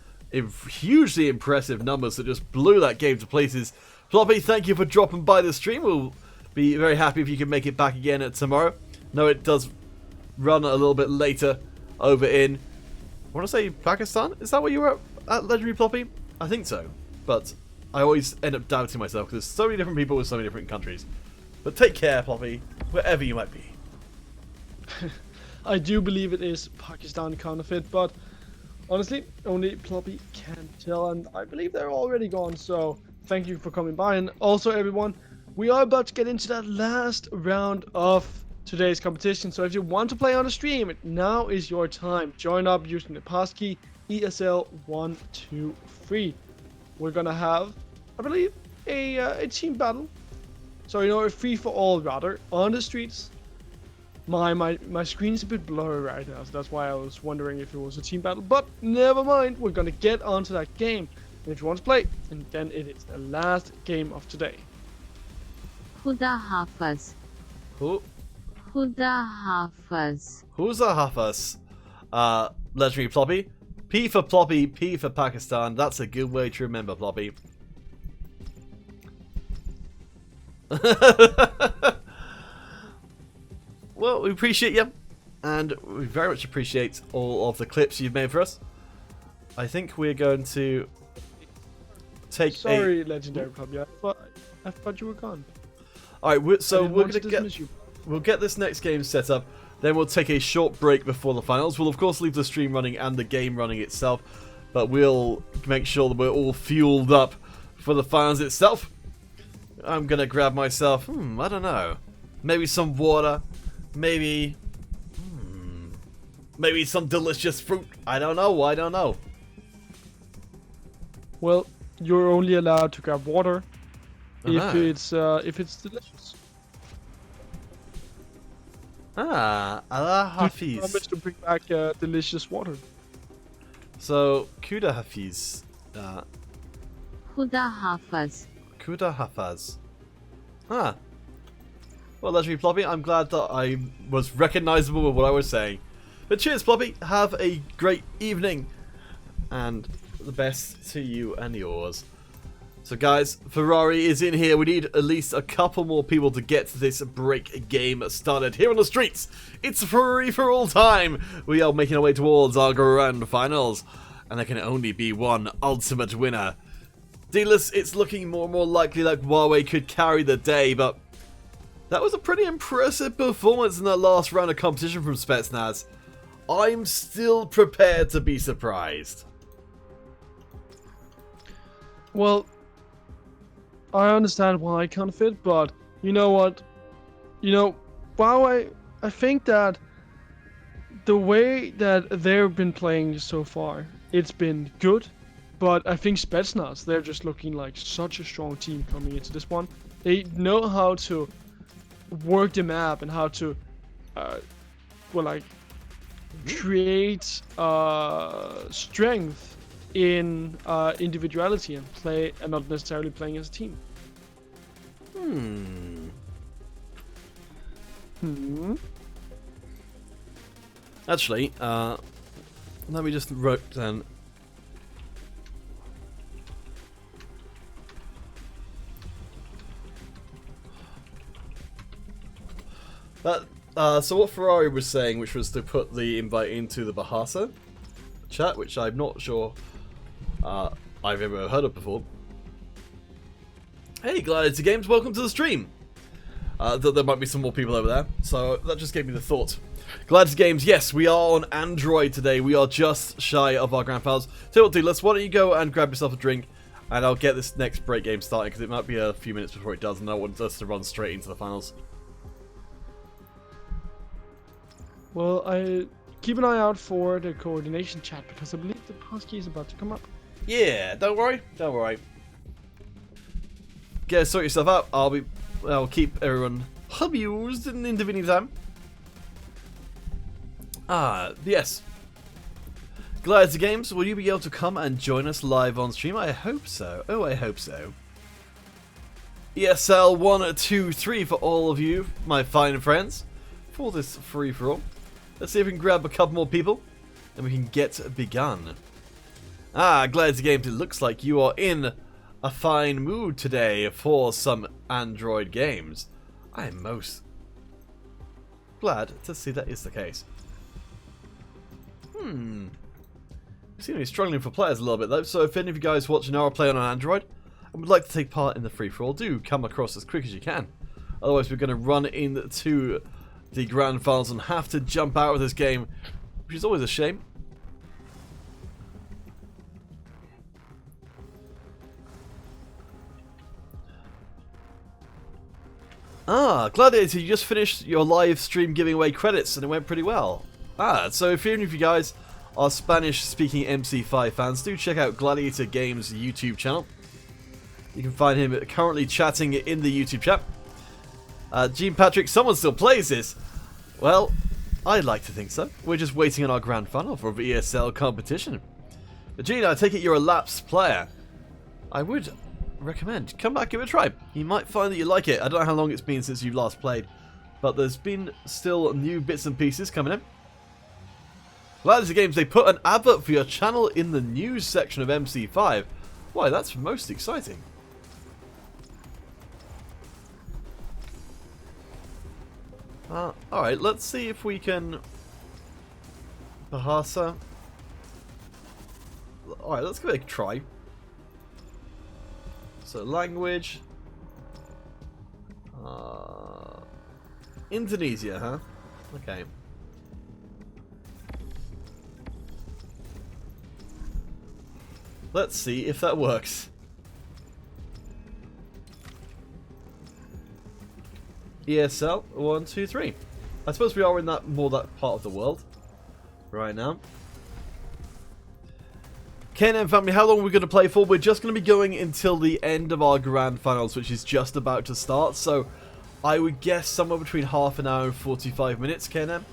Hugely impressive numbers that just blew that game to places. Floppy, thank you for dropping by the stream. We'll be very happy if you can make it back again tomorrow. No, it does run a little bit later over in, I want to say Pakistan? Is that where you were at Legendary Floppy? I think so, but I always end up doubting myself because there's so many different people with so many different countries. But take care, Floppy, wherever you might be. I do believe it is Pakistan counterfeit, but honestly, only Ploppy can tell, and I believe they're already gone, so thank you for coming by. And also, everyone, we are about to get into that last round of today's competition, so if you want to play on the stream, now is your time. Join up using the passkey ESL123. We're gonna have, I believe, a team battle. So, you know, a free-for-all rather, on the streets. My screen is a bit blurry right now, so that's why I was wondering if it was a team battle. But never mind, we're gonna get onto that game. And if you want to play, and then it is the last game of today. Khuda Hafiz. Who? Khuda Hafiz. Who's a Hafiz? Legendary Ploppy. P for Ploppy, P for Pakistan. That's a good way to remember, Ploppy. Well, we appreciate you, and we very much appreciate all of the clips you've made for us. I think we're going to take Sorry, Legendary Ploppy. I thought you were gone. Alright, so we're going to we'll get this next game set up, then we'll take a short break before the finals. We'll of course leave the stream running and the game running itself, but we'll make sure that we're all fueled up for the finals itself. I'm going to grab myself, I don't know, maybe some water, maybe some delicious fruit. I don't know. Well, you're only allowed to grab water Uh-huh. if it's delicious. Allah I Hafiz. promise to bring back delicious water. So, Kuda Hafiz. Khuda Hafaz. Kuda Hafaz. Ah. Well, Legendary Ploppy, I'm glad that I was recognizable with what I was saying. But cheers, Ploppy. Have a great evening. And the best to you and yours. So guys, Ferrari is in here. We need at least a couple more people to get this break game started here on the streets. It's free for all time. We are making our way towards our grand finals. And there can only be one ultimate winner. Dealers, it's looking more and more likely like Huawei could carry the day, but that was a pretty impressive performance in that last round of competition from Spetsnaz. I'm still prepared to be surprised. Well, I understand why Confit, but you know what? Huawei, I think that the way that they've been playing so far, it's been good, but I think Spetsnaz, they're just looking like such a strong team coming into this one. They know how to work the map and how to, create strength in individuality and play, and not necessarily playing as a team. Actually, let me just write down. So what Ferrari was saying, which was to put the invite into the Bahasa chat, which I'm not sure I've ever heard of before. Hey, Gladiator Games, welcome to the stream. There might be some more people over there, so that just gave me the thought. Gladiator Games, yes, we are on Android today. We are just shy of our grand finals. Tell you what, Dealers, why don't you go and grab yourself a drink, and I'll get this next break game started, because it might be a few minutes before it does, and I want us to run straight into the finals. Well, I keep an eye out for the coordination chat, because I believe the passkey is about to come up. Yeah, don't worry, don't worry. Go sort yourself out. I'll keep everyone amused in the intervening time. Yes. Gladiator Games, will you be able to come and join us live on stream? I hope so. Oh, I hope so. ESL 1, 2, 3 for all of you, my fine friends, for this free-for-all. Let's see if we can grab a couple more people, and we can get begun. Gladiator Games, it looks like you are in a fine mood today for some Android games. I am most glad to see that is the case. We seem to be struggling for players a little bit though, so if any of you guys watching are playing on Android and would like to take part in the free-for-all, do come across as quick as you can. Otherwise we're going to run into the grand finals and have to jump out of this game, which is always a shame. Gladiator, you just finished your live stream giving away credits and it went pretty well. So if any of you guys are Spanish-speaking MC5 fans, do check out Gladiator Games' YouTube channel. You can find him currently chatting in the YouTube chat. Gene Patrick, someone still plays this. Well, I'd like to think so. We're just waiting on our grand final for the ESL competition. But Gene, I take it you're a lapsed player. I would recommend come back, give it a try. You might find that you like it. I don't know how long it's been since you last played, but there's been still new bits and pieces coming in. Gladiator Games, they put an advert for your channel in the news section of MC5. Why, that's most exciting. Alright, let's see if we can Bahasa. Alright, let's give it a try. So, language. Indonesia, huh? Okay. Let's see if that works. ESL 1, 2, 3. I suppose we are in that part of the world right now. KNM family, how long are we going to play for? We're just going to be going until the end of our grand finals, which is just about to start. So I would guess somewhere between half an hour and 45 minutes, KNM.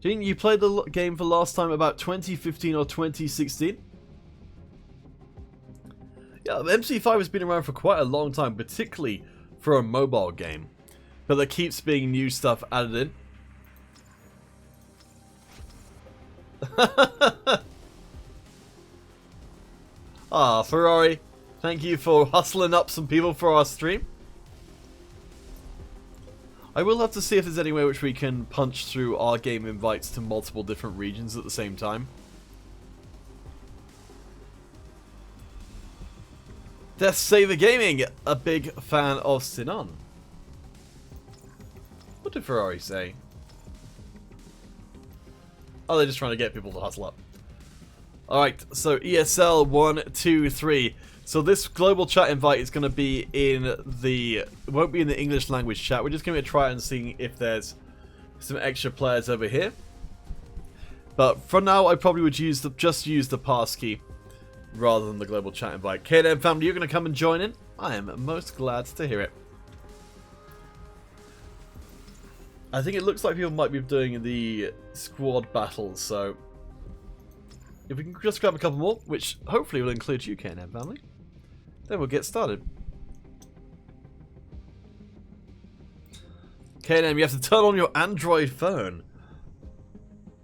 Gene, you played the game for last time about 2015 or 2016? Yeah, MC5 has been around for quite a long time, particularly for a mobile game. But there keeps being new stuff added in. Ah, Ferrari, thank you for hustling up some people for our stream. I will have to see if there's any way which we can punch through our game invites to multiple different regions at the same time. Death Saver Gaming, a big fan of Sinan. What did Ferrari say? Oh, they're just trying to get people to hustle up. Alright, so ESL 1, 2, 3. So this global chat invite is going to be in the... It won't be in the English language chat. We're just going to try and see if there's some extra players over here. But for now, I probably would just use the passkey rather than the global chat invite. KNM family, you're going to come and join in? I am most glad to hear it. I think it looks like people might be doing the squad battles, so... If we can just grab a couple more, which hopefully will include you, KNM family, then we'll get started. KNM, you have to turn on your Android phone.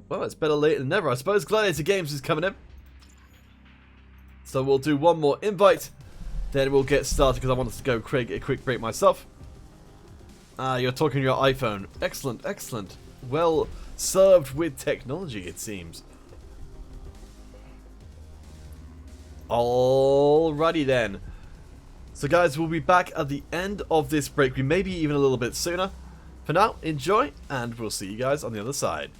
Well, it's better late than never. I suppose Gladiator Games is coming in. So we'll do one more invite, then we'll get started because I wanted to go a quick break myself. You're talking your iPhone. Excellent, excellent. Well served with technology, it seems. Alrighty then. So guys, we'll be back at the end of this break. We may be even a little bit sooner. For now, enjoy, and we'll see you guys on the other side.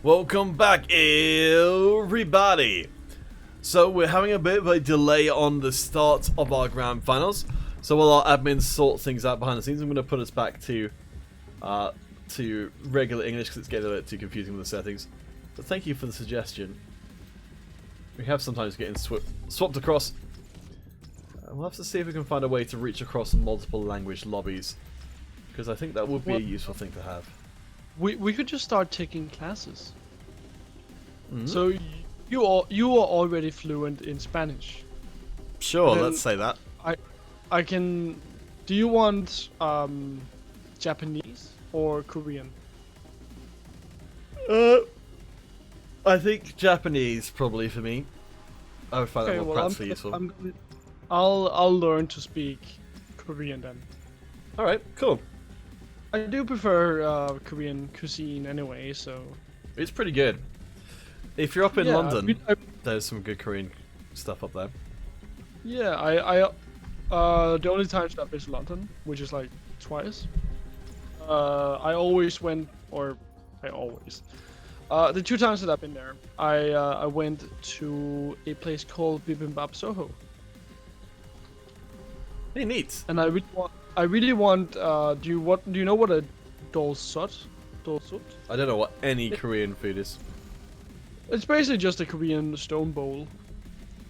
Welcome back, everybody! So we're having a bit of a delay on the start of our grand finals. So while our admins sort things out behind the scenes, I'm going to put us back to regular English because it's getting a bit too confusing with the settings. But thank you for the suggestion. We have sometimes getting swapped across. We'll have to see if we can find a way to reach across multiple language lobbies, because I think that would be a useful thing to have. We could just start taking classes. Mm-hmm. So you are already fluent in Spanish. Sure, Then let's say that. I can. Do you want Japanese or Korean? I think Japanese probably for me. I would find that more practically useful. I'll learn to speak Korean then. All right, cool. I do prefer Korean cuisine anyway, so It's pretty good. If you're up in yeah, London, there's some good Korean stuff up there. yeah, the only times that I've been to London, which is like twice, I always went, or I always, the 2 times that I've been there, I went to a place called Bibimbap Soho. Hey, neat. And I really want. Do you know what a dolsot? Dolsot? I don't know what any Korean food is. It's basically just a Korean stone bowl.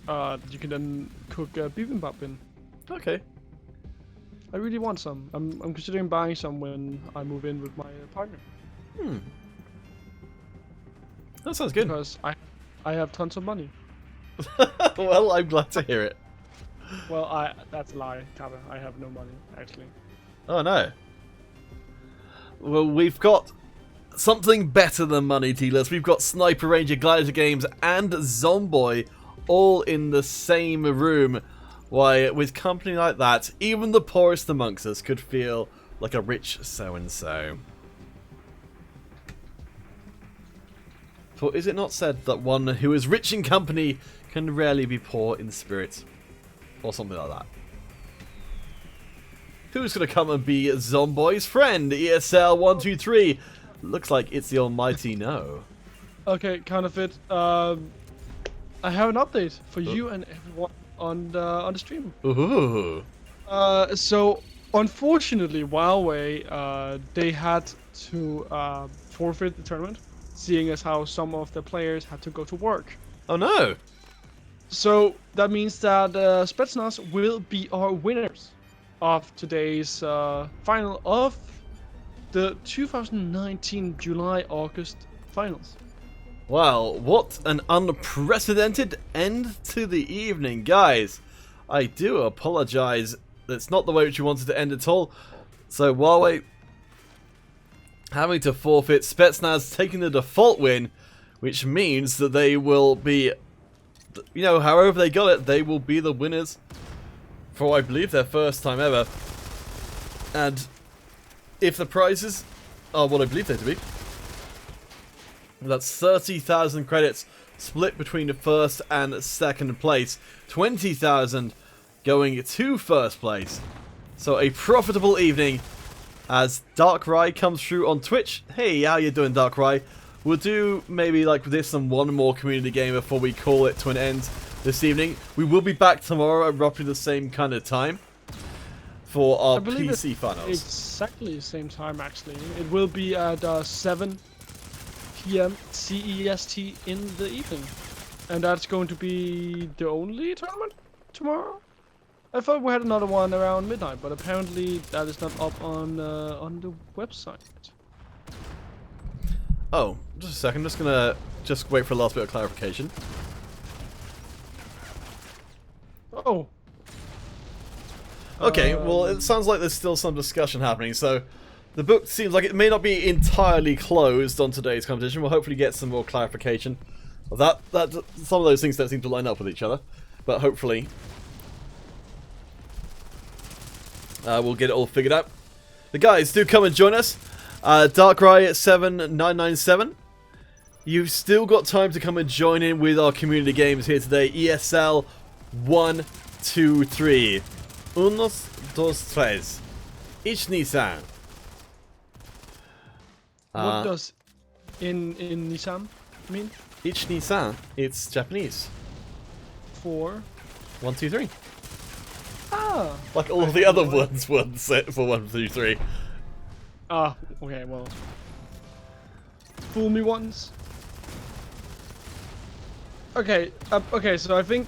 That you can then cook bibimbap in. Okay. I really want some. I'm considering buying some when I move in with my partner. That sounds good. Because I have tons of money. Well, I'm glad to hear it. Well, that's a lie, Kaba. I have no money, actually. Oh no. Well, we've got something better than money dealers. We've got Sniper Ranger, Gladiator Games, and Zomboy all in the same room. Why, with company like that, even the poorest amongst us could feel like a rich so-and-so. For is it not said that one who is rich in company can rarely be poor in spirit? Or something like that. Who's going to come and be Zomboy's friend? ESL123. Looks like it's the almighty no. Okay, Counterfeit. I have an update for you and everyone on the stream. Ooh. So unfortunately, Huawei they had to forfeit the tournament, seeing as how some of the players had to go to work. Oh no. So that means that Spetsnaz will be our winners of today's final of the 2019 July-August finals. Wow, what an unprecedented end to the evening, guys. I do apologize. That's not the way which you wanted to end at all. So Huawei having to forfeit, Spetsnaz taking the default win, which means that they will be, you know, however they got it, they will be the winners for, I believe, their first time ever. And if the prizes are what I believe they to be, that's 30,000 credits split between the first and second place, 20,000 going to first place. So a profitable evening as Darkrai comes through on Twitch. Hey, how you doing, Darkrai? We'll do maybe like this and one more community game before we call it to an end this evening. We will be back tomorrow at roughly the same kind of time for our PC finals. Exactly the same time, actually. It will be at 7 p.m. CEST in the evening. And that's going to be the only tournament tomorrow? I thought we had another one around midnight, but apparently that is not up on the website. Oh, just a second. Just gonna wait for a last bit of clarification. Oh. Okay, well, it sounds like there's still some discussion happening, so the book seems like it may not be entirely closed on today's competition. We'll hopefully get some more clarification of that. Some of those things don't seem to line up with each other, but hopefully we'll get it all figured out. The guys, do come and join us. Darkrai 7997. You've still got time to come and join in with our community games here today. ESL 1, 2, 3. Unos, dos, tres. Ich Nissan. What does In Nissan, I mean. Each Nissan, it's Japanese. For 1, 2, 3. ah. Like all of the other ones set for 1, 2, 3. Ah, okay, well. Fool me once. Okay, okay, so I think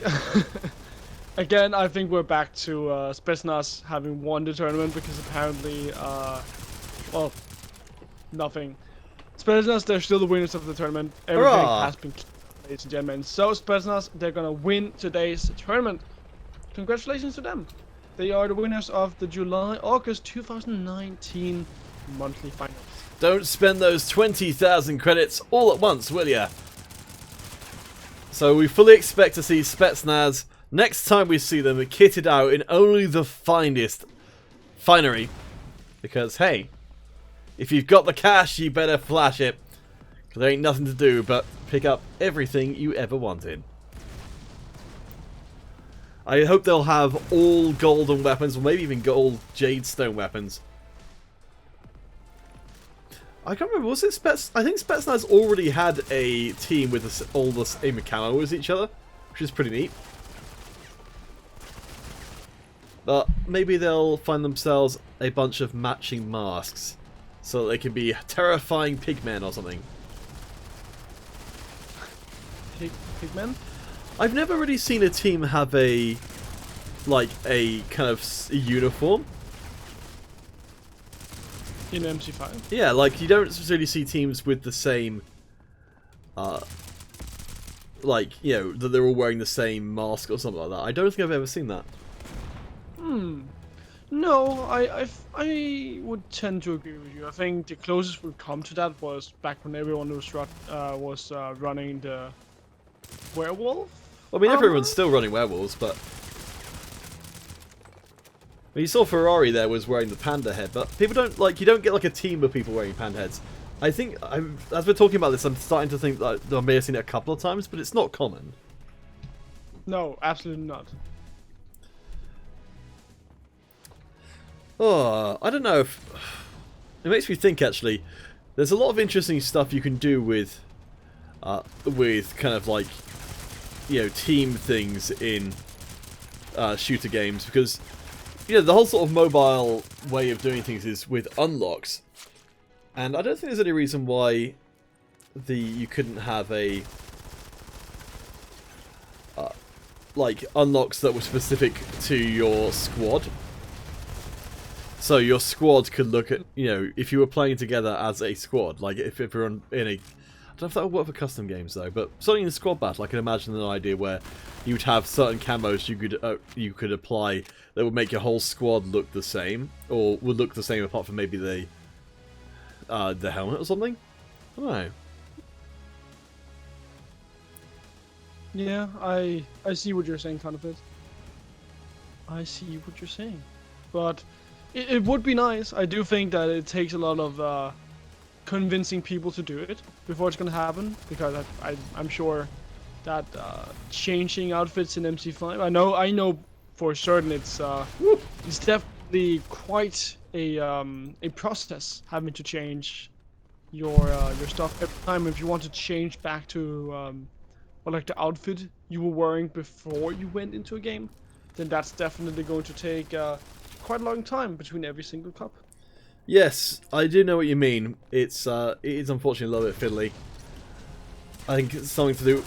again, I think we're back to Spetsnaz having won the tournament because apparently, well, nothing. Spetsnaz, they're still the winners of the tournament. Everything Hurrah! has been cleared, ladies and gentlemen. So Spetsnaz, they're gonna win today's tournament. Congratulations to them. They are the winners of the July-August 2019 monthly finals. Don't spend those 20,000 credits all at once, will ya? So we fully expect to see Spetsnaz next time we see them kitted out in only the finest finery. Because, hey, if you've got the cash, you better flash it. Because there ain't nothing to do but pick up everything you ever wanted. I hope they'll have all golden weapons, or maybe even gold jadestone weapons. I can't remember, was it I think Spetsnaz already had a team with all the same camo as each other, which is pretty neat. But maybe they'll find themselves a bunch of matching masks, so that they can be terrifying pigmen or something. Pigmen? I've never really seen a team have a, like, a kind of uniform. In MC5? Yeah, like, you don't really see teams with the same, like, you know, that they're all wearing the same mask or something like that. I don't think I've ever seen that. No, I would tend to agree with you. I think the closest we've come to that was back when everyone was running the werewolf. I mean, everyone's still running werewolves, but you saw Ferrari there was wearing the panda head, but people don't, like, you don't get like a team of people wearing panda heads. I think, as we're talking about this, I'm starting to think that I may have seen it a couple of times, but it's not common. No, absolutely not. Oh, I don't know if... It makes me think, actually. There's a lot of interesting stuff you can do with kind of like, you know, team things in shooter games, because, you know, the whole sort of mobile way of doing things is with unlocks. And I don't think there's any reason why you couldn't have a... like, unlocks that were specific to your squad. So your squad could look at, you know, if you were playing together as a squad, like if you're in a... I don't know if that would work for custom games though, but certainly in a squad battle, I can imagine an idea where you would have certain camos you could apply that would make your whole squad look the same, or would look the same apart from maybe the helmet or something. I don't know. Yeah, I see what you're saying, kind of it. I see what you're saying, but it would be nice. I do think that it takes a lot of convincing people to do it before it's gonna happen, because I'm sure that changing outfits in MC5, I know for certain it's definitely quite a process having to change your stuff every time. If you want to change back to or like the outfit you were wearing before you went into a game, then that's definitely going to take quite a long time between every single cup. Yes, I do know what you mean. It is unfortunately a little bit fiddly. I think it's something to do...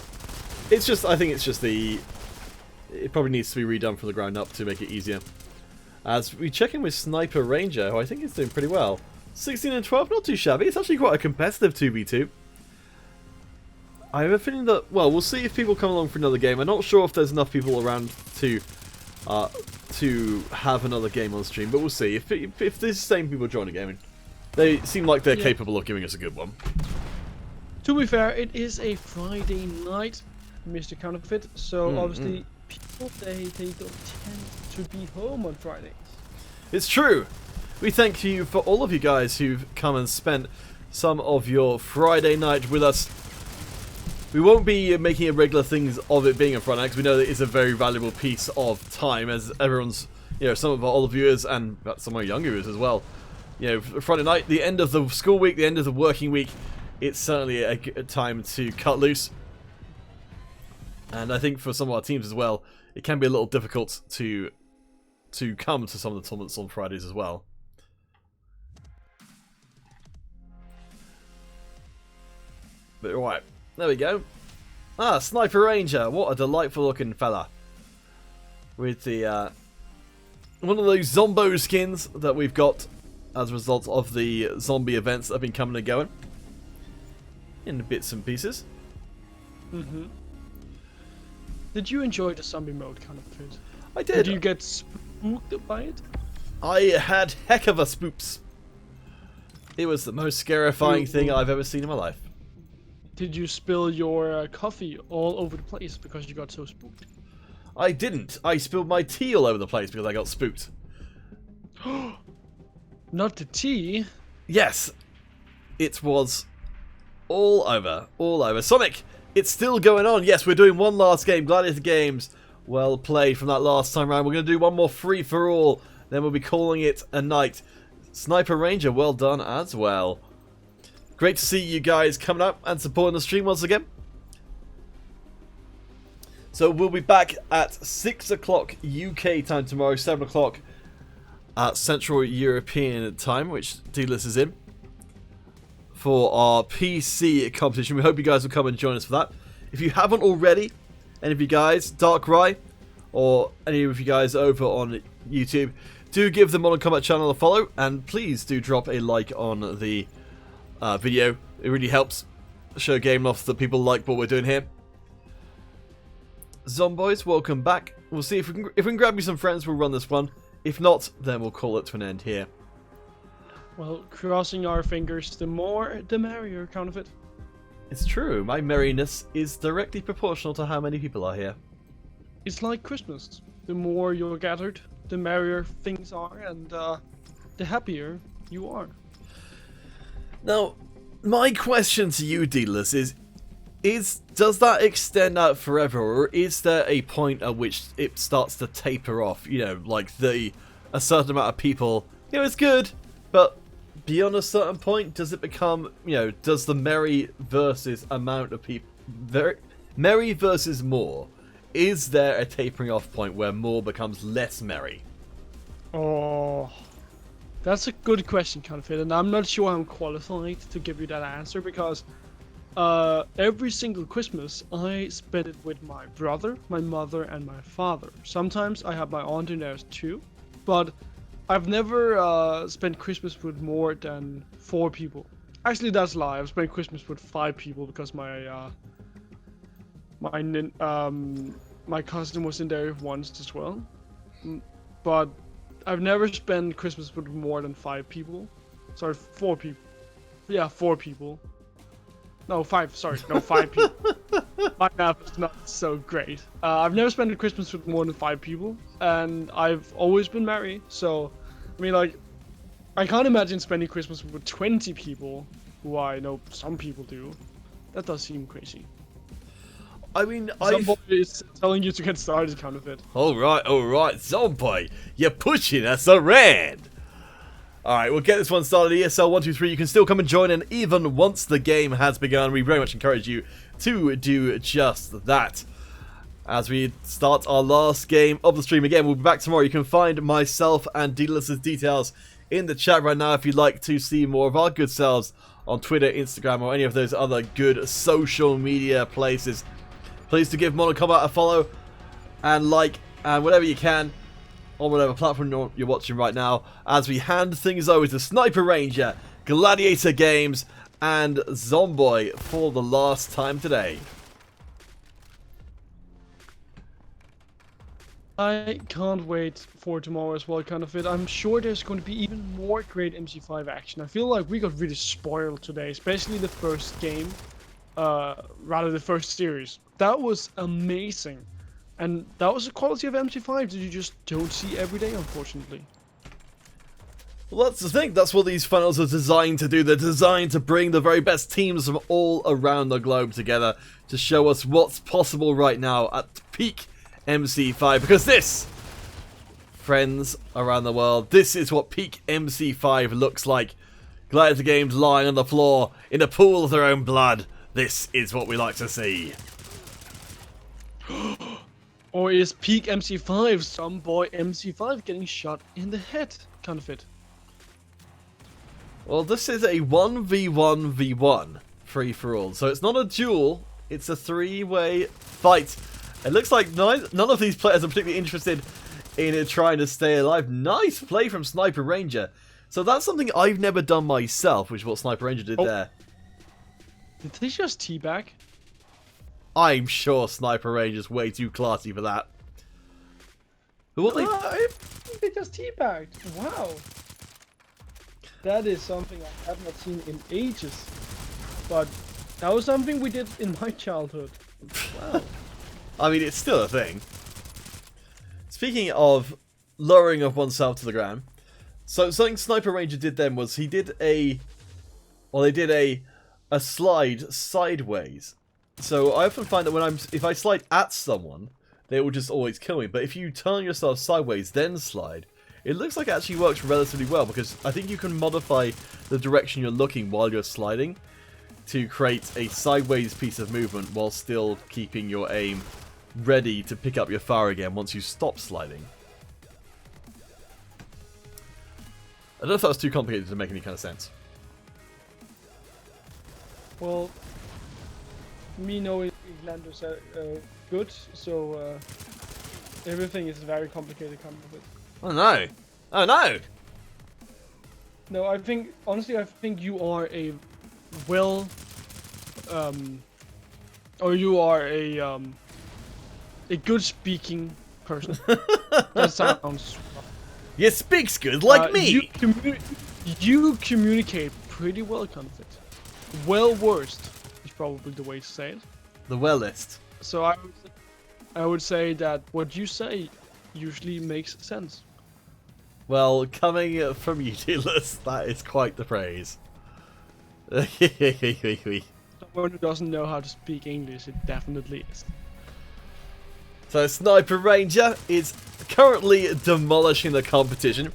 I think it's just the... It probably needs to be redone from the ground up to make it easier. As we check in with Sniper Ranger, who I think is doing pretty well. 16 and 12, not too shabby. It's actually quite a competitive 2v2. I have a feeling that, well, we'll see if people come along for another game. I'm not sure if there's enough people around to have another game on stream, but we'll see. If there's the same people join a game, they seem like they're capable of giving us a good one. To be fair, it is a Friday night, Mr. Counterfeit, so obviously people they don't tend to be home on Fridays. It's true. We thank you for all of you guys who've come and spent some of your Friday night with us. We won't be making a regular things of it being a Friday night, because we know that it's a very valuable piece of time, as everyone's, you know, some of our older viewers and some of our younger viewers as well. You know, Friday night, the end of the school week, the end of the working week, it's certainly a good time to cut loose. And I think for some of our teams as well, it can be a little difficult to come to some of the tournaments on Fridays as well. But right, there we go. Ah, Sniper Ranger, what a delightful looking fella. With the one of those Zombo skins that we've got as a result of the zombie events that have been coming and going. In bits and pieces. Mm-hmm. Did you enjoy the zombie mode kind of fit? I did. Did you get spooked by it? I had heck of a spoops. It was the most scarifying thing I've ever seen in my life. Did you spill your coffee all over the place because you got so spooked? I didn't. I spilled my tea all over the place because I got spooked. Not the tea. Yes. It was all over. All over. Sonic, it's still going on. Yes, we're doing one last game. Gladiator Games. Well played from that last time round. We're going to do one more free-for-all. Then we'll be calling it a night. Sniper Ranger, well done as well. Great to see you guys coming up and supporting the stream once again. So we'll be back at 6 o'clock UK time tomorrow, 7 o'clock at Central European time, which Deedless is in, for our PC competition. We hope you guys will come and join us for that. If you haven't already, any of you guys, Darkrai, or any of you guys over on YouTube, do give the Modern Combat channel a follow, and please do drop a like on the video. It really helps show Game Loft that people like what we're doing here. Zomboys, welcome back. We'll see if we can grab you some friends. We'll run this one. If not, then we'll call it to an end here. Well, crossing our fingers, the more the merrier, kind of it. It's true. My merriness is directly proportional to how many people are here. It's like Christmas. The more you're gathered, the merrier things are, and the happier you are. Now, my question to you, Deedless, is does that extend out forever, or is there a point at which it starts to taper off? You know, like a certain amount of people, you know, it's good, but beyond a certain point, does it become, you know, does the merry versus amount of people, merry versus more, is there a tapering off point where more becomes less merry? Oh, that's a good question, kind of it, and I'm not sure I'm qualified to give you that answer because every single Christmas I spend it with my brother, my mother, and my father. Sometimes I have my aunt in there too, but I've never spent Christmas with more than 4 people. Actually, that's a lie. I've spent Christmas with 5 people because my cousin was in there once as well. But I've never spent Christmas with more than 5 people. Sorry, 4 people. Yeah, 4 people. No, 5. Sorry, no, 5 people. My math is not so great. I've never spent a Christmas with more than 5 people, and I've always been merry. So, I mean, like, I can't imagine spending Christmas with 20 people, who I know some people do. That does seem crazy. I mean, Somebody is telling you to get started, kind of it. All right, Zombie, you're pushing us around. Alright, we'll get this one started. ESL 123, you can still come and join in even once the game has begun. We very much encourage you to do just that. As we start our last game of the stream again, we'll be back tomorrow. You can find myself and Deedless's details in the chat right now if you'd like to see more of our good selves on Twitter, Instagram, or any of those other good social media places. Please do give Modern Combat a follow and like and whatever you can on whatever platform you're watching right now, as we hand things over to Sniper Ranger, Gladiator Games, and Zomboy for the last time today. I can't wait for tomorrow as well, kind of it. I'm sure there's going to be even more great MC5 action. I feel like we got really spoiled today, especially the first game, rather the first series. That was amazing. And that was the quality of MC5 that you just don't see every day, unfortunately. Well, that's the thing. That's what these finals are designed to do. They're designed to bring the very best teams from all around the globe together to show us what's possible right now at peak MC5. Because this, friends around the world, this is what peak MC5 looks like. Gladiator games lying on the floor in a pool of their own blood. This is what we like to see. Or is peak MC5 some boy MC5 getting shot in the head? Kind of it. Well, this is a 1v1v1 free-for-all. So it's not a duel, it's a three-way fight. It looks like none of these players are particularly interested in trying to stay alive. Nice play from Sniper Ranger. So that's something I've never done myself, which is what Sniper Ranger did there. Did they just teabag? I'm sure Sniper Ranger's way too classy for that. But what they... I think they just teabagged. Wow. That is something I have not seen in ages. But that was something we did in my childhood. Wow. I mean, it's still a thing. Speaking of lowering of oneself to the ground, so something Sniper Ranger did then was he did a... Well, they did a slide sideways. So I often find that if I slide at someone, they will just always kill me. But if you turn yourself sideways, then slide, it looks like it actually works relatively well, because I think you can modify the direction you're looking while you're sliding to create a sideways piece of movement while still keeping your aim ready to pick up your fire again once you stop sliding. I don't know if that was too complicated to make any kind of sense. Well, me knowing Englanders are good, so everything is very complicated kind of it. Oh no! Oh no! No, I think, honestly, I think you are a or you are a good speaking person. That sounds... You speaks good like me! You communicate pretty well, kind of it. Well versed is probably the way to say it. The wellest. So I would say that what you say usually makes sense. Well, coming from you, dealers, that is quite the praise. Someone who doesn't know how to speak English, it definitely is. So Sniper Ranger is currently demolishing the competition.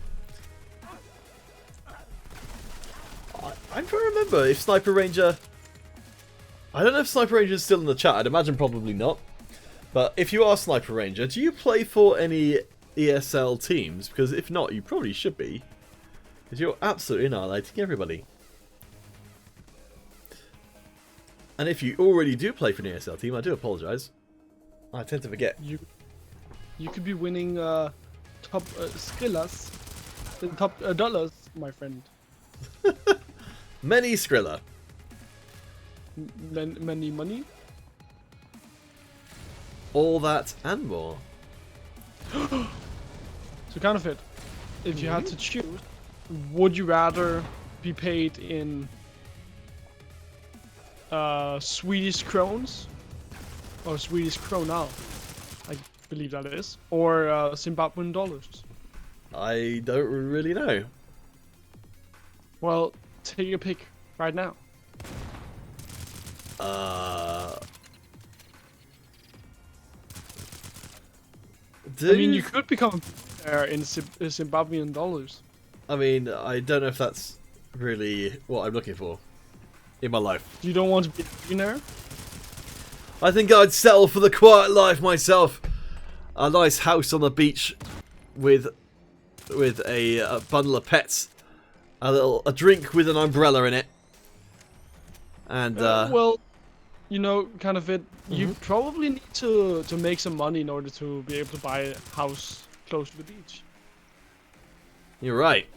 I'm trying to remember if Sniper Ranger... I don't know if Sniper Ranger is still in the chat. I'd imagine probably not. But if you are Sniper Ranger, do you play for any ESL teams? Because if not, you probably should be. Because you're absolutely annihilating everybody. And if you already do play for an ESL team, I do apologise. I tend to forget. You could be winning top skillas, the top dollars, my friend. Many Skrilla. Many money. All that and more. So kind of it. If you had to choose, would you rather be paid in Swedish krones or Swedish krona, I believe that is, or Zimbabwean dollars? I don't really know. Well, take your pick right now. I mean, you could become in Zimbabwean dollars. I mean, I don't know if that's really what I'm looking for in my life. You don't want to be a millionaire? I think I'd settle for the quiet life myself. A nice house on the beach with a bundle of pets, a drink with an umbrella in it, and well, you know, kind of it. You probably need to make some money in order to be able to buy a house close to the beach. You're right.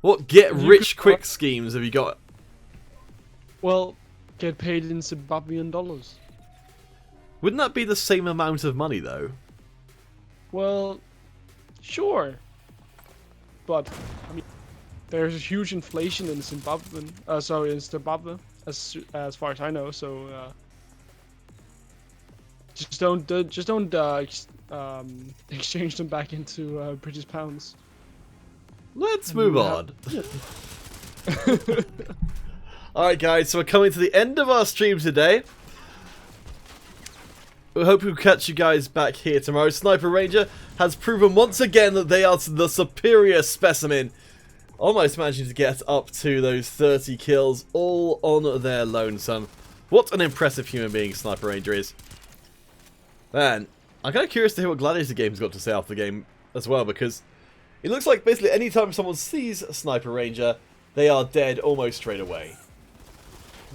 What get-rich-quick schemes have you got? Well, get paid in Zimbabwean dollars. Wouldn't that be the same amount of money, though? Well, sure. But, I mean, there's a huge inflation in Zimbabwe, as far as I know, so, just don't exchange them back into British pounds. Let's move on. Alright guys, so we're coming to the end of our stream today. We hope we'll catch you guys back here tomorrow. Sniper Ranger has proven once again that they are the superior specimen almost managing to get up to those 30 kills all on their lonesome. What an impressive human being Sniper Ranger is. Man, I'm kind of curious to hear what Gladiator Games got to say after the game as well, because it looks like basically anytime someone sees a Sniper Ranger, they are dead almost straight away.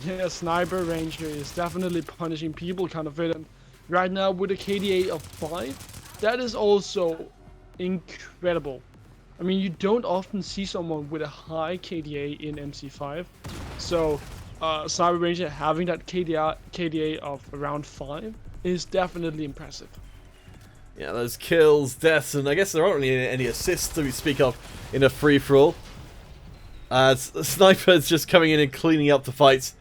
Yeah, Sniper Ranger is definitely punishing people kind of it. And right now with a KDA of 5, that is also incredible. I mean, you don't often see someone with a high KDA in MC5. So, Sniper Ranger having that KDA of around 5 is definitely impressive. Yeah, those kills, deaths, and I guess there aren't really any assists to speak of in a free-for-all. As Sniper's just coming in and cleaning up the fights.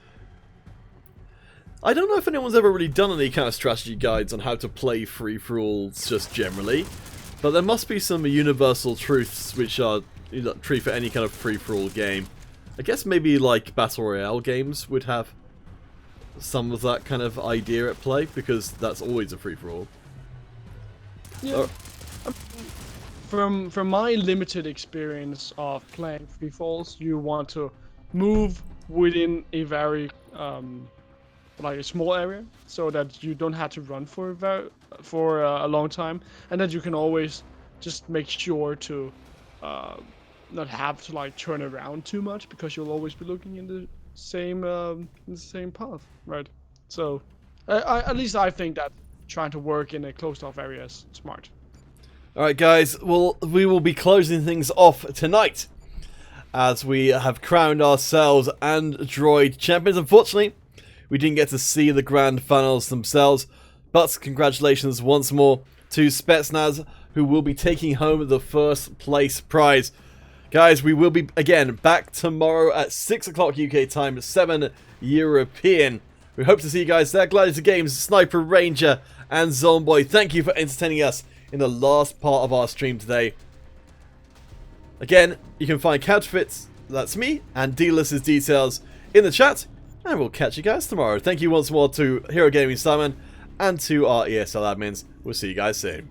I don't know if anyone's ever really done any kind of strategy guides on how to play free-for-alls just generally, but there must be some universal truths which are true for any kind of free-for-all game. I guess maybe like Battle Royale games would have some of that kind of idea at play, because that's always a free-for-all. Yeah. From my limited experience of playing free falls, you want to move within a very like a small area, so that you don't have to run for a long time, and that you can always just make sure to not have to like turn around too much, because you'll always be looking in the same path, right? So at least I think that trying to work in a closed off area is smart. Alright guys, well, we will be closing things off tonight as we have crowned ourselves Android champions. Unfortunately, we didn't get to see the grand finals themselves, but congratulations once more to Spetsnaz, who will be taking home the first place prize. Guys, we will be again back tomorrow at 6 o'clock UK time, 7 European. We hope to see you guys there. Gladiator Games, Sniper Ranger, and Zomboy, thank you for entertaining us in the last part of our stream today. Again, you can find Counterfeits, that's me, and Dealers' details in the chat, and we'll catch you guys tomorrow. Thank you once more to Hero Gaming Simon and to our ESL admins. We'll see you guys soon.